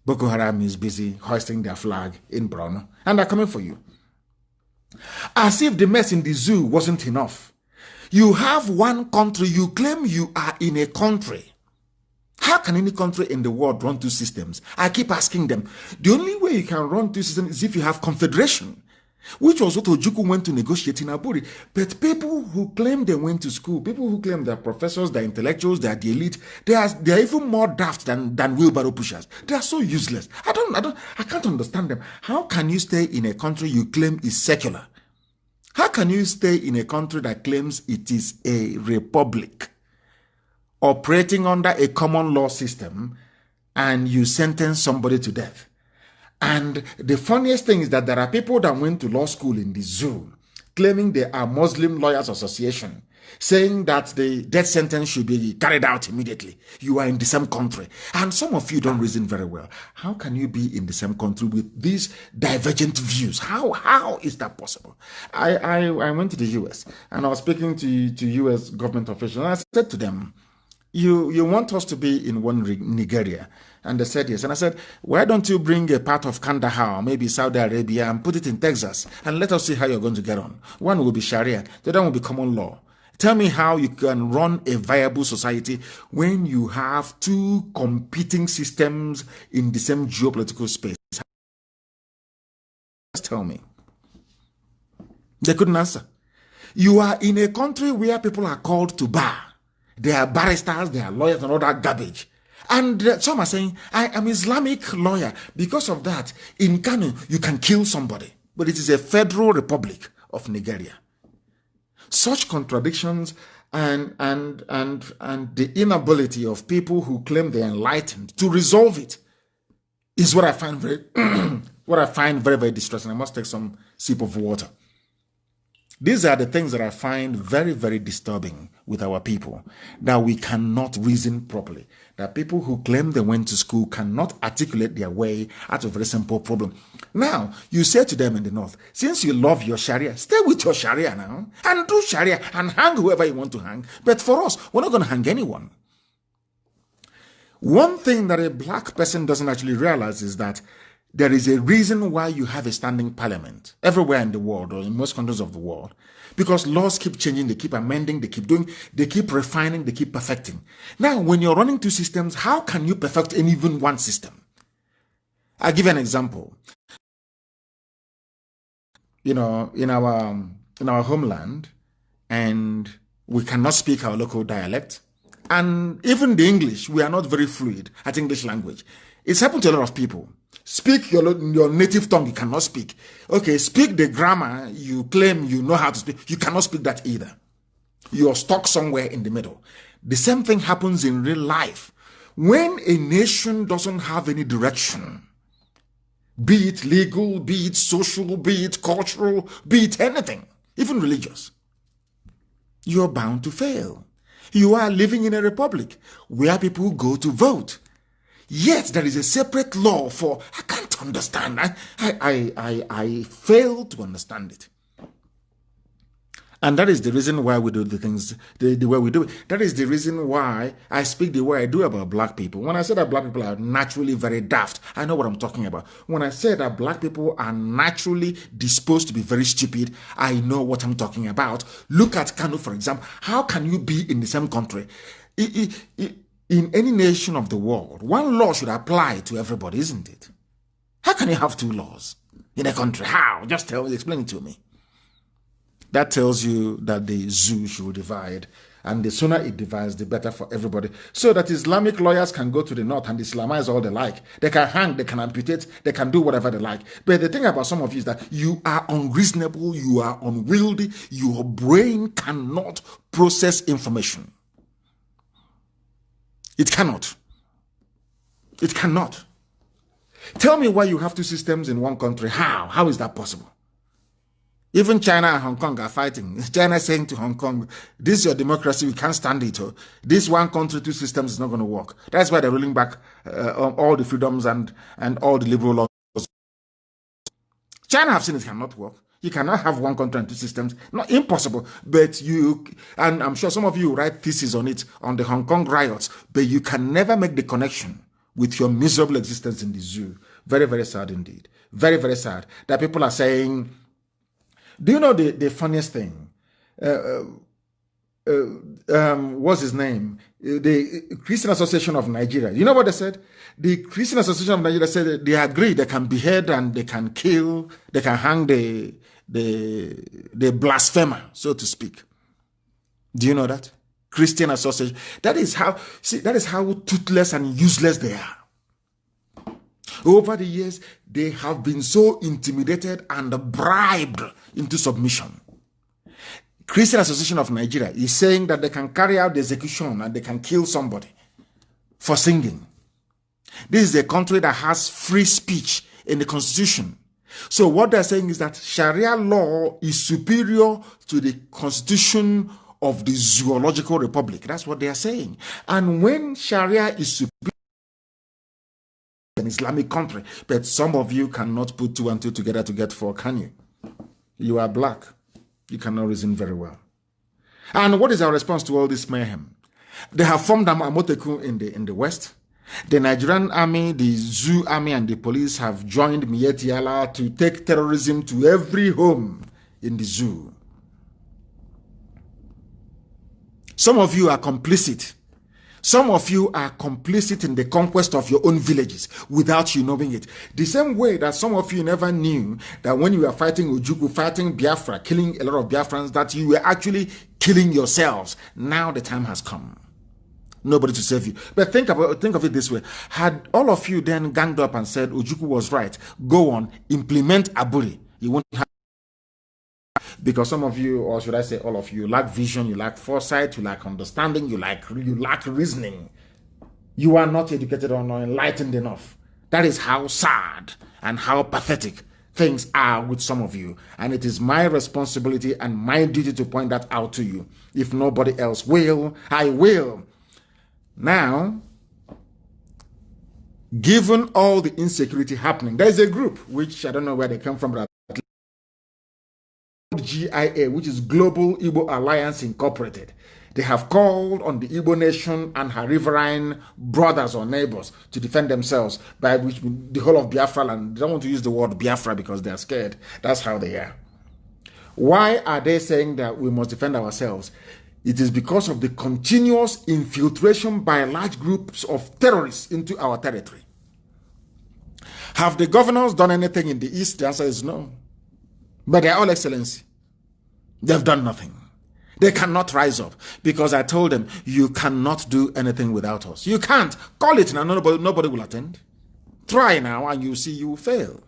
Speaker 1: Boko Haram is busy hoisting their flag in Borno, and they're coming for you. As if the mess in the zoo wasn't enough. You have one country, you claim you are in a country. How can any country in the world run two systems? I keep asking them. The only way you can run two systems is if you have confederation, which was what Ojukwu went to negotiate in Aburi. But people who claim they went to school, people who claim they're professors, they're intellectuals, they're the elite, they are even more daft than wheelbarrow pushers. They are so useless. I can't understand them. How can you stay in a country you claim is secular? How can you stay in a country that claims it is a republic, operating under a common law system, and you sentence somebody to death? And the funniest thing is that there are people that went to law school in the zoo claiming they are Muslim Lawyers Association, saying that the death sentence should be carried out immediately. You are in the same country. And some of you don't reason very well. How can you be in the same country with these divergent views? How is that possible? I went to the US and I was speaking to US government officials, and I said to them, you want us to be in one Nigeria? And they said yes. And I said, why don't you bring a part of Kandahar, maybe Saudi Arabia, and put it in Texas, and let us see how you're going to get on. One will be Sharia, the other will be common law. Tell me how you can run a viable society when you have two competing systems in the same geopolitical space. Just tell me. They couldn't answer. You are in a country where people are called to bar. They are barristers, they are lawyers, and all that garbage. And some are saying, I am Islamic lawyer. Because of that, in Kanu, you can kill somebody. But it is a federal republic of Nigeria. Such contradictions and the inability of people who claim they're enlightened to resolve it is what I find very, very distressing. I must take some sip of water. These are the things that I find very, very disturbing with our people, that we cannot reason properly, that people who claim they went to school cannot articulate their way out of a very simple problem. Now, you say to them in the north, since you love your Sharia, stay with your Sharia now, and do Sharia, and hang whoever you want to hang. But for us, we're not going to hang anyone. One thing that a black person doesn't actually realize is that There is a reason why you have a standing parliament everywhere in the world, or in most countries of the world, because laws keep changing, they keep amending, they keep doing, they keep refining, they keep perfecting. Now, when you're running two systems, how can you perfect even one system? I'll give you an example. In our homeland, and we cannot speak our local dialect, and even the English, we are not very fluid at English language. It's happened to a lot of people. Speak your native tongue, you cannot speak. Okay, speak the grammar you claim you know how to speak, you cannot speak that either. You're stuck somewhere in the middle. The same thing happens in real life. When a nation doesn't have any direction, be it legal, be it social, be it cultural, be it anything, even religious, you're bound to fail. You are living in a republic where people go to vote. Yet there is a separate law for, I can't understand. I fail to understand it. And that is the reason why we do the things the way we do it. That is the reason why I speak the way I do about black people. When I say that black people are naturally very daft, I know what I'm talking about. When I say that black people are naturally disposed to be very stupid, I know what I'm talking about. Look at Kanu, for example. How can you be in the same country? In any nation of the world, one law should apply to everybody, isn't it? How can you have two laws in a country? How? Just explain it to me. That tells you that the zoo should divide, and the sooner it divides, the better for everybody. So that Islamic lawyers can go to the north and Islamize all they like. They can hang, they can amputate, they can do whatever they like. But the thing about some of you is that you are unreasonable, you are unwieldy, your brain cannot process information. It cannot. It cannot. Tell me why you have two systems in one country. How? How is that possible? Even China and Hong Kong are fighting. China is saying to Hong Kong, this is your democracy, we can't stand it. This one country, two systems is not going to work. That's why they're rolling back on all the freedoms and all the liberal laws. China have seen it cannot work. You cannot have one country and two systems. Not impossible. But and I'm sure some of you write theses on it, on the Hong Kong riots, but you can never make the connection with your miserable existence in the zoo. Very, very sad indeed. Very, very sad that people are saying, do you know the funniest thing? What's his name? The Christian Association of Nigeria. You know what they said? The Christian Association of Nigeria said they agree they can behead and they can kill, they can hang the blasphemer, so to speak. Do you know that? Christian Association. That is how toothless and useless they are. Over the years, they have been so intimidated and bribed into submission. Christian Association of Nigeria is saying that they can carry out the execution and they can kill somebody for singing. This is a country that has free speech in the constitution. So what they're saying is that Sharia law is superior to the constitution of the Zoological Republic. That's what they are saying. And when Sharia is superior, an Islamic country, but some of you cannot put two and two together to get four, can you? You are black. You cannot reason very well. And what is our response to all this mayhem? They have formed a Amotekun in the West. The Nigerian army, the zoo army, and the police have joined Miyetti Allah to take terrorism to every home in the zoo. Some of you are complicit. Some of you are complicit in the conquest of your own villages without you knowing it. The same way that some of you never knew that when you were fighting Ojukwu, fighting Biafra, killing a lot of Biafrans, that you were actually killing yourselves. Now the time has come. Nobody to save you. But think of it this way. Had all of you then ganged up and said Ojukwu was right, go on, implement Aburi, you won't have. Because some of you, or should I say all of you, lack vision, you lack foresight, you lack understanding, you lack reasoning. You are not educated or not enlightened enough. That is how sad and how pathetic things are with some of you. And it is my responsibility and my duty to point that out to you. If nobody else will, I will. Now, given all the insecurity happening, there is a group, which I don't know where they come from, but GIA, which is Global Igbo Alliance Incorporated. They have called on the Igbo nation and her riverine brothers or neighbors to defend themselves, by which the whole of Biafra land. They don't want to use the word Biafra because they are scared. That's how they are. Why are they saying that we must defend ourselves? It is because of the continuous infiltration by large groups of terrorists into our territory. Have the governors done anything in the East? The answer is no. But they are all excellency. They've done nothing. They cannot rise up because I told them, you cannot do anything without us. You can't. Call it now. Nobody will attend. Try now and you see you will fail.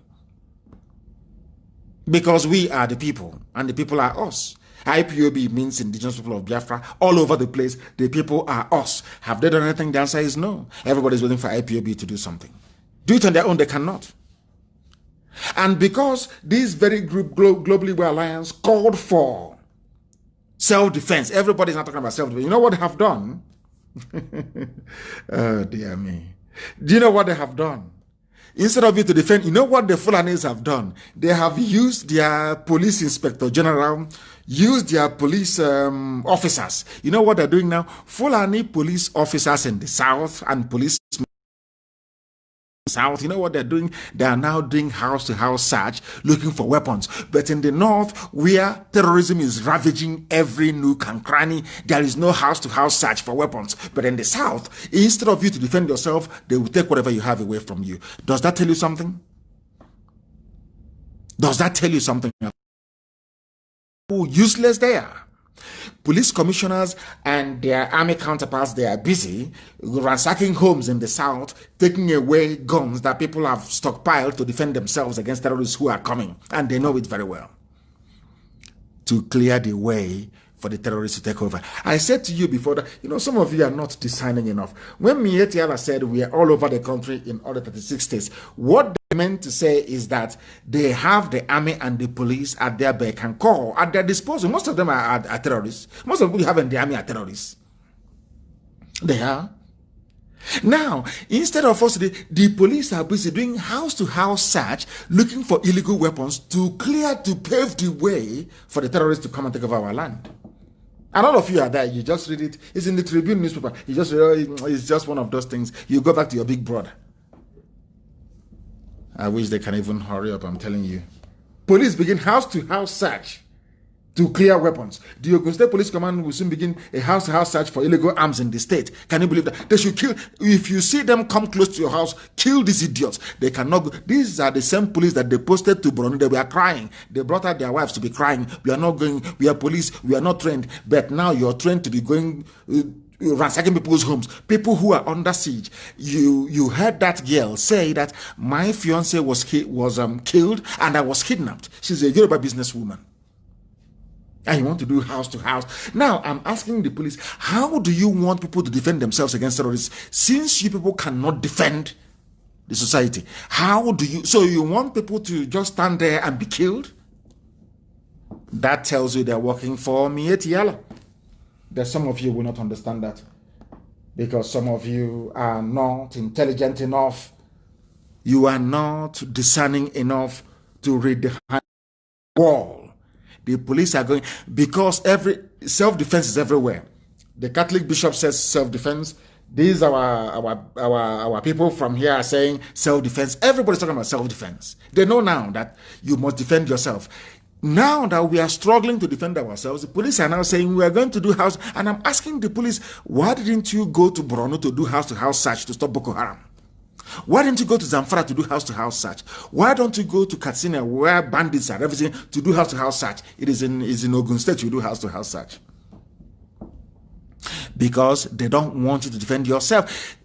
Speaker 1: Because we are the people and the people are us. IPOB means Indigenous People of Biafra. All over the place, the people are us. Have they done anything? The answer is no. Everybody's waiting for IPOB to do something. Do it on their own, they cannot. And because this very group, Globally Well Alliance, called for self-defense. Everybody's not talking about self-defense. You know what they have done? Oh, dear me. Do you know what they have done? Instead of you to defend, you know what the Fulanis have done? They have used their police inspector general, used their police officers. You know what they're doing now? Fulani police officers in the south and police south, you know what they're doing? They are now doing house-to-house search, looking for weapons. But in the north, where terrorism is ravaging every nook and cranny, there is no house-to-house search for weapons. But in the south, instead of you to defend yourself, they will take whatever you have away from you. Does that tell you something? Does that tell you something? How useless they are. Police commissioners and their army counterparts, they are busy ransacking homes in the south, taking away guns that people have stockpiled to defend themselves against terrorists who are coming. And they know it very well. To clear the way for the terrorists to take over. I said to you before that, you know, some of you are not discerning enough. When Mietiala said we are all over the country in all the 36 states, what they meant to say is that they have the army and the police at their beck and call, at their disposal. Most of them are terrorists. Most of the people you have in the army are terrorists. They are. Now, instead of us, the police are busy doing house-to-house search, looking for illegal weapons to pave the way for the terrorists to come and take over our land. And all of you are there, you just read it. It's in the Tribune newspaper. You just read it. It's just one of those things. You go back to your big brother. I wish they can even hurry up, I'm telling you. Police begin house-to-house search to clear weapons. The Ogun State Police Command will soon begin a house-to-house search for illegal arms in the state. Can you believe that? They should kill. If you see them come close to your house, kill these idiots. They cannot go. These are the same police that they posted to Borno. They were crying. They brought out their wives to be crying. We are not going. We are police. We are not trained. But now you're trained to be going ransacking people's homes. People who are under siege. You heard that girl say that my fiance was killed and I was kidnapped. She's a Yoruba businesswoman. And you want to do house to house. Now, I'm asking the police, how do you want people to defend themselves against terrorists since you people cannot defend the society? How do you... So you want people to just stand there and be killed? That tells you they're working for Mietiala. There's some of you will not understand that because some of you are not intelligent enough. You are not discerning enough to read the wall. The police are going, because every self-defense is everywhere. The Catholic bishop says self-defense. These our people from here are saying self-defense. Everybody's talking about self-defense. They know now that you must defend yourself. Now that we are struggling to defend ourselves, the police are now saying we are going to do house. And I'm asking the police, why didn't you go to Borno to do house-to-house search to stop Boko Haram? Why don't you go to Zamfara to do house-to-house search? Why don't you go to Katsina where bandits are everything to do house-to-house search? It is in Ogun State you do house-to-house search. Because they don't want you to defend yourself.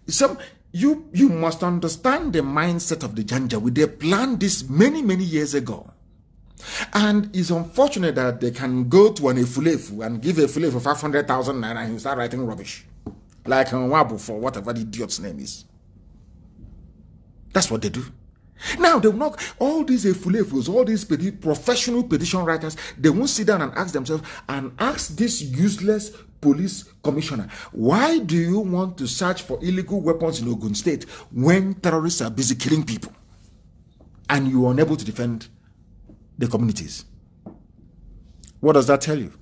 Speaker 1: You must understand the mindset of the Janjaweed. They planned this many, many years ago. And it's unfortunate that they can go to an Efulefu and give Efulefu 500,000 naira and start writing rubbish. Like Nwabu for whatever the idiot's name is. That's what they do. Now, they will not, all these Efulefus, all these professional petition writers, they won't sit down and ask themselves and ask this useless police commissioner, why do you want to search for illegal weapons in Ogun State when terrorists are busy killing people and you are unable to defend the communities? What does that tell you?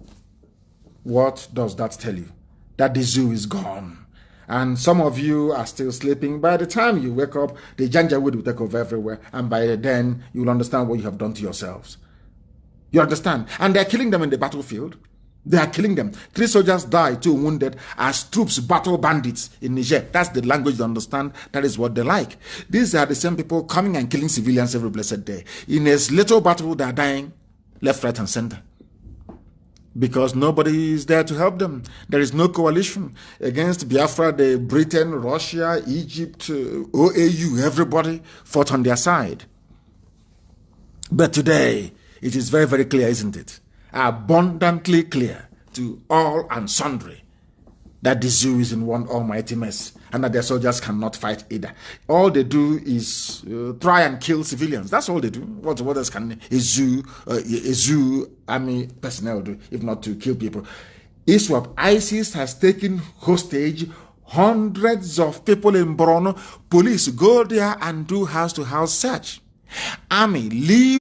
Speaker 1: What does that tell you? that the zoo is gone. And some of you are still sleeping. By the time you wake up, the Janjaweed will take over everywhere. And by then, you'll understand what you have done to yourselves. You understand? And they're killing them in the battlefield. They are killing them. 3 soldiers died, 2 wounded as troops battle bandits in Niger. That's the language they understand. That is what they like. These are the same people coming and killing civilians every blessed day. In a little battle, they are dying left, right, and center. Because nobody is there to help them. There is no coalition against Biafra. The Britain, Russia, Egypt, OAU, everybody fought on their side. But today, it is very, very clear, isn't it? Abundantly clear to all and sundry that the zoo is in one almighty mess and that their soldiers cannot fight either. All they do is try and kill civilians. That's all they do. What else can a zoo army personnel do if not to kill people? ISWAP, ISIS has taken hostage hundreds of people in Borno. Police go there and do house-to-house search. Army leave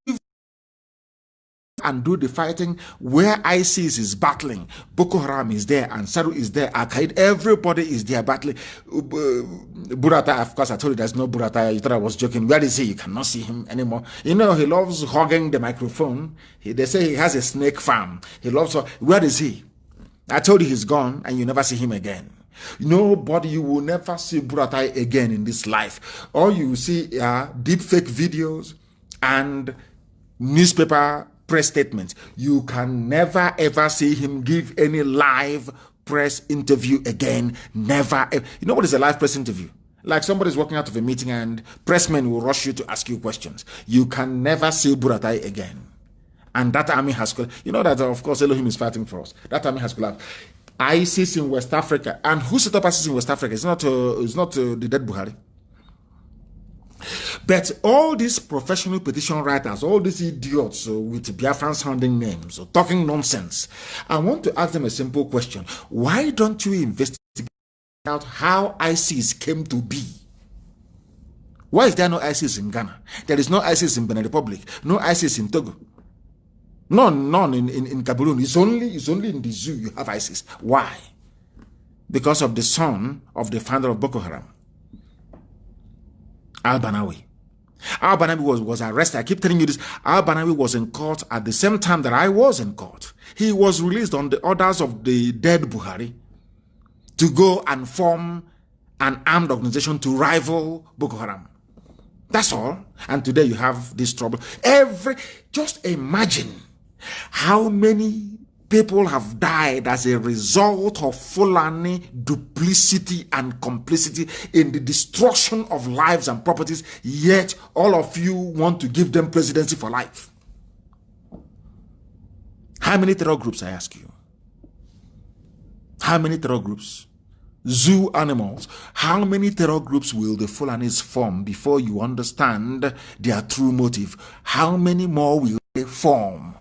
Speaker 1: and do the fighting where ISIS is battling. Boko Haram is there, Ansar is there, Al-Qaeda, everybody is there battling. Buratai, of course, I told you there's no Buratai. You thought I was joking. Where is he? You cannot see him anymore. You know, he loves hogging the microphone. They say he has a snake farm. He loves. Where is he? I told you he's gone and you never see him again. Nobody, you will never see Buratai again in this life. All you see are deep fake videos and newspaper press statements. You can never ever see him give any live press interview again. Never ever. You know what is a live press interview? Like somebody's walking out of a meeting and pressmen will rush you to ask you questions. You can never see Buratai again. And that army has, you know that of course Elohim is fighting for us. That army has collapsed. ISIS in West Africa. And who set up ISIS in West Africa? It's not the dead Buhari. But all these professional petition writers, all these idiots with Biafran sounding names, talking nonsense, I want to ask them a simple question. Why don't you investigate out how ISIS came to be? Why is there no ISIS in Ghana? There is no ISIS in Benin Republic, no ISIS in Togo. None in Cameroon. It's only in the zoo you have ISIS. Why? Because of the son of the founder of Boko Haram, Al-Banawi. Al-Banawi was arrested. I keep telling you this. Al-Banawi was in court at the same time that I was in court. He was released on the orders of the dead Buhari to go and form an armed organization to rival Boko Haram. That's all. And today you have this trouble. Just imagine how many people have died as a result of Fulani duplicity and complicity in the destruction of lives and properties, yet all of you want to give them presidency for life. How many terror groups, I ask you? How many terror groups? Zoo animals. How many terror groups will the Fulanis form before you understand their true motive? How many more will they form?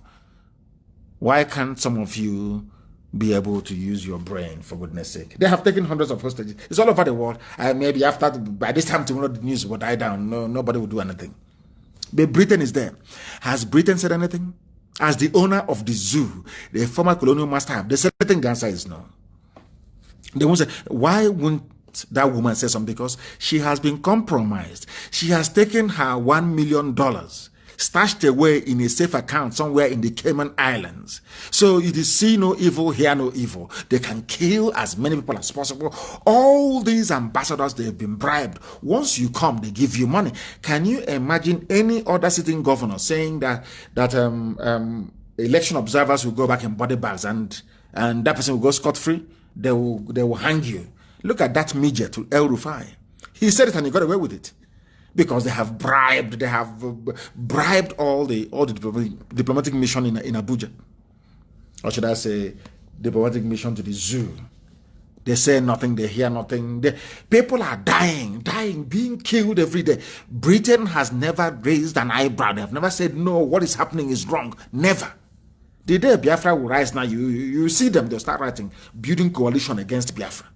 Speaker 1: Why can't some of you be able to use your brain, for goodness sake? They have taken hundreds of hostages. It's all over the world. Maybe by this time tomorrow the news will die down. Nobody will do anything. But Britain is there. Has Britain said anything? As the owner of the zoo, the former colonial master, have they said anything? The answer is no. They won't say, why won't that woman say something? Because she has been compromised. She has taken her $1 million, stashed away in a safe account somewhere in the Cayman Islands. So it is see no evil, hear no evil. They can kill as many people as possible. All these ambassadors, they have been bribed. Once you come, they give you money. Can you imagine any other sitting governor saying that election observers will go back in body bags and that person will go scot-free? They will hang you. Look at that midget to El Rufai. He said it and he got away with it. Because they have bribed all the diplomatic mission in Abuja. Or should I say, diplomatic mission to the zoo. They say nothing, they hear nothing. People are dying, being killed every day. Britain has never raised an eyebrow. They have never said, no, what is happening is wrong. Never. The day Biafra will rise now, you see them, they'll start writing, building coalition against Biafra.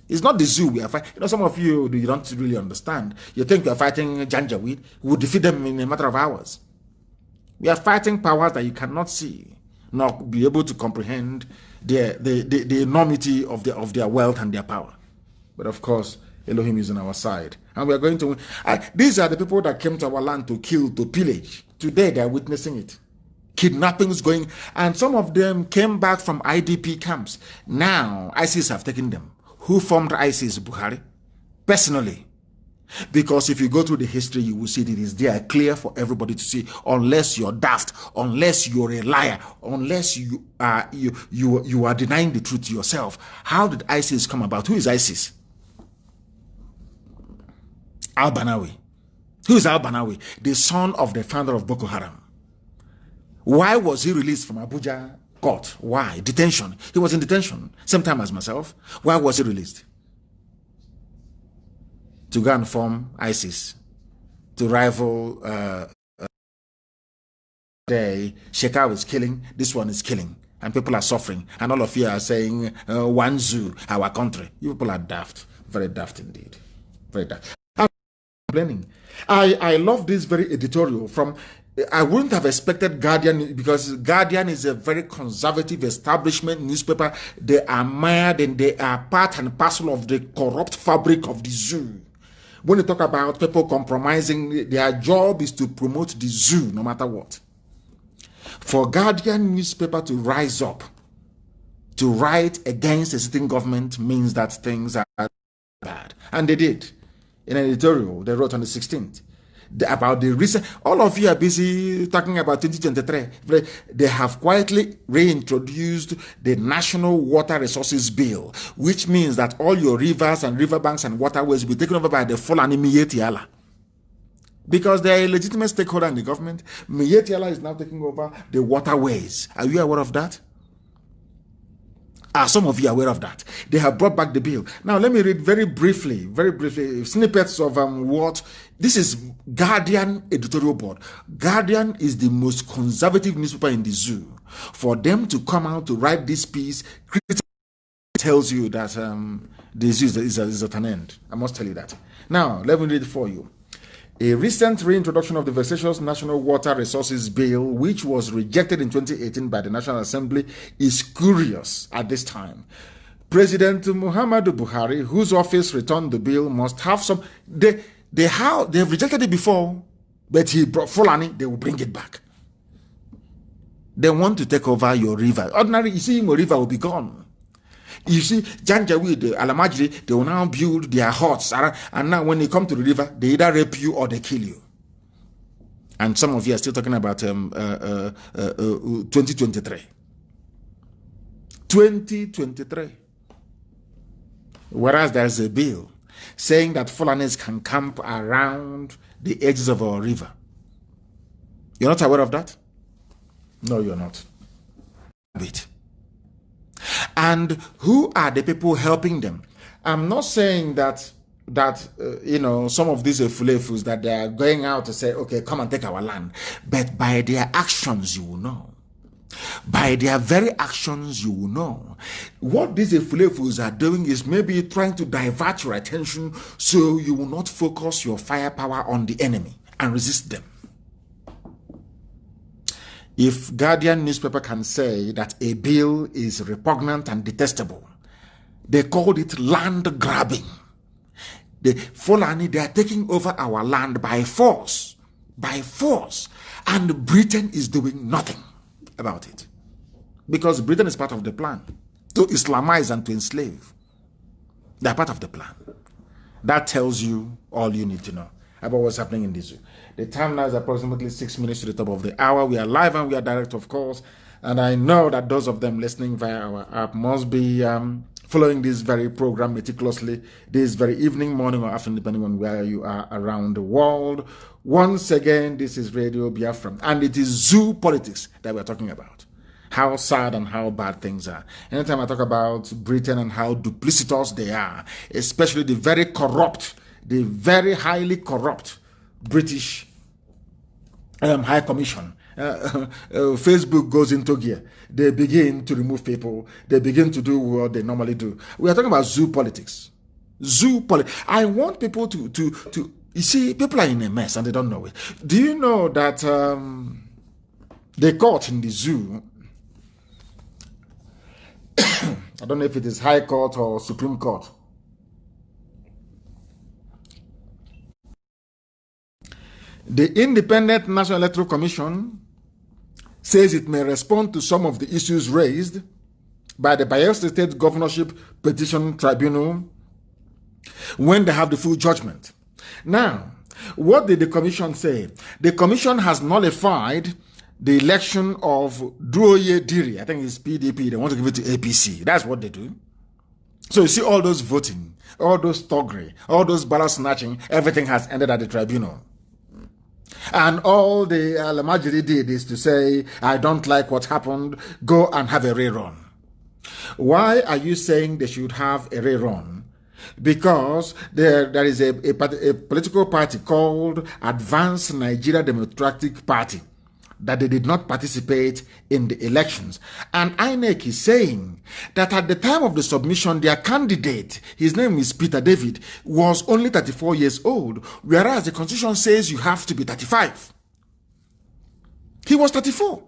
Speaker 1: It's not the zoo we are fighting. You know, some of you don't really understand. You think we are fighting Janjaweed. We will defeat them in a matter of hours. We are fighting powers that you cannot see, nor be able to comprehend the enormity of their wealth and their power. But of course, Elohim is on our side. And we are going to win. These are the people that came to our land to kill, to pillage. Today, they are witnessing it. Kidnappings going. And some of them came back from IDP camps. Now, ISIS have taken them. Who formed ISIS? Buhari. Personally. Because if you go through the history, you will see that it is there clear for everybody to see. Unless you're daft, unless you're a liar, unless you are denying the truth to yourself. How did ISIS come about? Who is ISIS? Al-Banawi. Who is Al-Banawi? The son of the founder of Boko Haram. Why was he released from Abuja court? Why? Detention. He was in detention. Same time as myself. Why was he released? To go and form ISIS. To rival Shekau is killing. This one is killing. And people are suffering. And all of you are saying, Wanzu, our country. You people are daft. Very daft indeed. Very daft. I love this very editorial from. I wouldn't have expected Guardian, because Guardian is a very conservative establishment newspaper. They are mired and they are part and parcel of the corrupt fabric of the zoo. When you talk about people compromising, their job is to promote the zoo no matter what. For Guardian newspaper to rise up, to write against a sitting government means that things are bad. And they did. In an editorial they wrote on the 16th about the recent, all of you are busy talking about 2023. They have quietly reintroduced the National Water Resources Bill, which means that all your rivers and riverbanks and waterways will be taken over by the Fulani Miyetti. Because they are a legitimate stakeholder in the government. Miyetti is now taking over the waterways. Are you aware of that? Are some of you aware of that? They have brought back the bill. Now, let me read very briefly, snippets of what. This is Guardian editorial board. Guardian is the most conservative newspaper in the zoo. For them to come out to write this piece, tells you that the zoo is at an end. I must tell you that. Now, let me read it for you. A recent reintroduction of the vexatious National Water Resources Bill, which was rejected in 2018 by the National Assembly, is curious at this time. President Muhammadu Buhari, whose office returned the bill, must have some. They've rejected it before, but he brought Fulani, they will bring it back. They want to take over your river. Ordinarily, you see, your river will be gone. You see, Janjaweed, Alamajri, they will now build their huts. And now when they come to the river, they either rape you or they kill you. And some of you are still talking about 2023. 2023. Whereas there's a bill saying that Fulanis can camp around the edges of our river. You're not aware of that? No, you're not. Wait. And who are the people helping them? I'm not saying that some of these fulefus that they are going out to say, okay, come and take our land. But by their actions, you will know. By their very actions, you will know. What these fulefus are doing is maybe trying to divert your attention so you will not focus your firepower on the enemy and resist them. If Guardian newspaper can say that a bill is repugnant and detestable, they called it land grabbing. The Fulani, they are taking over our land by force, and Britain is doing nothing about it. Because Britain is part of the plan to Islamize and to enslave. They are part of the plan. That tells you all you need to know about what's happening in the zoo. The time now is approximately 6 minutes to the top of the hour. We are live and we are direct, of course. And I know that those of them listening via our app must be following this very program meticulously this very evening, morning, or afternoon, depending on where you are around the world. Once again, this is Radio Biafra. And it is zoo politics that we're talking about. How sad and how bad things are. Anytime I talk about Britain and how duplicitous they are, especially the very corrupt, the very highly corrupt British High Commission. Facebook goes into gear. They begin to remove people. They begin to do what they normally do. We are talking about zoo politics. Zoo politics. I want people to you see, people are in a mess and they don't know it. Do you know that the court in the zoo I don't know if it is High Court or Supreme Court. The Independent National Electoral Commission says it may respond to some of the issues raised by the Bayelsa State Governorship Petition Tribunal when they have the full judgment. Now, what did the commission say? The commission has nullified the election of Duoye Diri. I think it's PDP. They want to give it to APC. That's what they do. So you see all those voting, all those thuggery, all those ballot snatching, everything has ended at the tribunal. And all the Alamajiri did is to say, I don't like what happened, go and have a rerun. Why are you saying they should have a rerun? Because there is a political party called Advanced Nigeria Democratic Party that they did not participate in the elections. And INEC is saying that at the time of the submission, their candidate, his name is Peter David, was only 34 years old, whereas the constitution says you have to be 35. He was 34.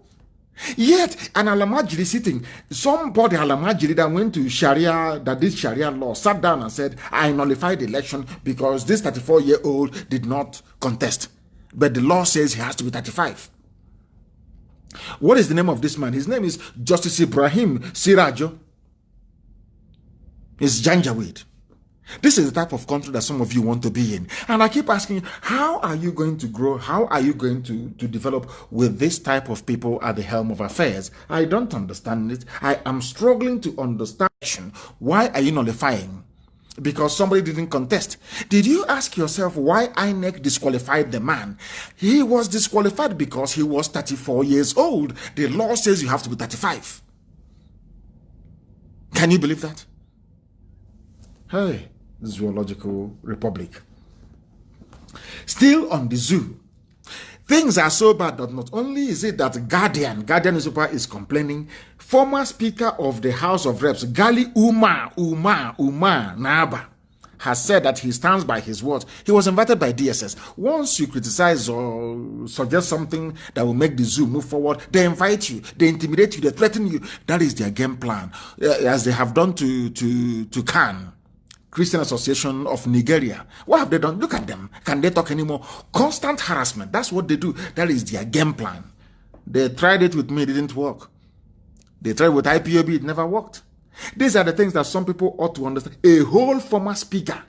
Speaker 1: Yet, an Alamajiri sitting, somebody Alamajiri that went to Sharia, that did Sharia law, sat down and said, I nullified the election because this 34-year-old did not contest. But the law says he has to be 35. What is the name of this man? His name is Justice Ibrahim Sirajo. It's Janjaweed. This is the type of country that some of you want to be in. And I keep asking, how are you going to grow? How are you going to develop with this type of people at the helm of affairs? I don't understand it. I am struggling to understand. Why are you nullifying? Because somebody didn't contest. Did you ask yourself why INEC disqualified the man? He was disqualified because he was 34 years old. The law says you have to be 35. Can you believe that? Hey, Zoological Republic. Still on the zoo. Things are so bad that not only is it that Guardian newspaper is complaining, former Speaker of the House of Reps, Gali Umar Naba, has said that he stands by his words. He was invited by DSS. Once you criticize or suggest something that will make the zoo move forward, they invite you, they intimidate you, they threaten you. That is their game plan, as they have done to Kanu, Christian Association of Nigeria. What have they done? Look at them. Can they talk anymore? Constant harassment. That's what they do. That is their game plan. They tried it with me. It didn't work. They tried with IPOB. It never worked. These are the things that some people ought to understand. A whole former speaker.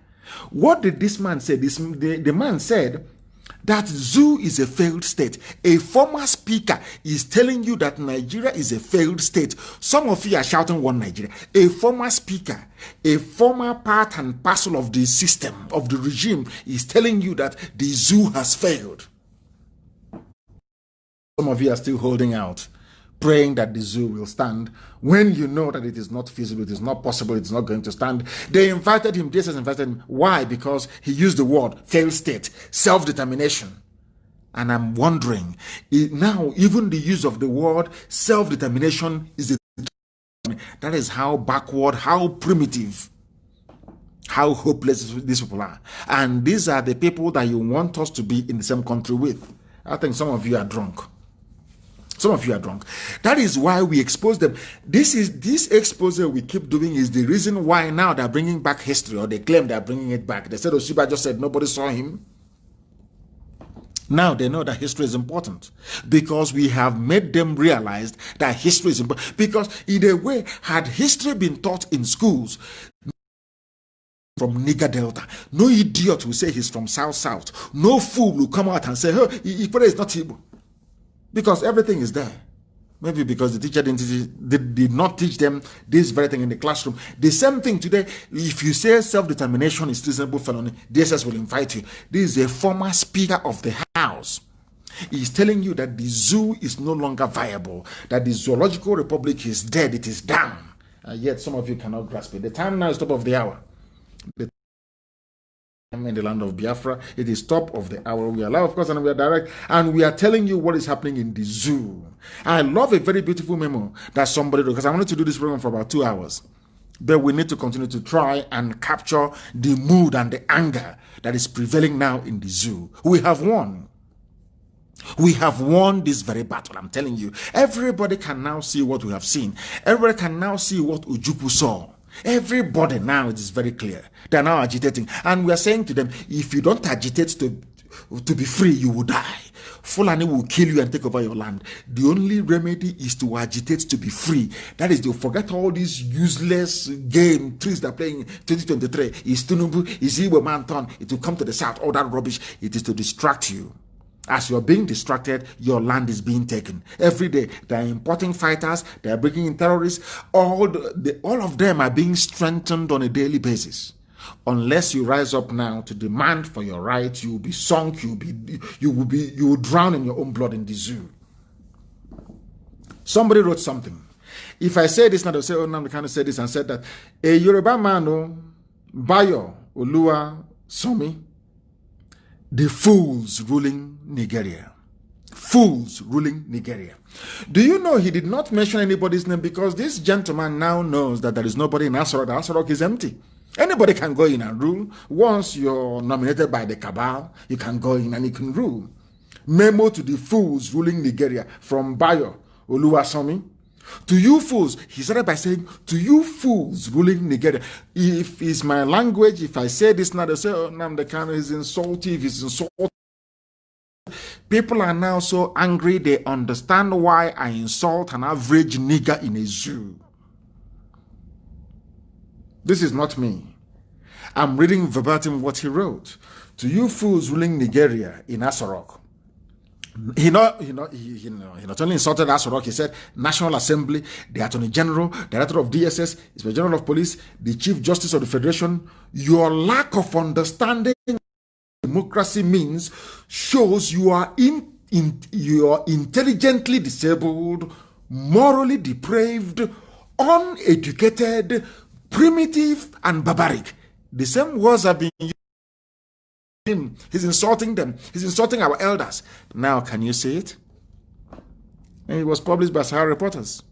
Speaker 1: What did this man say? The man said that zoo is a failed state. A former speaker is telling you that Nigeria is a failed state. Some of you are shouting one Nigeria. A former speaker, a former part and parcel of the system, of the regime, is telling you that the zoo has failed. Some of you are still holding out, praying that the zoo will stand when you know that it is not feasible, it is not possible, it is not going to stand. They invited him, DSS invited him. Why? Because he used the word failed state, self-determination. And I'm wondering, now even the use of the word self-determination is that is how backward, how primitive, how hopeless these people are. And these are the people that you want us to be in the same country with. I think some of you are drunk. Some of you are drunk. That is why we expose them. This expose we keep doing is the reason why now they're bringing back history, or they claim they're bringing it back. They said Oshiba just said nobody saw him. Now they know that history is important because we have made them realize that history is important. Because in a way, had history been taught in schools from Niger Delta, no idiot will say he's from South. No fool will come out and say, oh, Ikpere is not Igbo. Because everything is there. Maybe because the teacher did not teach them this very thing in the classroom. The same thing today, if you say self-determination is reasonable felony, DSS will invite you. This is a former speaker of the house. He is telling you that the zoo is no longer viable, that the zoological republic is dead, it is down. Yet some of you cannot grasp it. The time now is top of the hour. In the land of Biafra, it is top of the hour. We are live, of course, and we are direct, and we are telling you what is happening in the zoo. I love a very beautiful memo that somebody wrote, because I wanted to do this program for about 2 hours. But we need to continue to try and capture the mood and the anger that is prevailing now in the zoo. We have won. We have won this very battle, I'm telling you. Everybody can now see what we have seen. Everybody can now see what Ojukwu saw. Everybody now, it is very clear. They are now agitating. And we are saying to them, if you don't agitate to be free, you will die. Fulani will kill you and take over your land. The only remedy is to agitate to be free. That is to forget all these useless game trees that are playing in 2023. Is Tinubu, is Igbo man turn? It will come to the south, all that rubbish. It is to distract you. As you're being distracted, your land is being taken. Every day, they are importing fighters, they are bringing in terrorists. All of them are being strengthened on a daily basis. Unless you rise up now to demand for your rights, you will be sunk, you will drown in your own blood in the zoo. Somebody wrote something. If I say this now, they'll say, oh, Nnamdi Kanu said this and said that. A Yoruba man, Bayo Oluwa Somi, the fools ruling Nigeria. Fools ruling Nigeria. Do you know he did not mention anybody's name because this gentleman now knows that there is nobody in Asarok. The Asarok is empty. Anybody can go in and rule. Once you're nominated by the cabal, you can go in and you can rule. Memo to the fools ruling Nigeria from Bayo Oluwasomi. To you fools, he started by saying, to you fools ruling Nigeria. If it's my language, if I say this now, they say, oh, Nnamdi Kanu is insulting, if it's insulting. People are now so angry, they understand why I insult an average nigger in a zoo. This is not me. I'm reading verbatim what he wrote. To you fools ruling Nigeria in Asarok. He not only insulted Asarok, he said National Assembly, the Attorney General, Director of DSS, Inspector General of Police, the Chief Justice of the Federation. Your lack of understanding what democracy means shows you are intelligently disabled, morally depraved, uneducated, primitive, and barbaric. The same words have been used. He's insulting them. He's insulting our elders. Now, can you see it? And it was published by Sahara reporters.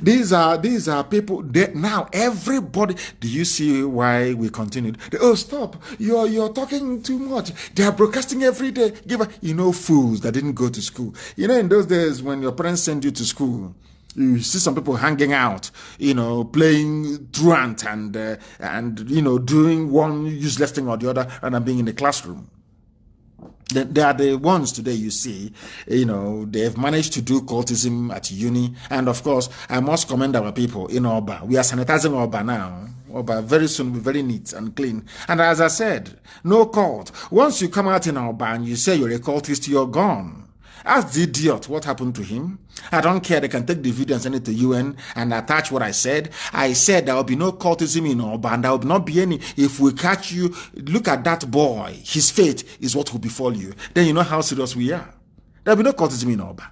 Speaker 1: These are people. Now, everybody. Do you see why we continued? Oh, stop! You're talking too much. They are broadcasting every day. Fools that didn't go to school. In those days when your parents send you to school, you see some people hanging out, playing truant and doing one useless thing or the other, and being in the classroom. They are the ones today you see, they've managed to do cultism at uni. And of course, I must commend our people in Oba. We are sanitizing Oba now. Oba very soon will be very neat and clean. And as I said, no cult. Once you come out in Oba and you say you're a cultist, you're gone. Ask the idiot what happened to him. I don't care. They can take the video and send it to UN and attach what I said. I said there will be no cultism in Oba, and there will not be any. If we catch you, look at that boy. His fate is what will befall you. Then you know how serious we are. There will be no cultism in Oba.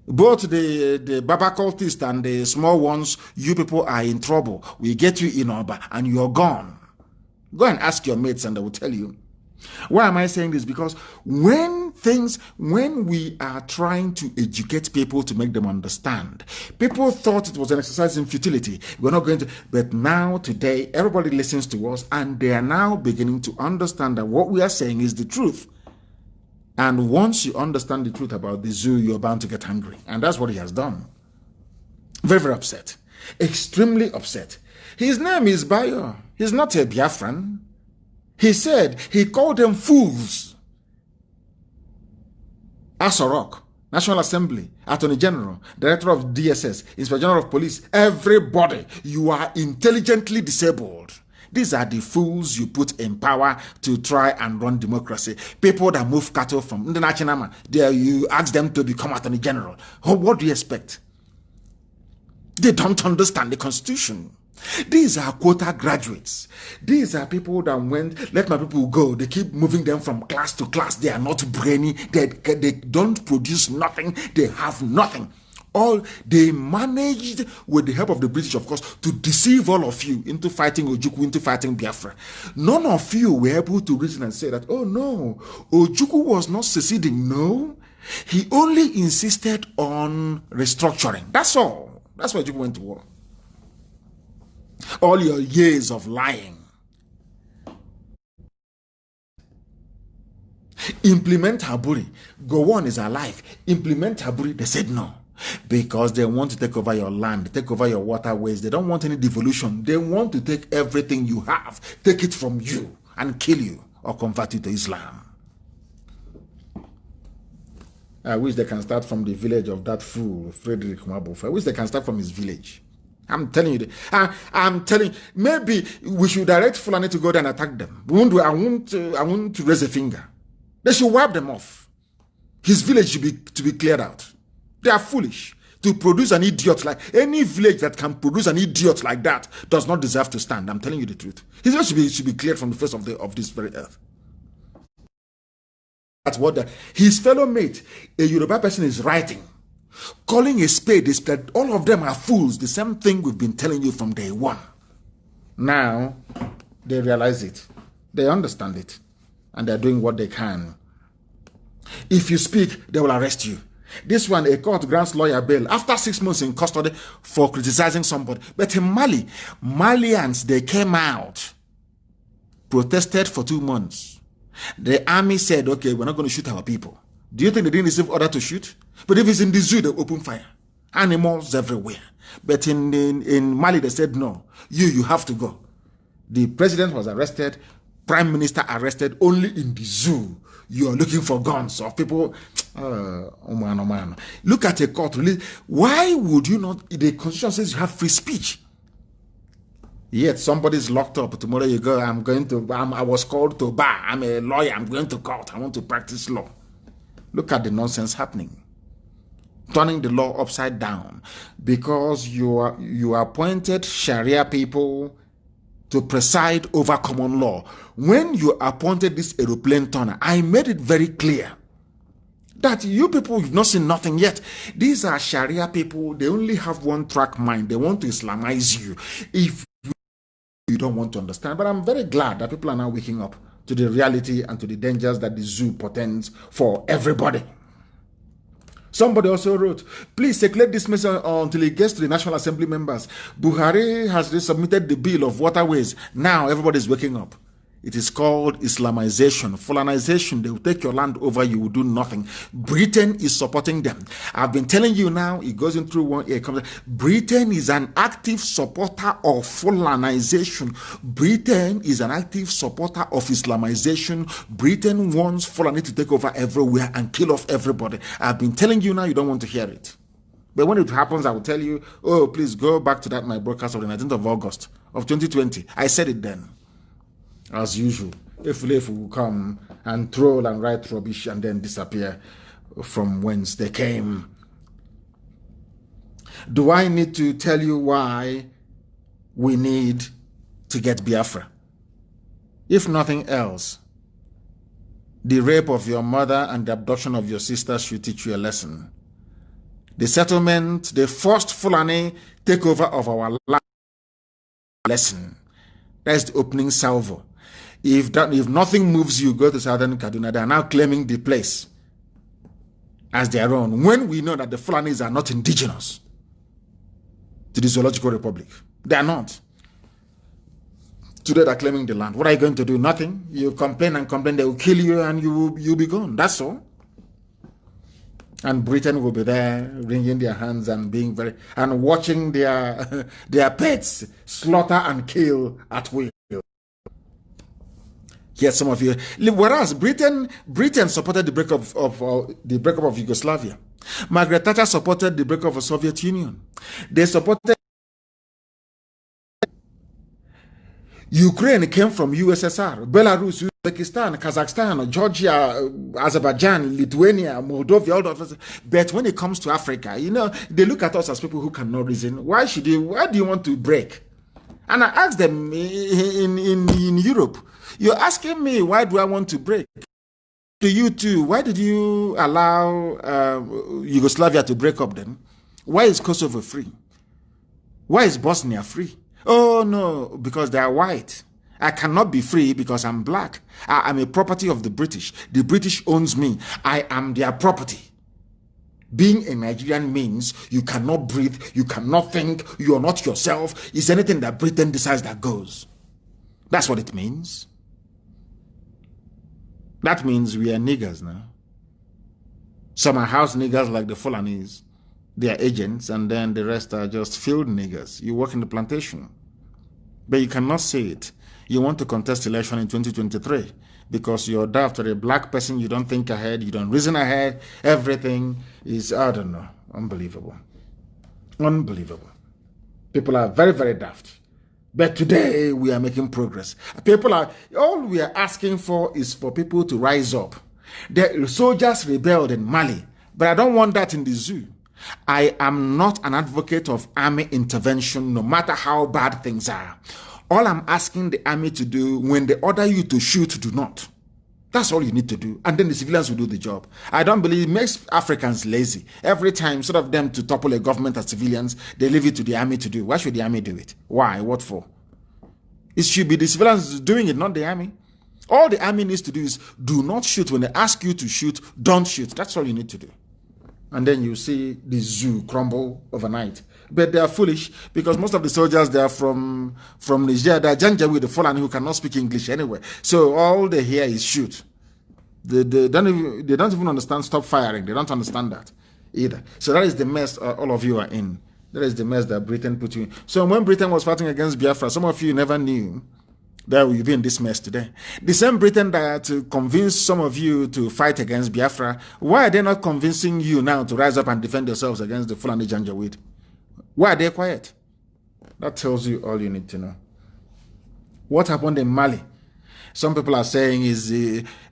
Speaker 1: Both the Baba cultists and the small ones, you people are in trouble. We get you in Oba and you're gone. Go and ask your mates and they will tell you. Why am I saying this? Because when we are trying to educate people to make them understand, people thought it was an exercise in futility. We're not going to, but now today, everybody listens to us and they are now beginning to understand that what we are saying is the truth. And once you understand the truth about the zoo, you're bound to get angry. And that's what he has done. Very, very upset. Extremely upset. His name is Bayo. He's not a Biafran. He said he called them fools. Asarok, National Assembly, Attorney General, Director of DSS, Inspector General of Police, everybody, you are intelligently disabled. These are the fools you put in power to try and run democracy. People that move cattle from the National, you ask them to become Attorney General. What do you expect? They don't understand the Constitution. These are quota graduates. These are people that went, let my people go. They keep moving them from class to class. They are not brainy. They don't produce nothing. They have nothing. All they managed, with the help of the British, of course, to deceive all of you into fighting Ojukwu, into fighting Biafra. None of you were able to reason and say that, oh no, Ojukwu was not seceding. No, he only insisted on restructuring. That's all. That's why Ojukwu went to war. All your years of lying. Implement Haburi. Gowon is alive. Implement Haburi. They said no. Because they want to take over your land, take over your waterways. They don't want any devolution. They want to take everything you have, take it from you, and kill you or convert you to Islam. I wish they can start from the village of that fool, Frederick Mabuf. I wish they can start from his village. I'm telling you. I'm telling you, maybe we should direct Fulani to go there and attack them. I won't raise a finger. They should wipe them off. His village should be cleared out. They are foolish. To produce an idiot like any village that can produce an idiot like that does not deserve to stand. I'm telling you the truth. His village should be cleared from the face of this very earth. That's what his fellow mate, a Yoruba person, is writing, calling a spade that all of them are fools. The same thing we've been telling you from day one. Now they realize it, they understand it, and they're doing what they can. If you speak, they will arrest you. This one, a court grants lawyer bail after 6 months in custody for criticizing somebody. But in Mali, Malians, they came out, protested for 2 months. The army said, okay, we're not going to shoot our people. Do you think they didn't receive order to shoot? But if it's in the zoo, they open fire. Animals everywhere. But in Mali, they said, no, you have to go. The president was arrested, prime minister arrested, only in the zoo. You are looking for guns of people. Oh man. Look at a court release. Why would you not? The constitution says you have free speech. Yet somebody's locked up. Tomorrow you go, I was called to bar. I'm a lawyer. I'm going to court. I want to practice law. Look at the nonsense happening. Turning the law upside down. Because you appointed Sharia people to preside over common law. When you appointed this aeroplane turner, I made it very clear that you people, you've not seen nothing yet. These are Sharia people. They only have one track mind. They want to Islamize you if you don't want to understand. But I'm very glad that people are now waking up to the reality and to the dangers that the zoo portends for everybody. Somebody also wrote, please circulate this message until it gets to the National Assembly members. Buhari has resubmitted the bill of waterways. Now everybody's waking up. It is called Islamization, Fulanization. They will take your land over, you will do nothing. Britain is supporting them. I've been telling you now, it goes in through one ear. Britain is an active supporter of Fulanization. Britain is an active supporter of Islamization. Britain wants Fulani to take over everywhere and kill off everybody. I've been telling you now, you don't want to hear it. But when it happens, I will tell you, oh, please go back to that, my broadcast of the 19th of August of 2020. I said it then. As usual, if will come and troll and write rubbish and then disappear from whence they came. Do I need to tell you why we need to get Biafra? If nothing else, the rape of your mother and the abduction of your sister should teach you a lesson. The settlement, the first Fulani takeover of our land, lesson. That's the opening salvo. If nothing moves you, go to Southern Kaduna. They are now claiming the place as their own, when we know that the Fulanis are not indigenous to the Zoological Republic. They are not. Today they're claiming the land. What are you going to do? Nothing. You complain and complain, they will kill you and you'll be gone. That's all. And Britain will be there wringing their hands and being and watching their pets slaughter and kill at will. Yes, some of you. Whereas Britain supported the breakup of Yugoslavia. Margaret Thatcher supported the breakup of the Soviet Union. They supported Ukraine came from USSR, Belarus, Uzbekistan, Kazakhstan, Georgia, Azerbaijan, Lithuania, Moldova, all those. But when it comes to Africa, they look at us as people who cannot reason. Why do you want to break? And I asked them in Europe, you're asking me, why do I want to break? To you too, why did you allow Yugoslavia to break up then? Why is Kosovo free? Why is Bosnia free? Oh no, because they are white. I cannot be free because I'm black. I am a property of the British. The British owns me. I am their property. Being a Nigerian means you cannot breathe, you cannot think, you are not yourself. It's anything that Britain decides that goes. That's what it means. That means we are niggers now. Some are house niggers like the Fulanis. They are agents, and then the rest are just field niggers. You work in the plantation. But you cannot say it. You want to contest election in 2023 because you're daft or a black person, you don't think ahead, you don't reason ahead. Everything is, I don't know, unbelievable. Unbelievable. People are very, very daft. But today we are making progress. All we are asking for is for people to rise up. The soldiers rebelled in Mali, but I don't want that in the zoo. I am not an advocate of army intervention, no matter how bad things are. All I'm asking the army to do, when they order you to shoot, do not. That's all you need to do. And then the civilians will do the job. I don't believe it makes Africans lazy. Every time, instead of them to topple a government as civilians, they leave it to the army to do. Why should the army do it? Why? What for? It should be the civilians doing it, not the army. All the army needs to do is do not shoot. When they ask you to shoot, don't shoot. That's all you need to do. And then you see the zoo crumble overnight. But they are foolish because most of the soldiers, they are from Nigeria. They are Janjaweed, the Fulani who cannot speak English anyway. So all they hear is shoot. They don't even understand stop firing. They don't understand that either. So that is the mess all of you are in. That is the mess that Britain put you in. So when Britain was fighting against Biafra, some of you never knew that we'll be in this mess today. The same Britain that convinced some of you to fight against Biafra, why are they not convincing you now to rise up and defend yourselves against the Fulani Janjaweed? Why are they quiet? That tells you all you need to know. What happened in Mali? Some people are saying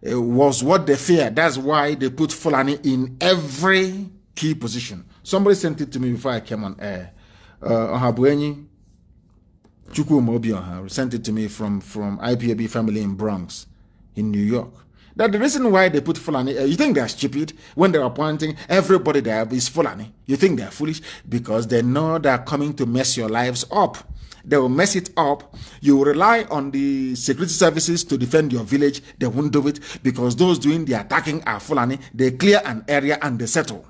Speaker 1: was what they feared. That's why they put Fulani in every key position. Somebody sent it to me before I came on air. Ohabuenyi Chukwuma sent it to me from IPOB family in Bronx, in New York. That the reason why they put Fulani, you think they're stupid when they're appointing everybody there is Fulani. You think they're foolish because they know they're coming to mess your lives up. They will mess it up. You will rely on the security services to defend your village. They won't do it because those doing the attacking are Fulani. They clear an area and they settle.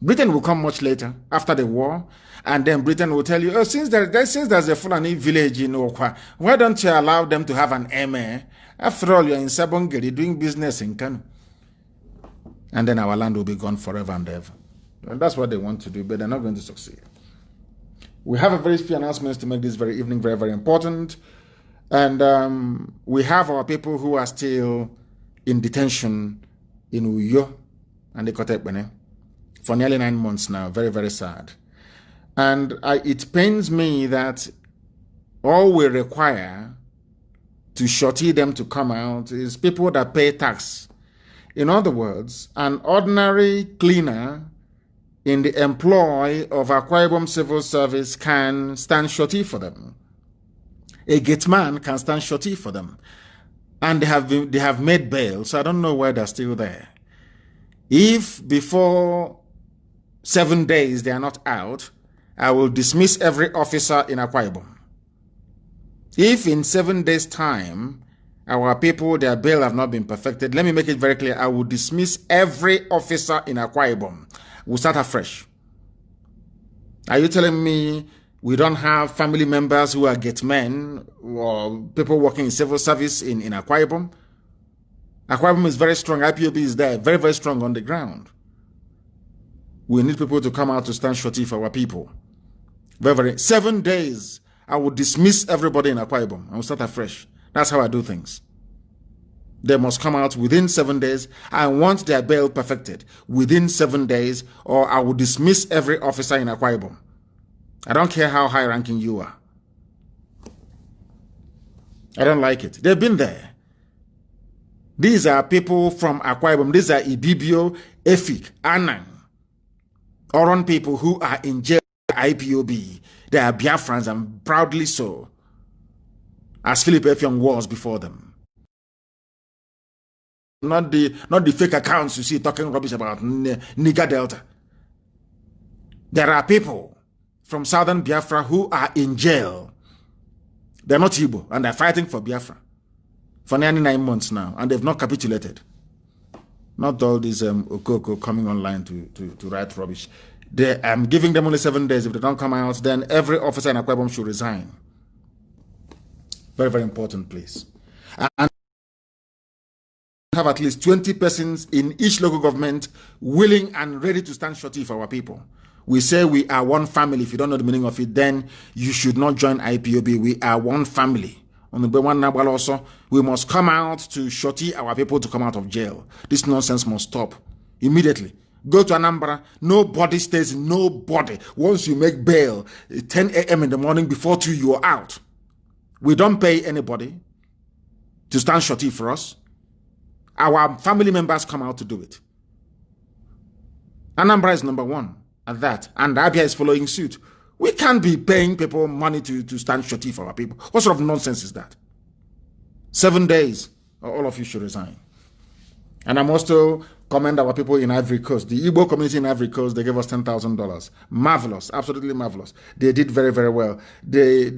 Speaker 1: Britain will come much later after the war. And then Britain will tell you, oh, since there's a Fulani village in Okwa, why don't you allow them to have an MA? After all, you're in Sabongeri doing business in Kanu. And then our land will be gone forever and ever. And that's what they want to do, but they're not going to succeed. We have a very few announcements to make this very evening very, very important. And we have our people who are still in detention in Uyo and Ikotekbene for nearly 9 months now. Very, very sad. And it pains me that all we require to shorty them to come out is people that pay tax. In other words, an ordinary cleaner in the employ of Akwa Ibom Civil Service can stand shorty for them. A gate man can stand shorty for them. And they have made bail, so I don't know why they're still there. If before 7 days they are not out, I will dismiss every officer in Akwa Ibom. If in 7 days' time, our people, their bail have not been perfected, let me make it very clear, I will dismiss every officer in Akwa Ibom. We'll start afresh. Are you telling me we don't have family members who are gate men or people working in civil service in Akwa Ibom? Akwa Ibom is very strong. IPOB is there, very, very strong on the ground. We need people to come out to stand shorty for our people. Very, very. 7 days, I will dismiss everybody in Akwa Ibom. I will start afresh. That's how I do things. They must come out within 7 days. I want their bail perfected within 7 days, or I will dismiss every officer in Akwa Ibom. I don't care how high-ranking you are. I don't like it. They've been there. These are people from Akwa Ibom. These are Ibibio, Efik, Anang, Oron people who are in jail. IPOB. They are Biafrans, and proudly so, as Philip Effiong was before them. Not the fake accounts you see talking rubbish about Niger Delta. There are people from southern Biafra who are in jail. They're not Igbo, and they're fighting for Biafra for nearly 9 months now, and they've not capitulated. Not all these Okoko coming online to write rubbish. I'm giving them only 7 days. If they don't come out, then every officer in Akwa Ibom should resign. Very, very important, please. And have at least 20 persons in each local government willing and ready to stand shorty for our people. We say we are one family. If you don't know the meaning of it, then you should not join IPOB. We are one family. On the one also, we must come out to shorty our people to come out of jail. This nonsense must stop immediately. Go to Anambra. Nobody stays. Nobody. Once you make bail, 10 a.m. in the morning before 2, you are out. We don't pay anybody to stand shorty for us. Our family members come out to do it. Anambra is number 1 at that, and Abia is following suit. We can't be paying people money to stand shorty for our people. What sort of nonsense is that? 7 days, all of you should resign. And I'm also commend our people in Ivory Coast. The Igbo community in Ivory Coast, they gave us $10,000. Marvelous, absolutely marvelous. They did very, very well. They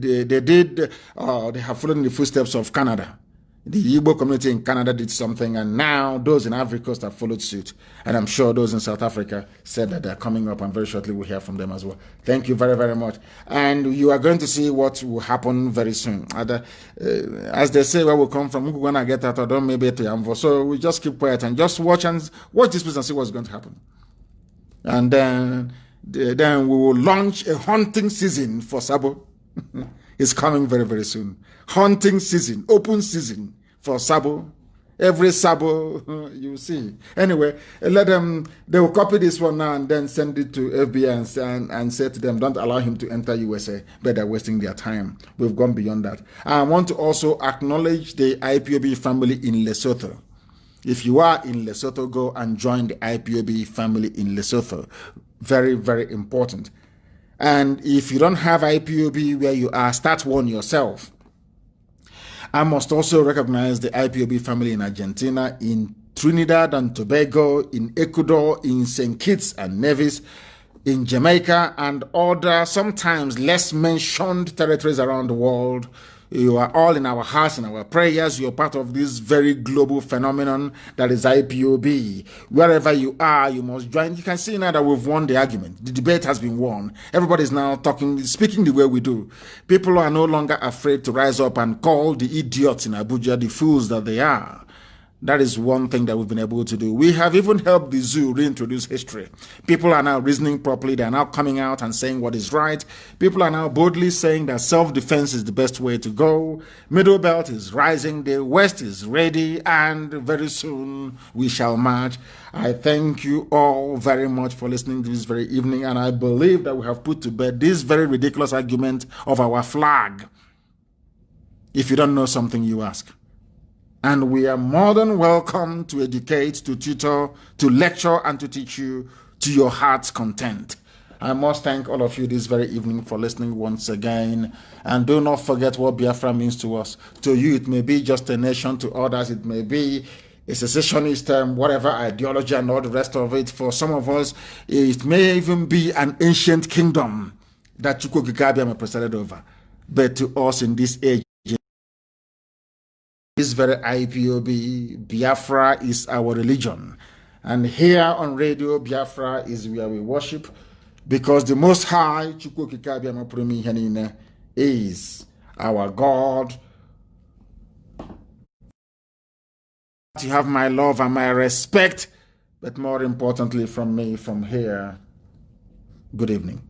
Speaker 1: have followed in the footsteps of Canada. The Igbo community in Canada did something, and now those in Ivory Coast have followed suit. And I'm sure those in South Africa said that they're coming up, and very shortly we'll hear from them as well. Thank you very, very much. And you are going to see what will happen very soon. As they say, where we come from, we're going to get out, or don't maybe to Yamvo. So we just keep quiet and just watch this place and see what's going to happen. And then we will launch a hunting season for Sabo. It's coming very, very soon. Hunting season, open season for Sabo. Every Sabo, you see. Anyway, let them, they will copy this one now and then send it to FBI and say to them, don't allow him to enter USA, but they're wasting their time. We've gone beyond that. I want to also acknowledge the IPOB family in Lesotho. If you are in Lesotho, go and join the IPOB family in Lesotho. Very, very important. And if you don't have IPOB where you are, start one yourself. I must also recognize the IPOB family in Argentina, in Trinidad and Tobago, in Ecuador, in St. Kitts and Nevis, in Jamaica, and other sometimes less mentioned territories around the world. You are all in our hearts and our prayers. You're part of this very global phenomenon that is IPOB. Wherever you are, you must join. You can see now that we've won the argument. The debate has been won. Everybody is now speaking the way we do. People are no longer afraid to rise up and call the idiots in Abuja the fools that they are. That is one thing that we've been able to do. We have even helped the zoo reintroduce history. People are now reasoning properly. They are now coming out and saying what is right. People are now boldly saying that self-defense is the best way to go. Middle Belt is rising. The West is ready. And very soon we shall march. I thank you all very much for listening to this very evening. And I believe that we have put to bed this very ridiculous argument of our flag. If you don't know something, you ask. And we are more than welcome to educate, to tutor, to lecture, and to teach you to your heart's content. I must thank all of you this very evening for listening once again. And do not forget what Biafra means to us. To you, it may be just a nation. To others, it may be a secessionist, whatever ideology and all the rest of it. For some of us, it may even be an ancient kingdom that Chukwu Gikabiam presided over. But to us in this age, this very IPOB, Biafra is our religion. And here on Radio Biafra is where we worship, because the Most High, is our God. You have my love and my respect, but more importantly from me from here, good evening.